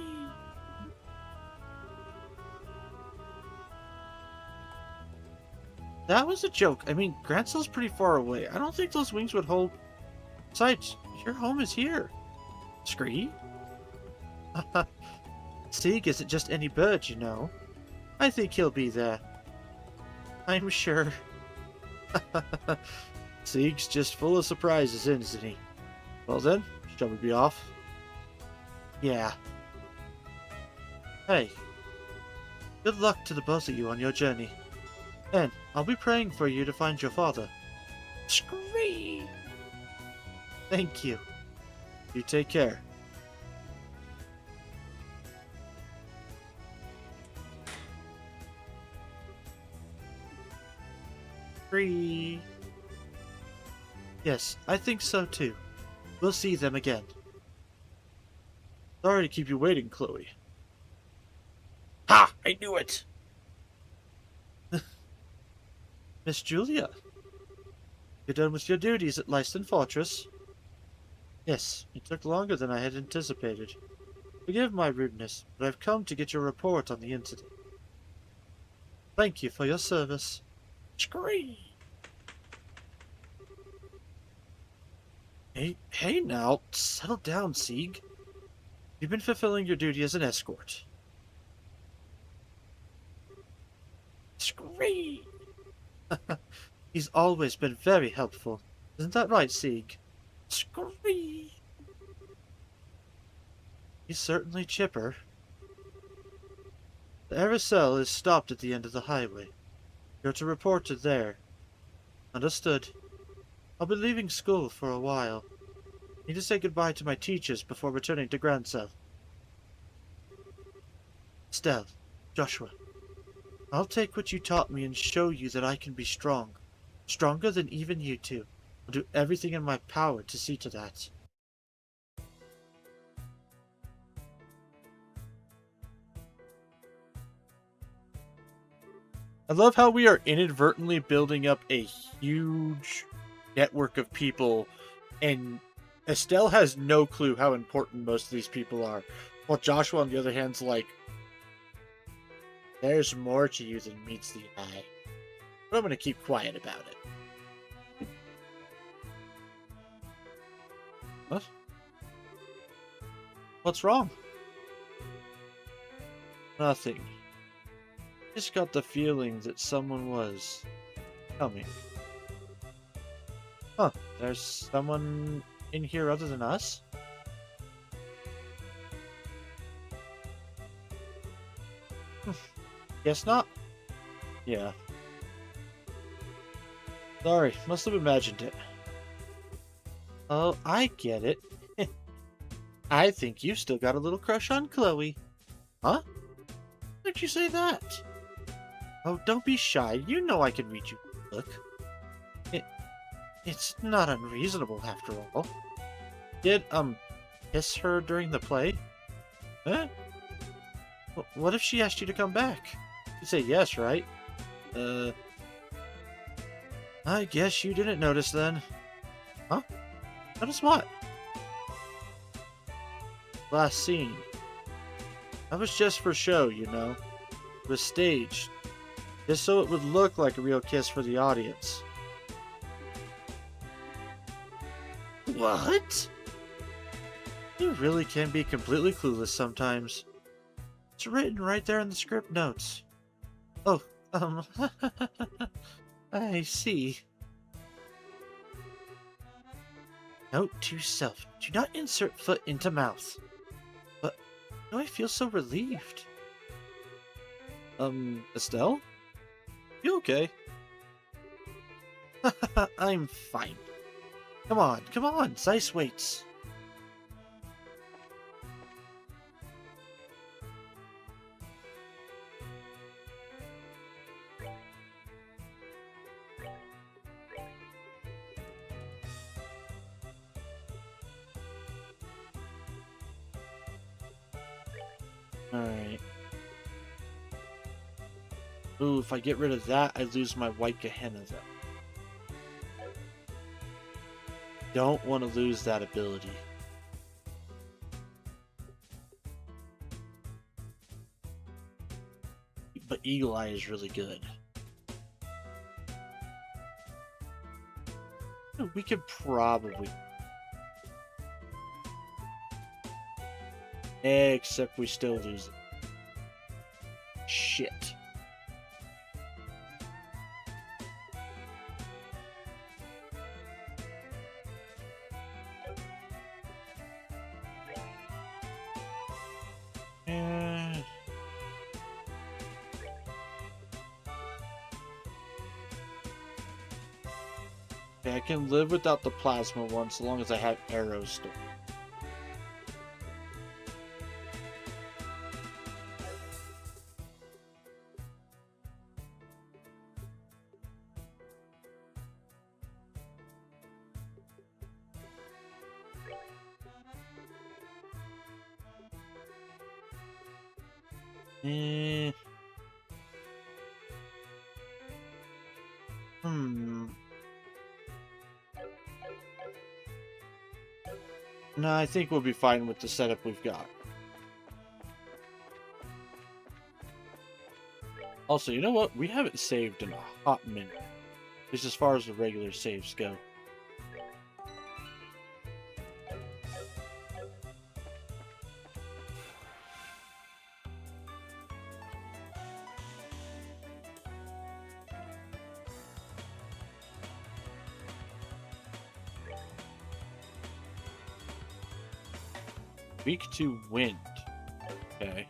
That was a joke. I mean, Grancel's pretty far away. I don't think those wings would hold. Besides, your home is here. Scream? Sig isn't just any bird, you know. I think he'll be there. I'm sure. Sig's just full of surprises, isn't he? Well then, shall we be off? Yeah. Hey. Good luck to the both of you on your journey. And I'll be praying for you to find your father. Scream! Thank you. You take care. Free. Yes, I think so too. We'll see them again. Sorry to keep you waiting, Chloe. Ha! I knew it! Miss Julia, you're done with your duties at Lyston Fortress? Yes, it took longer than I had anticipated. Forgive my rudeness, but I've come to get your report on the incident. Thank you for your service. Scream! Hey now, settle down, Sieg. You've been fulfilling your duty as an escort. Scream! He's always been very helpful. Isn't that right, Sieg? Scream! He's certainly chipper. The Aerosol is stopped at the end of the highway. You're to report to there. Understood. I'll be leaving school for a while. Need to say goodbye to my teachers before returning to Grancel. Estelle, Joshua, I'll take what you taught me and show you that I can be strong. Stronger than even you two. I'll do everything in my power to see to that. I love how we are inadvertently building up a huge network of people, and Estelle has no clue how important most of these people are. While Joshua, on the other hand, is like, there's more to you than meets the eye. But I'm going to keep quiet about it. What? What's wrong? Nothing. Just got the feeling that someone was coming. Huh, there's someone in here other than us? Guess not. Yeah. Sorry, must have imagined it. Oh, I get it. I think you've still got a little crush on Chloe. Huh? Why'd you say that? Oh, don't be shy. You know I can read you. Look. It's not unreasonable after all. Did, kiss her during the play? Huh? What if she asked you to come back? You'd say yes, right? I guess you didn't notice then. Huh? Notice what? Last scene. That was just for show, you know. It was staged. Just so it would look like a real kiss for the audience. What? You really can be completely clueless sometimes. It's written right there in the script notes. Oh, I see. Note to self, do not insert foot into mouth. But, do I feel so relieved? Estelle? You okay? I'm fine. Come on, Zeiss waits. Alright. Ooh, if I get rid of that, I lose my white Gehenna, though. Don't want to lose that ability. But Eagle Eye is really good. We could probably... Except we still lose it. Shit. Okay, I can live without the plasma one so long as I have arrows still. Eh, hmm. No, I think we'll be fine with the setup we've got. Also, you know what? We haven't saved in a hot minute. Just as far as the regular saves go. Weak to wind. Okay.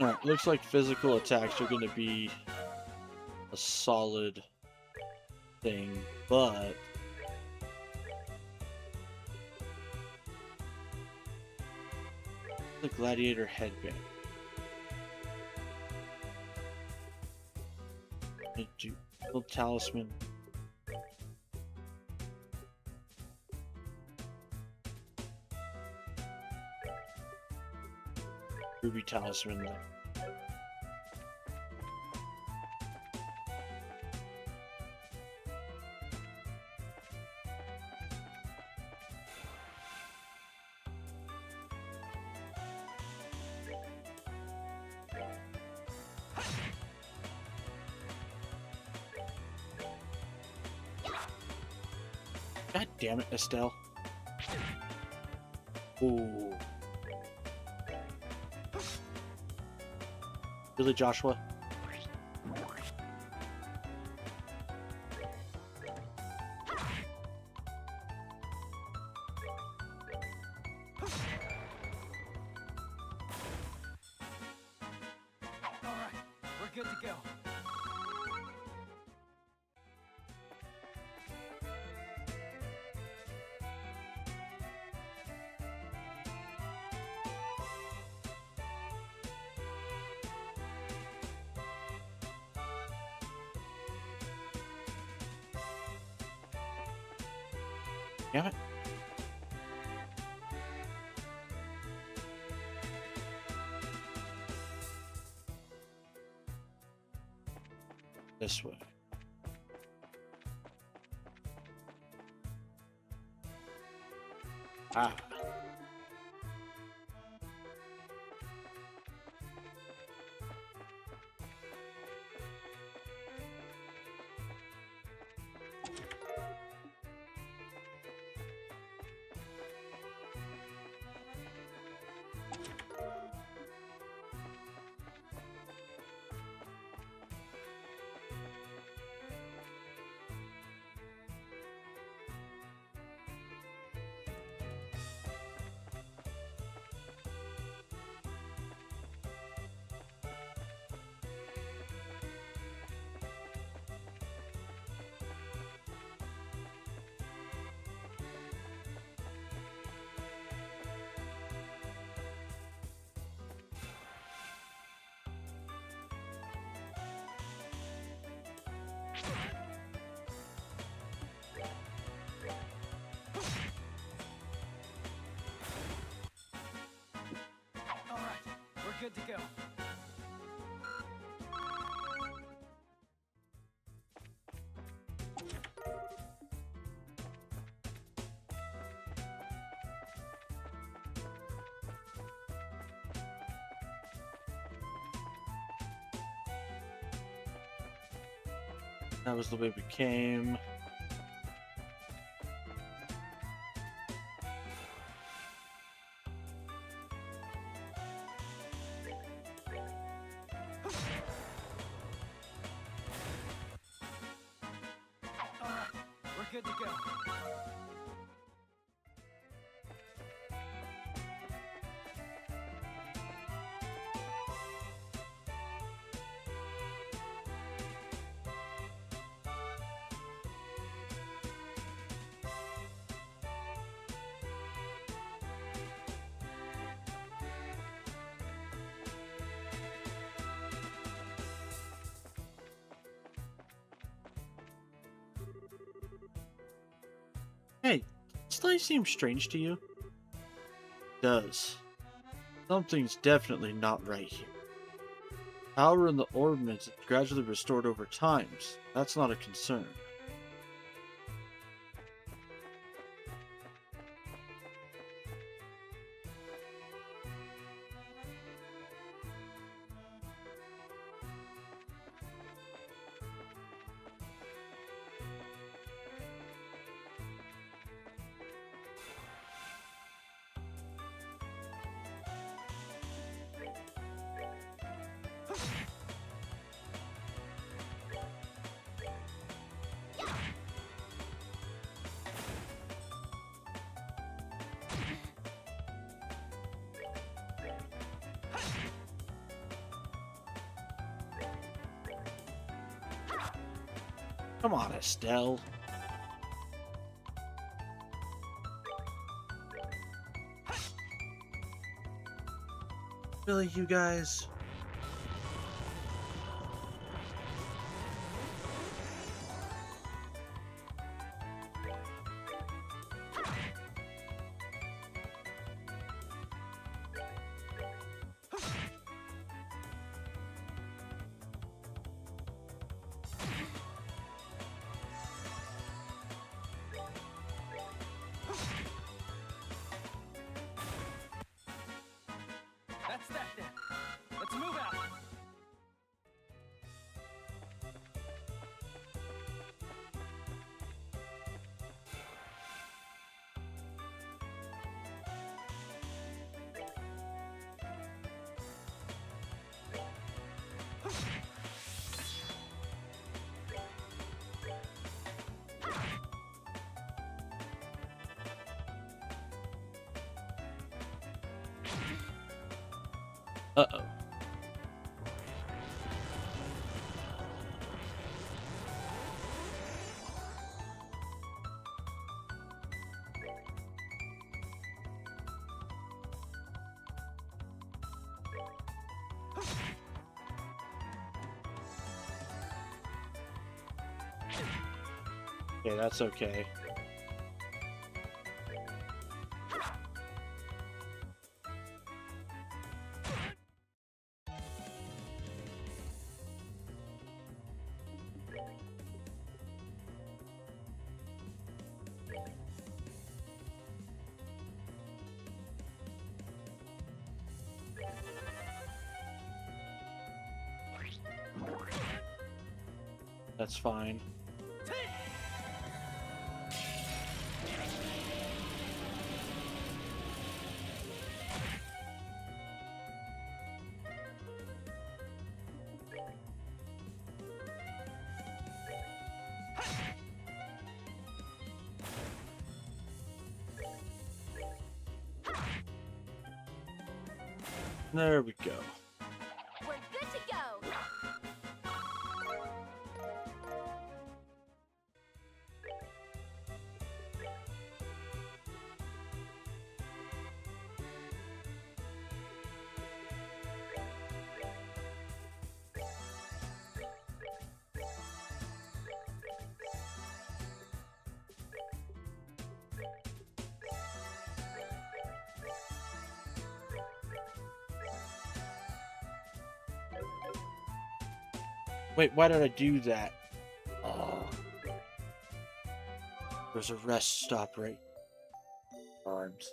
Alright, looks like physical attacks are going to be a solid thing, but the gladiator headband. Little talisman. Ruby talisman. God damn it, Estelle. Ooh. Really, Joshua? All right, we're good to go. Damn it. This way. Ah. All right, we're good to go. That was the way we came. We're good to go. Hey, does life seem strange to you? Does. Something's definitely not right here. Power in the ordnance is gradually restored over times. That's not a concern. Come on, Estelle. Really, you guys? That's that then. Let's move out. Uh-oh. Okay, that's okay. That's fine. There we go. We're good to go. Wait, why did I do that? Oh. There's a rest stop right. Arms.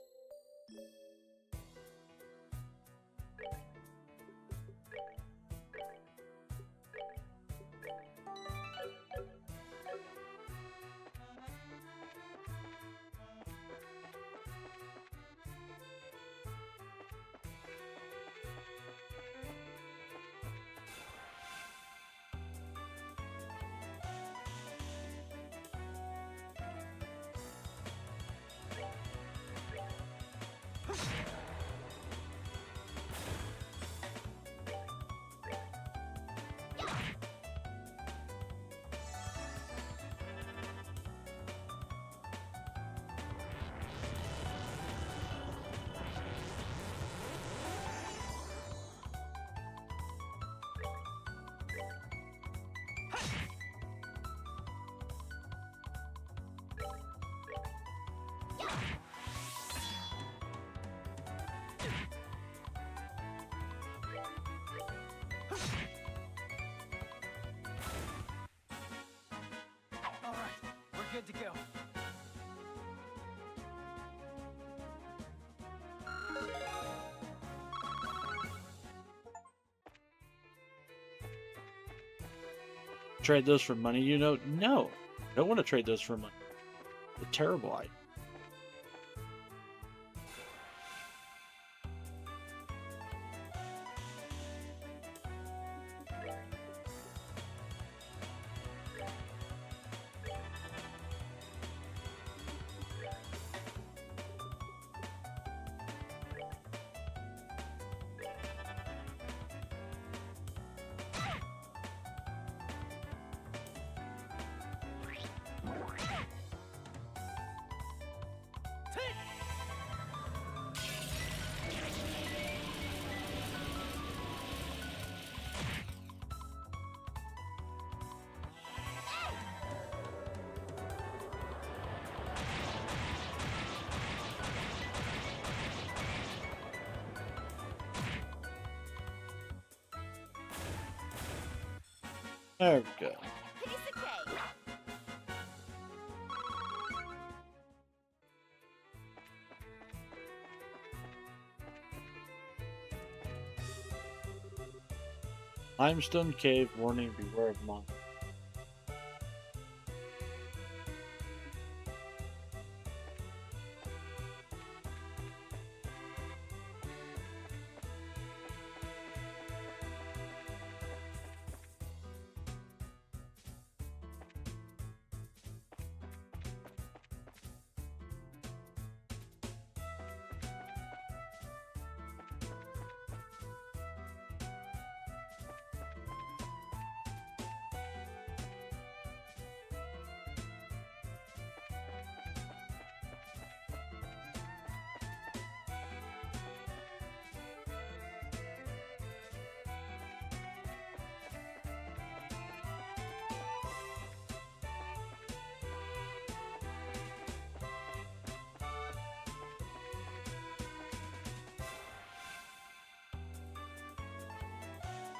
All right, we're good to go. Trade those for money, you know? No, I don't want to trade those for money. A terrible item. There we go. Piece of cake. Limestone cave, warning, beware of monsters.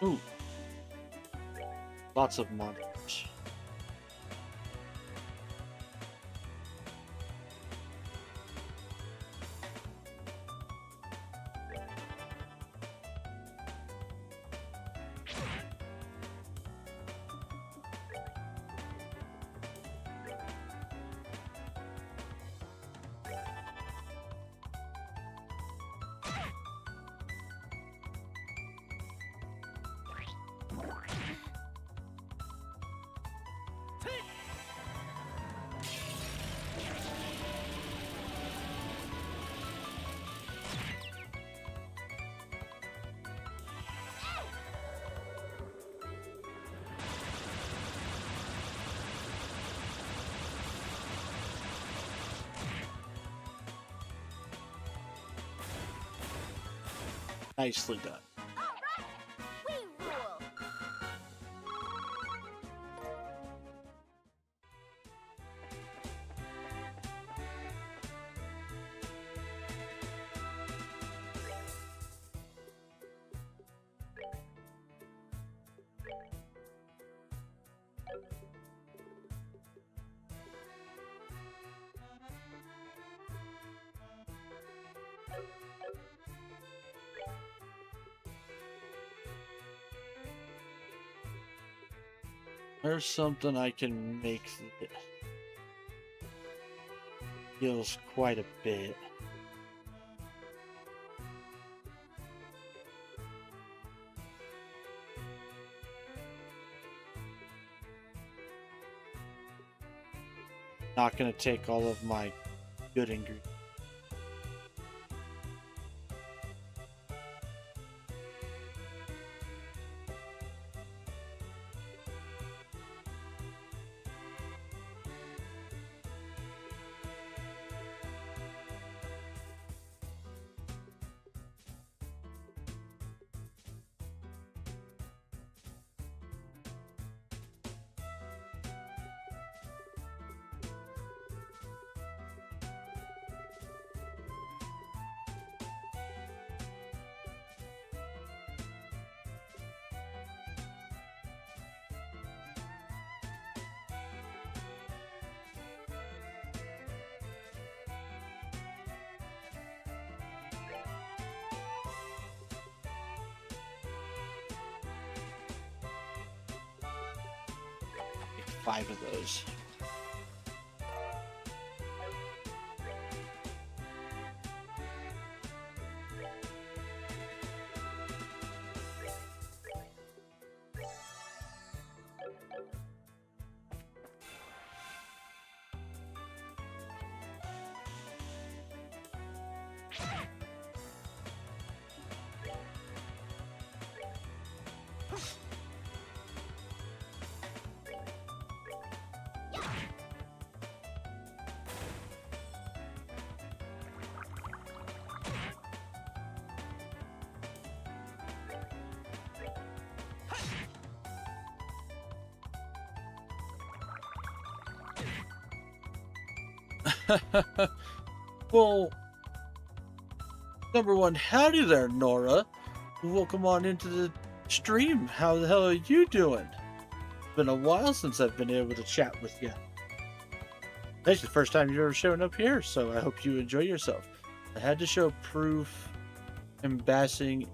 Ooh. Lots of monsters. Nicely done. All right. We rule. There's something I can make that heals quite a bit. Not gonna take all of my good ingredients. 5 of those. Well, number one, howdy there, Nora. Welcome on into the stream. How the hell are you doing? It's been a while since I've been able to chat with you. It's the first time you've ever shown up here, so I hope you enjoy yourself. I had to show proof. Embossing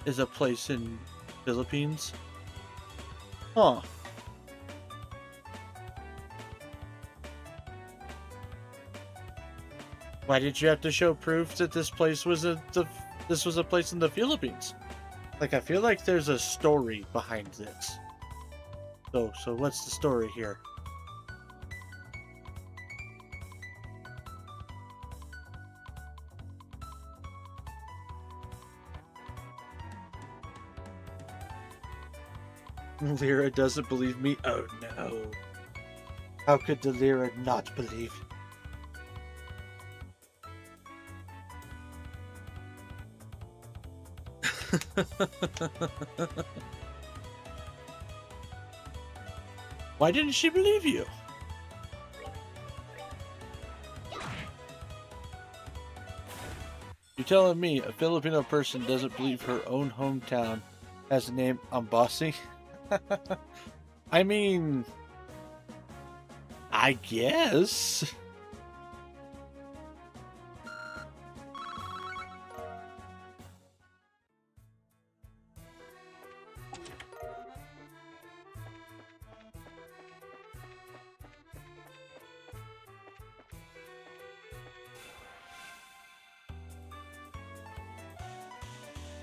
is a place in Philippines. Huh. Why did you have to show proof that this place was a place in the Philippines? Like, I feel like there's a story behind this. So what's the story here? Lyra doesn't believe me? Oh no. How could the Lyra not believe? Why didn't she believe you? You're telling me a Filipino person doesn't believe her own hometown has the name Ambossing? I mean, I guess.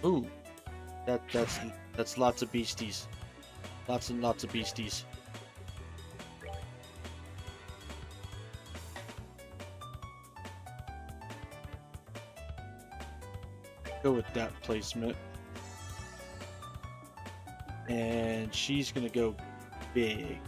Ooh, that's lots of beasties. Lots and lots of beasties. Go with that placement. And she's gonna go big.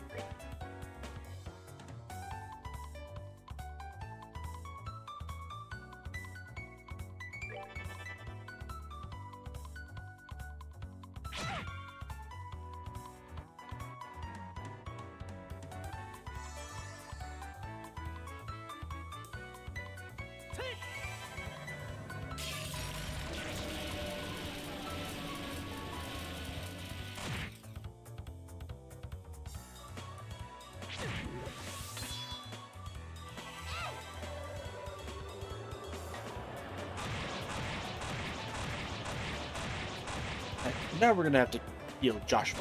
Now we're gonna have to heal Joshua.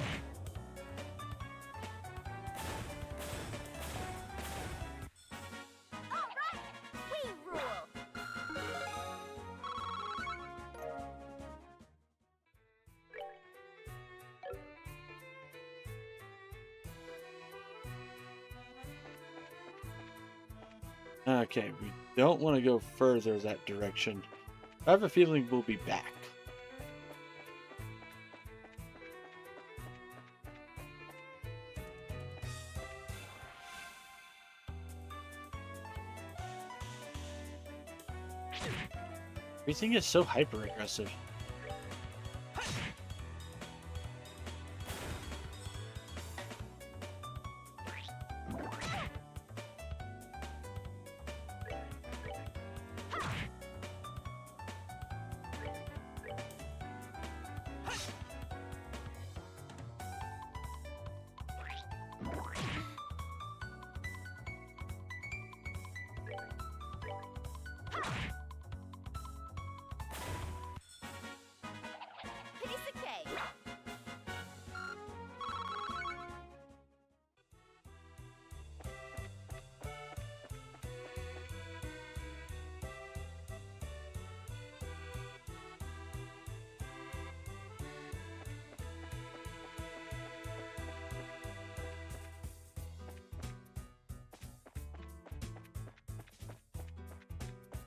All right, we rule. Okay, we don't want to go further that direction. I have a feeling we'll be back. Everything is so hyper aggressive.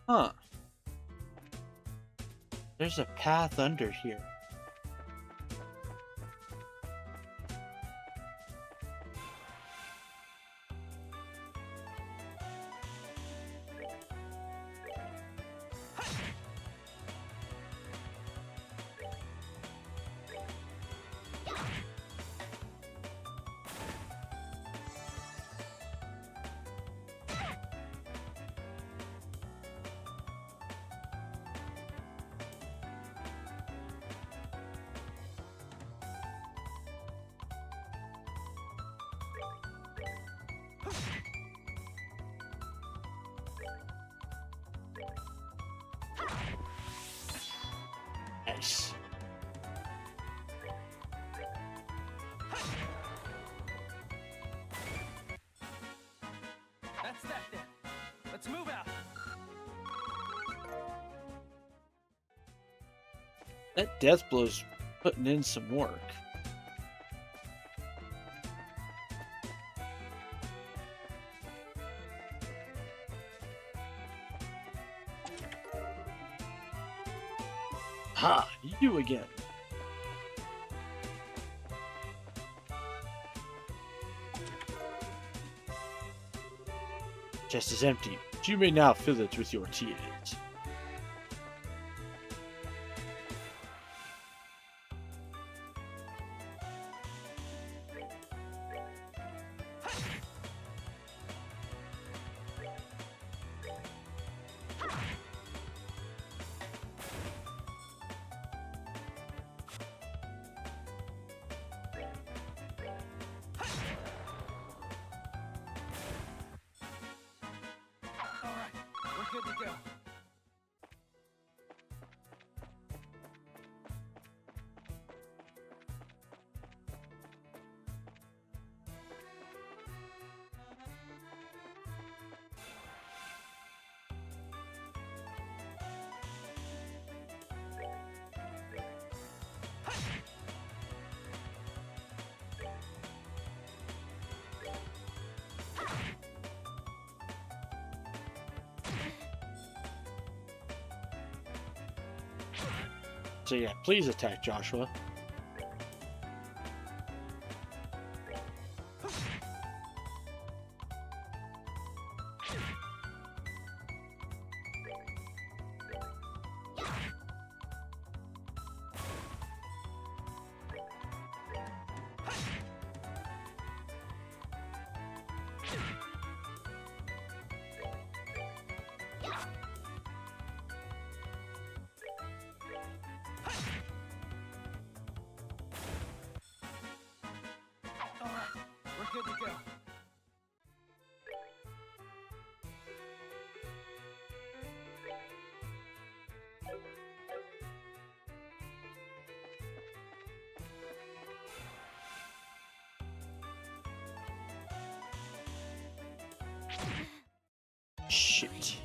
Huh. There's a path under here. Nice. That's that then. Let's move out. That death blow's putting in some work. Ha! You again. Chest is empty, but you may now fill it with your tears. All right, we're good to go. So yeah, please attack Joshua. All right, we're good to go. Shit.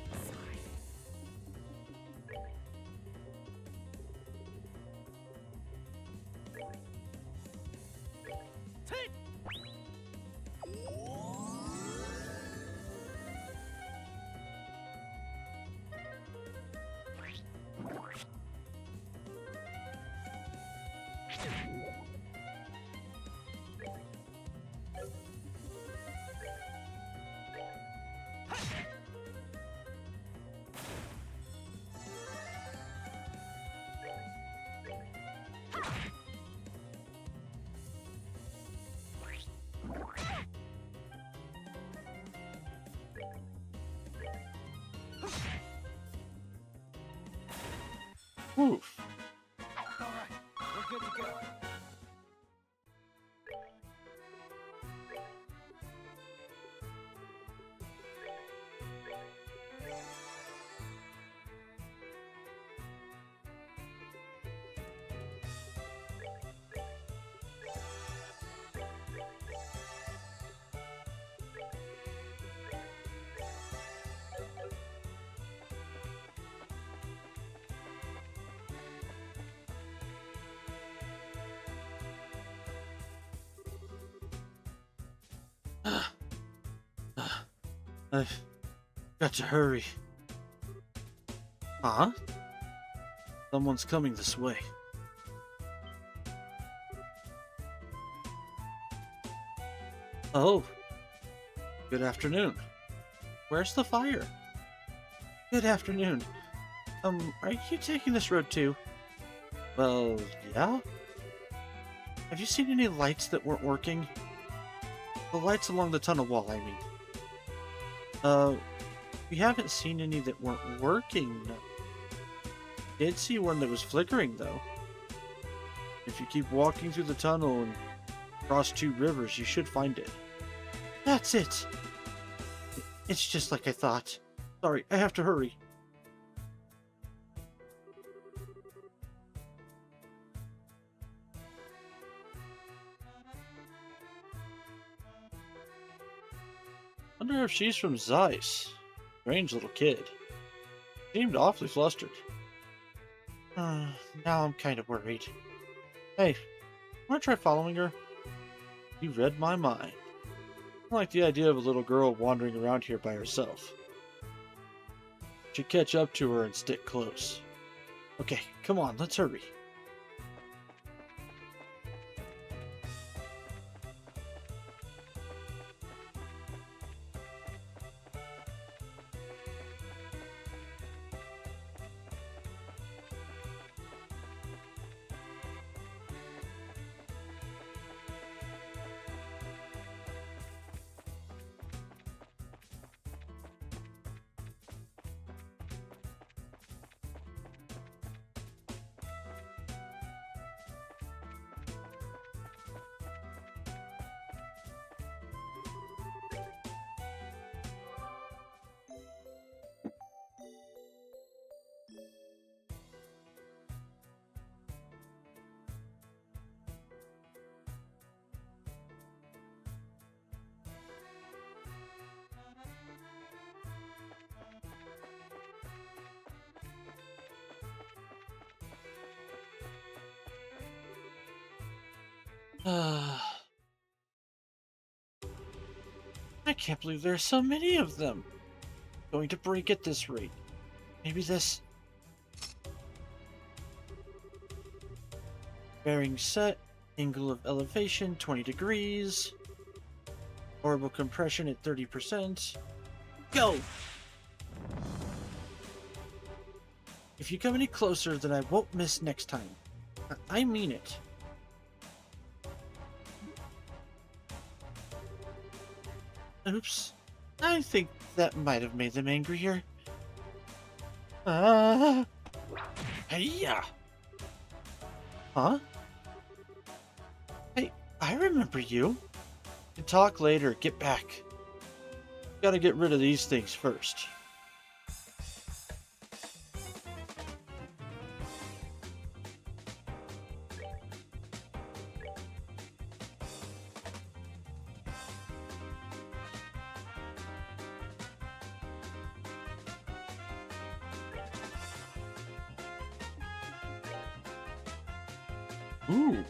Take. Oof. All right, we're good to go. I've got to hurry. Huh? Someone's coming this way. Oh, good afternoon. Where's the fire? Good afternoon. Are you taking this road too? Well, yeah. Have you seen any lights that weren't working? The lights along the tunnel wall, I mean. We haven't seen any that weren't working. No. Did see one that was flickering, though. If you keep walking through the tunnel and cross two rivers, you should find it. That's it! It's just like I thought. Sorry, I have to hurry. Wonder if she's from Zeiss. Strange little kid. Seemed awfully flustered. Now I'm kind of worried. Hey, wanna try following her? You read my mind. I like the idea of a little girl wandering around here by herself. Should catch up to her and stick close. Okay, come on, let's hurry. I can't believe there are so many of them. Going to break at this rate. Maybe this... Bearing set, angle of elevation 20 degrees, orbital compression at 30%. Go! If you come any closer, then I won't miss next time. I mean it. Oops. I think that might have made them angrier. Hey-ya! Huh? Hey, I remember you. We can talk later. Get back. Gotta get rid of these things first. Ooh.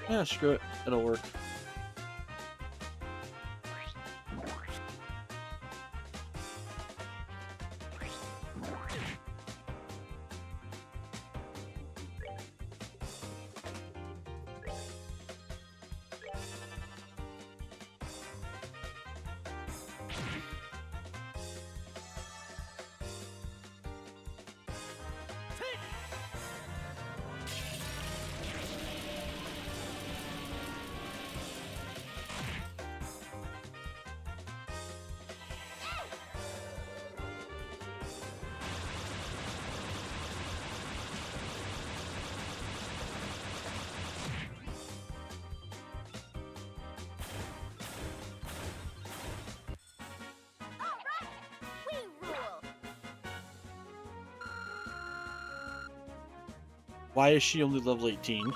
Yeah, screw it. It'll work. We rule. Why is she only level 18?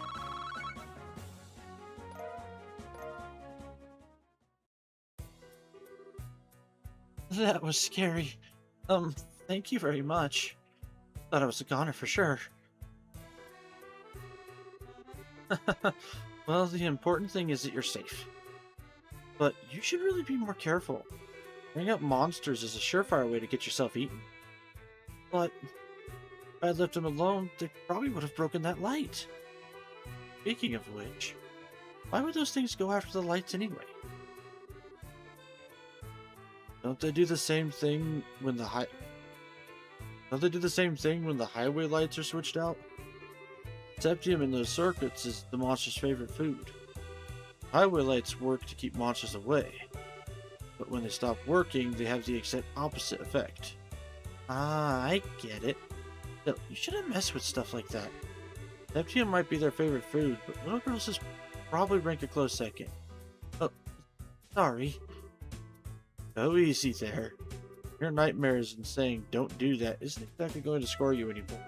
That was scary. Thank you very much. Thought I was a goner for sure. Well, the important thing is that you're safe. But you should really be more careful. Bring up monsters is a surefire way to get yourself eaten. But if I had left them alone, they probably would have broken that light. Speaking of which, why would those things go after the lights anyway? Don't they do the same thing when Don't they do the same thing when the highway lights are switched out? Septium in those circuits is the monster's favorite food. Highway lights work to keep monsters away, but when they stop working, they have the exact opposite effect. Ah, I get it. No, you shouldn't mess with stuff like that. Septium might be their favorite food, but little girls is probably rank a close second. Oh, sorry. Go easy there. Your nightmares and saying don't do that isn't exactly going to score you anymore.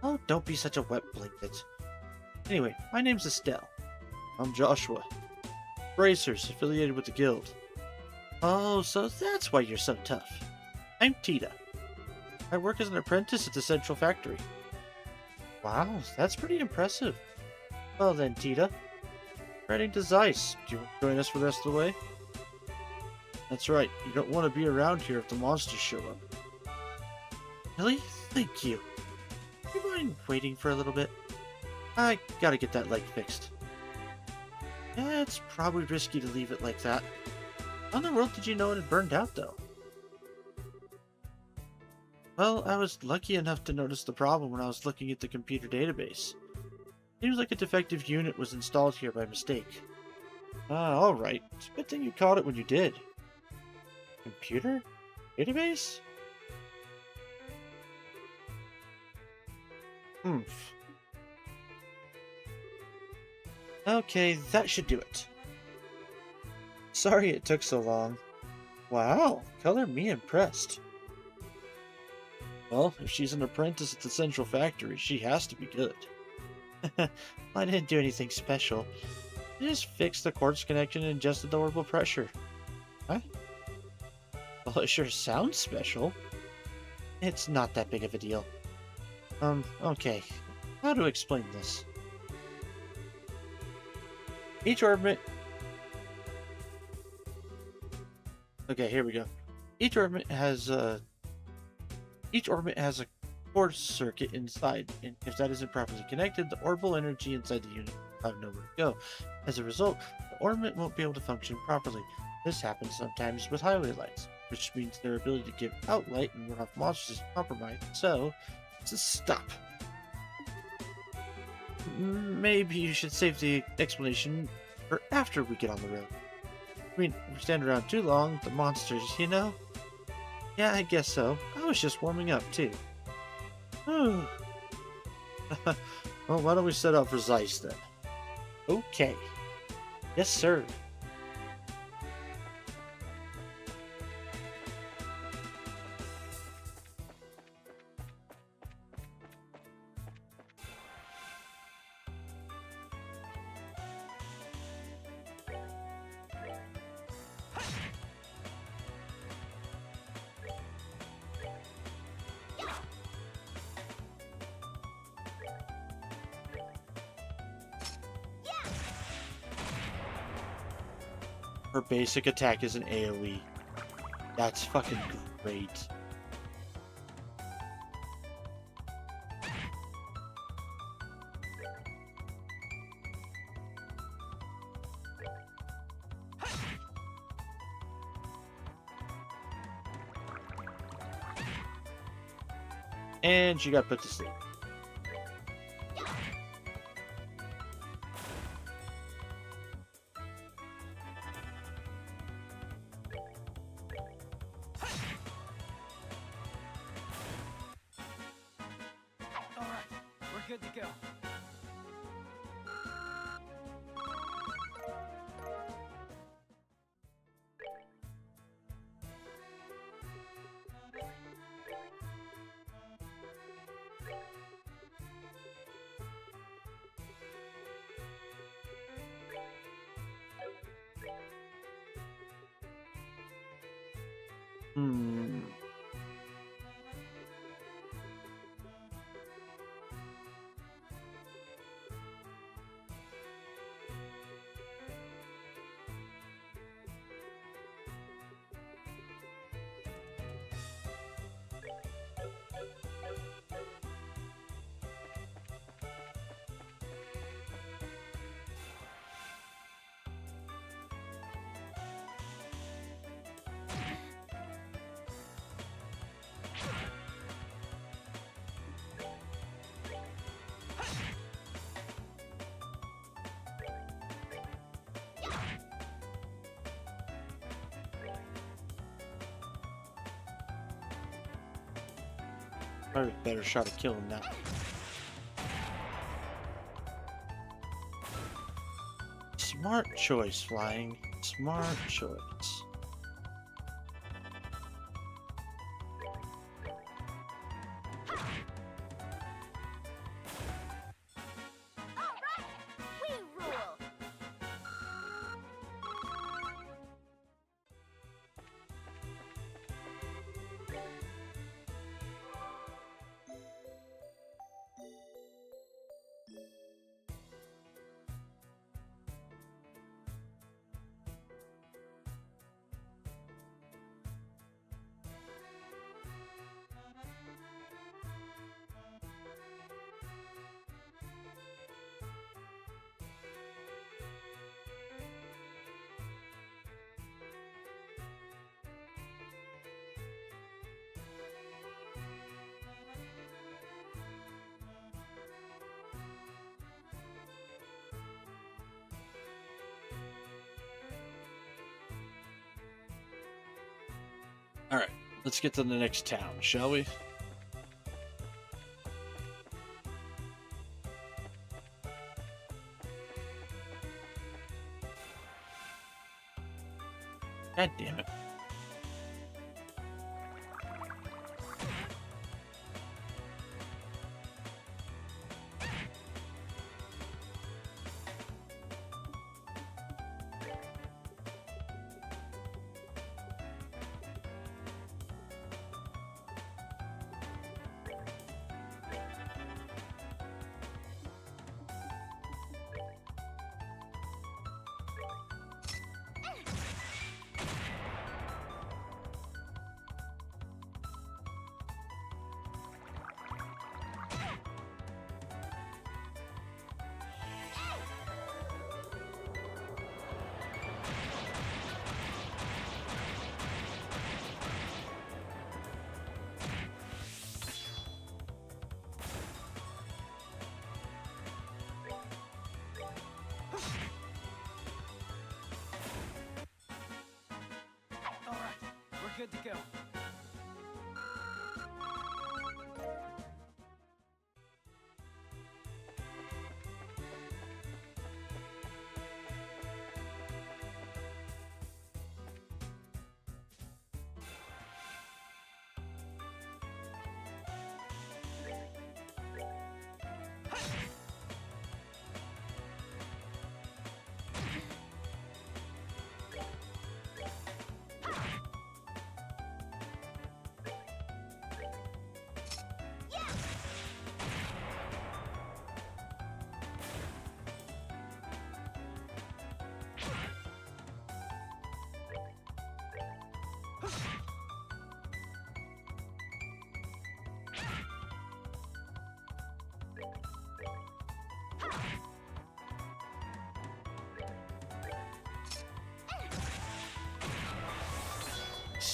Oh, don't be such a wet blanket. Anyway, my name's Estelle. I'm Joshua. Bracers, affiliated with the guild. Oh, so that's why you're so tough. I'm Tita. I work as an apprentice at the central factory. Wow, that's pretty impressive. Well then, Tita. We're heading to Zeiss. Do you want to join us for the rest of the way? That's right, you don't want to be around here if the monsters show up. Really? Thank you. Do you mind waiting for a little bit? I gotta get that leg fixed. Yeah, it's probably risky to leave it like that. How in the world did you know it had burned out, though? Well, I was lucky enough to notice the problem when I was looking at the computer database. Seems like a defective unit was installed here by mistake. Ah, alright. It's a good thing you caught it when you did. Computer? Database? Oomph. Okay, that should do it. Sorry it took so long. Wow, color me impressed. Well, if she's an apprentice at the central factory, she has to be good. I didn't do anything special. I just fixed the quartz connection and adjusted the orbital pressure. Huh? Well, it sure sounds special. It's not that big of a deal. Okay. How to explain this? Each orbit... Okay, here we go. Each orbit has a quartz circuit inside, and if that isn't properly connected, the orbital energy inside the unit will have nowhere to go. As a result, the orbit won't be able to function properly. This happens sometimes with highway lights, which means their ability to give out light and run off monsters is compromised, so just stop. Maybe you should save the explanation for after we get on the road. I mean, if we stand around too long, the monsters, you know? Yeah, I guess so. I was just warming up, too. Well, why don't we set out for Zeiss, then? Okay. Yes, sir. Her basic attack is an AoE. That's fucking great. And she got put to sleep. Alright, we're good to go. Hmm. Probably a better shot at killing that. Smart choice, flying. Smart choice. All right, we rule. All right, let's get to the next town, shall we? God damn it. All right, we're good to go.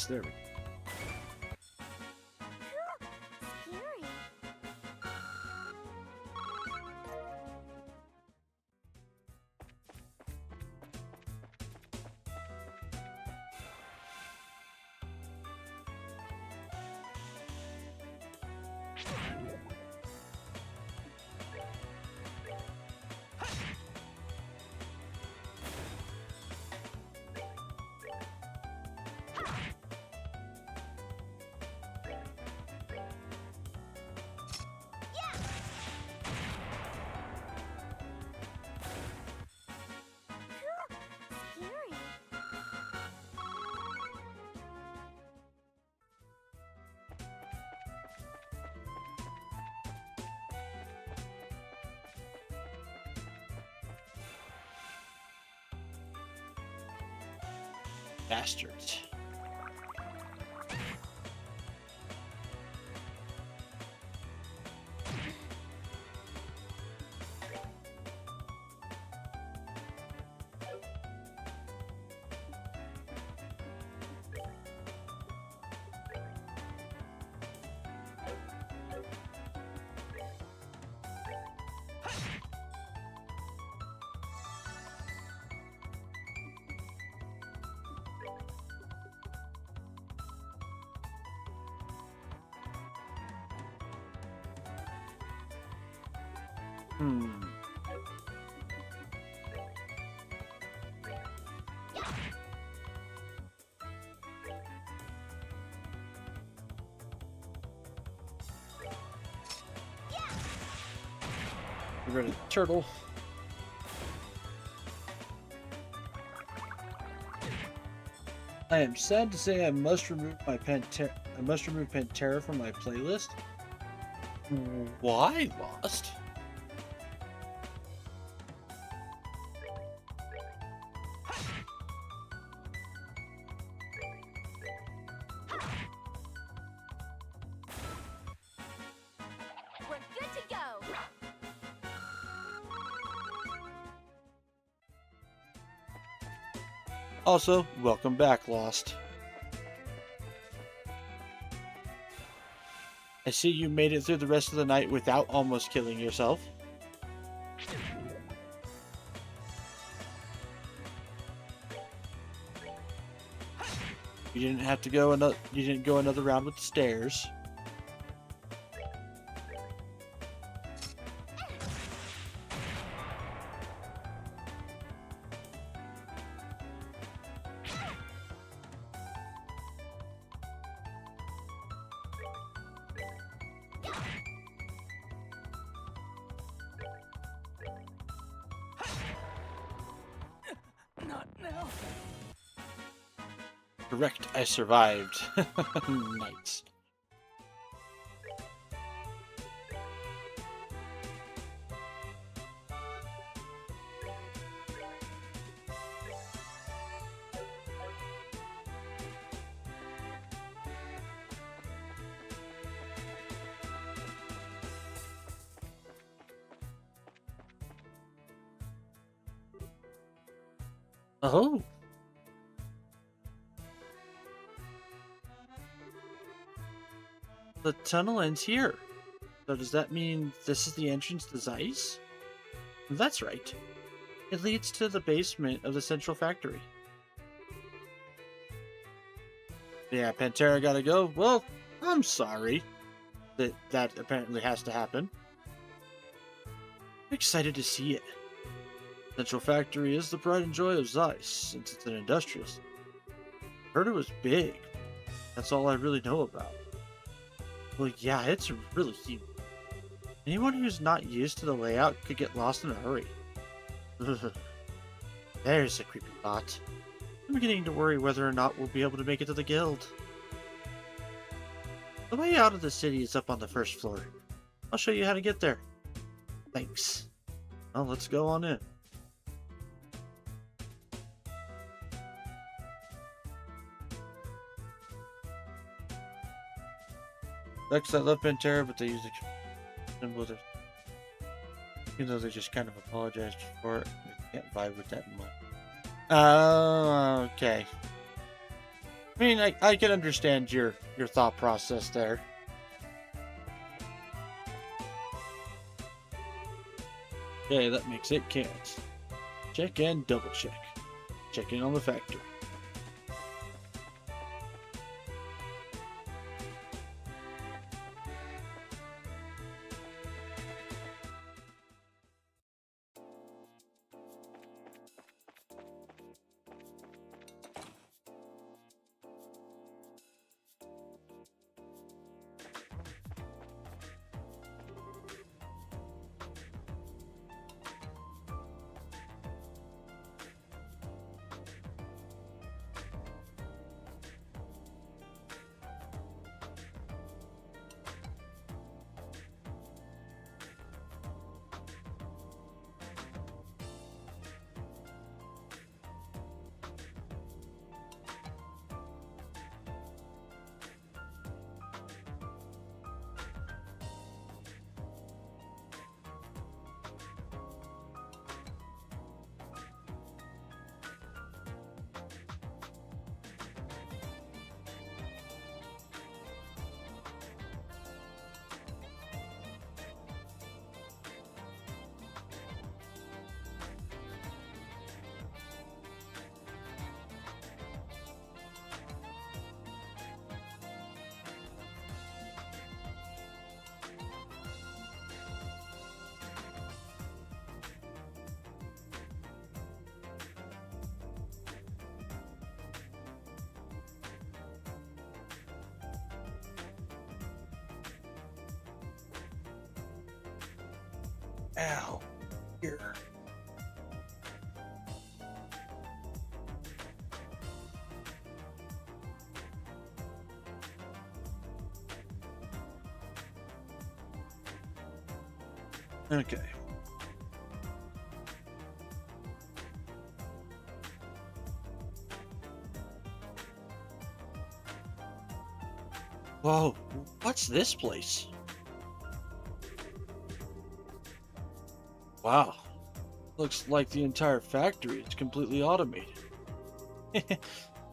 There we go. Scary. Scary. Bastards. Hmm. Get rid of the turtle. I am sad to say I must remove Pantera from my playlist. Why, Lost? We're good to go. Also, welcome back, Lost. I see you made it through the rest of the night without almost killing yourself. You didn't have to go another. You didn't go another round with the stairs. Not now. Correct, I survived. Nice. Oh. The tunnel ends here. So does that mean this is the entrance to Zeiss? That's right. It leads to the basement of the central factory. Yeah, Pantera gotta go. Well, I'm sorry that apparently has to happen. I'm excited to see it. Central Factory is the pride and joy of Zeiss, since it's an industrious. Heard it was big. That's all I really know about. Well, yeah, it's really huge. Anyone who's not used to the layout could get lost in a hurry. There's a creepy thought. I'm beginning to worry whether or not we'll be able to make it to the guild. The way out of the city is up on the first floor. I'll show you how to get there. Thanks. Well, let's go on in. Next, I love Pantera, but they use the symbol there. Even though they just kind of apologized for it. I can't vibe with that much. Oh, okay. I mean, I can understand your thought process there. Okay, that makes it counts. Check and double check. Check in on the factory. Ow. Here. Okay. Whoa, what's this place? Wow. Looks like the entire factory is completely automated.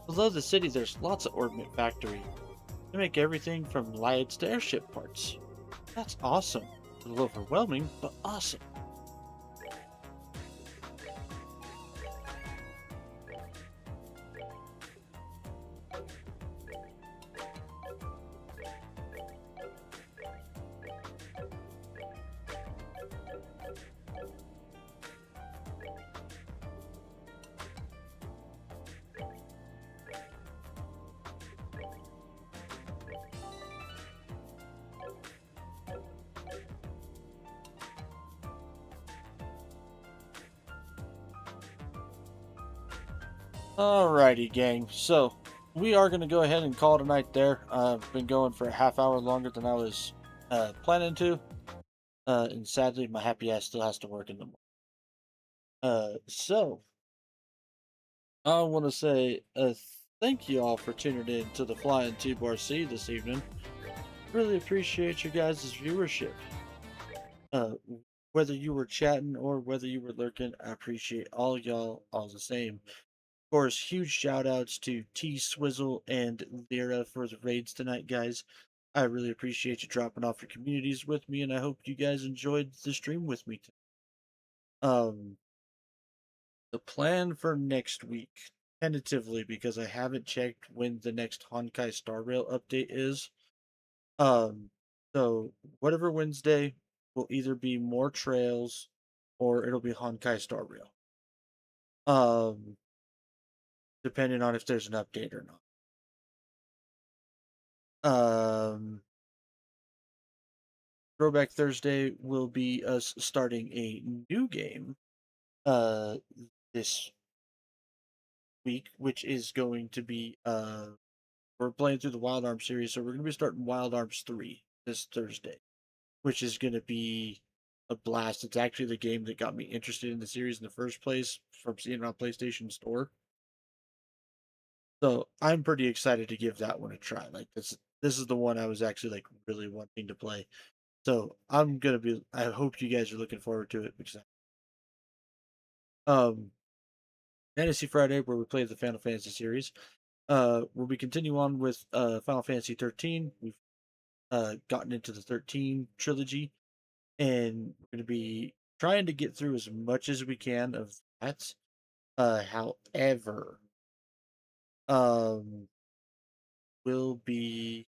Below the city, there's lots of ornament factory. They make everything from lights to airship parts. That's awesome. A little overwhelming, but awesome. Alrighty, gang. So, we are going to go ahead and call it a night there. I've been going for a half hour longer than I was planning to. And sadly, my happy ass still has to work in the morning. So, I want to say thank you all for tuning in to the Flying T-Bar C this evening. Really appreciate your guys' viewership. Uh, whether you were chatting or whether you were lurking, I appreciate all y'all all the same. Of course, huge shout outs to T Swizzle and Lyra for the raids tonight, guys. I really appreciate you dropping off your communities with me, and I hope you guys enjoyed the stream with me. Um, the plan for next week, tentatively, because I haven't checked when the next Honkai Star Rail update is. Um, so whatever Wednesday will either be more trails or it'll be Honkai Star Rail. Um, depending on if there's an update or not. Throwback Thursday will be us starting a new game uh this week, which is going to be we're playing through the Wild Arms series, so we're gonna be starting Wild Arms 3 this Thursday, which is gonna be a blast. It's actually the game that got me interested in the series in the first place from seeing it on PlayStation Store. So I'm pretty excited to give that one a try. Like this is the one I was actually like really wanting to play. So I'm gonna be. I hope you guys are looking forward to it because Fantasy Friday where we play the Final Fantasy series. We'll be continuing on with Final Fantasy 13. We've gotten into the 13 trilogy, and we're gonna be trying to get through as much as we can of that. However, um, will be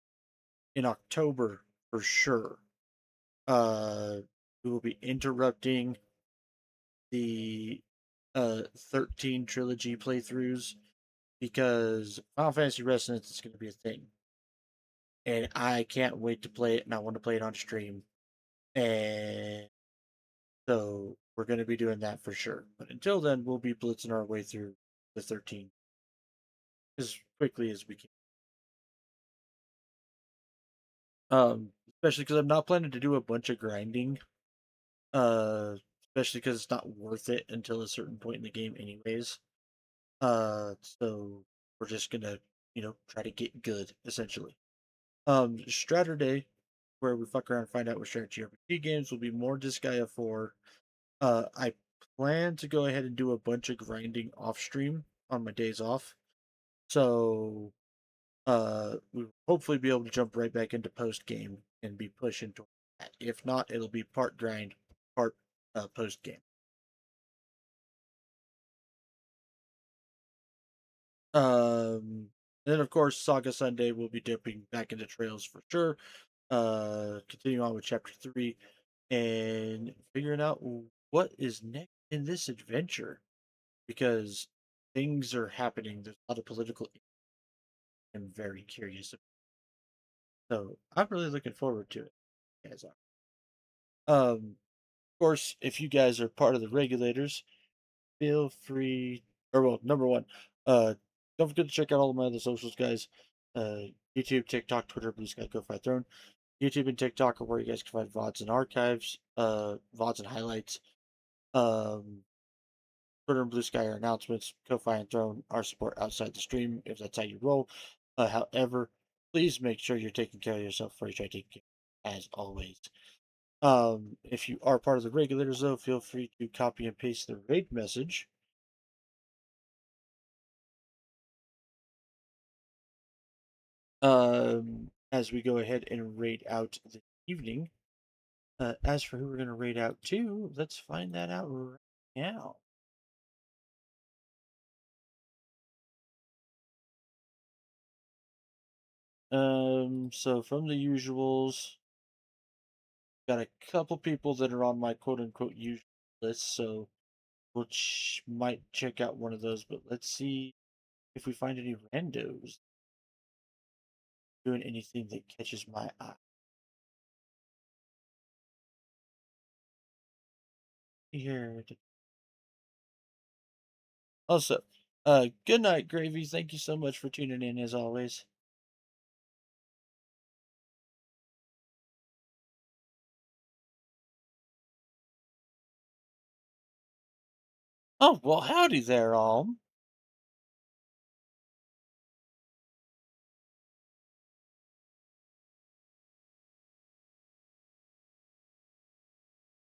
in October for sure. Uh, we will be interrupting the 13 trilogy playthroughs because Final Fantasy Resonance is going to be a thing. And I can't wait to play it, and I want to play it on stream. And so we're going to be doing that for sure. But until then, we'll be blitzing our way through the 13 as quickly as we can. Especially because I'm not planning to do a bunch of grinding. Uh, especially because it's not worth it until a certain point in the game, anyways. So we're just gonna, try to get good essentially. Straturday, where we fuck around and find out what strategy RPG games will be more Disgaea 4. I plan to go ahead and do a bunch of grinding off stream on my days off. So we'll hopefully be able to jump right back into post game and be pushing toward that. If not, it'll be part grind, part post game. And then of course Saga Sunday will be dipping back into trails for sure. Continuing on with chapter 3 and figuring out what is next in this adventure because things are happening. There's a lot of political. I'm very curious. So I'm really looking forward to it. You guys are. course, if you guys are part of the regulators, feel free. Or well, number one, uh, don't forget to check out all of my other socials, guys. Uh, YouTube, TikTok, Twitter, Blue Sky, Go Fight Throne. YouTube and TikTok are where you guys can find VODs and archives, VODs and highlights. Um, Twitter and Blue Sky are announcements. Ko-Fi and Throne are support outside the stream if that's how you roll. However, please make sure you're taking care of yourself before you try taking care, as always. If you are part of the regulators, though, feel free to copy and paste the raid message. As we go ahead and raid out this evening. As for who we're going to raid out to, let's find that out right now. So from the usuals, got a couple people that are on my quote unquote usual list, so we'll might check out one of those, but let's see if we find any randos doing anything that catches my eye. Here. Also, good night, Gravy. Thank you so much for tuning in as always. Oh, well, howdy there, all.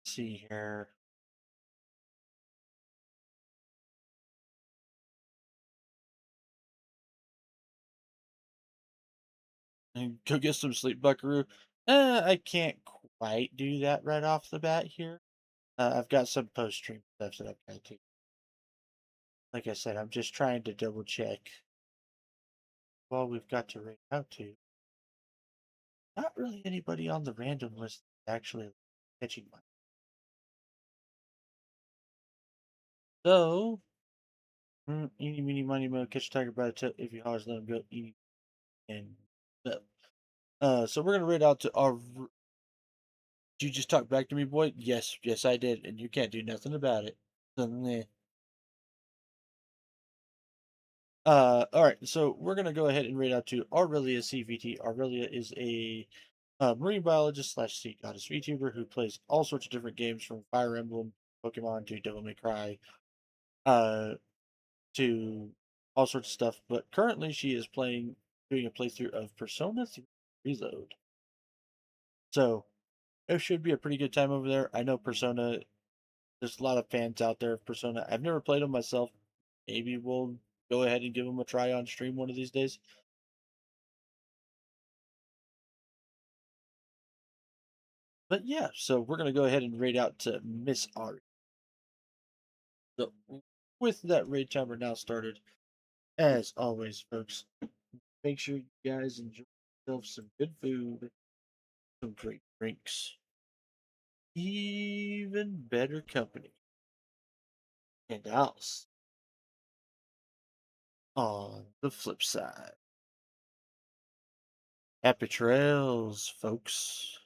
Let's see here. And go get some sleep, Buckaroo. I can't quite do that right off the bat here. I've got some post stream stuff that I've got to. Like I said, I'm just trying to double check what we've got to rate out to. Not really anybody on the random list actually catching my. So, eeny, meeny, miny, mo, catch a tiger by the tail. If you hollers, let him go. Eeny, and no. So we're gonna rate out to our. Did you just talk back to me, boy? Yes, yes, I did, and you can't do nothing about it. So, meh. All right, so we're gonna go ahead and rate out to Aurelia CVT. Aurelia is a marine biologist slash sea goddess VTuber who plays all sorts of different games from Fire Emblem, Pokemon to Devil May Cry, uh, to all sorts of stuff. But currently, she is doing a playthrough of Persona 3 Reload. So it should be a pretty good time over there. I know Persona. There's a lot of fans out there of Persona. I've never played them myself. Maybe we'll go ahead and give them a try on stream one of these days. But yeah, so we're gonna go ahead and raid out to Miss Ari. So with that raid timer now started, as always, folks, make sure you guys enjoy yourself some good food, some great drinks, even better company, and else on the flip side. Happy trails, folks.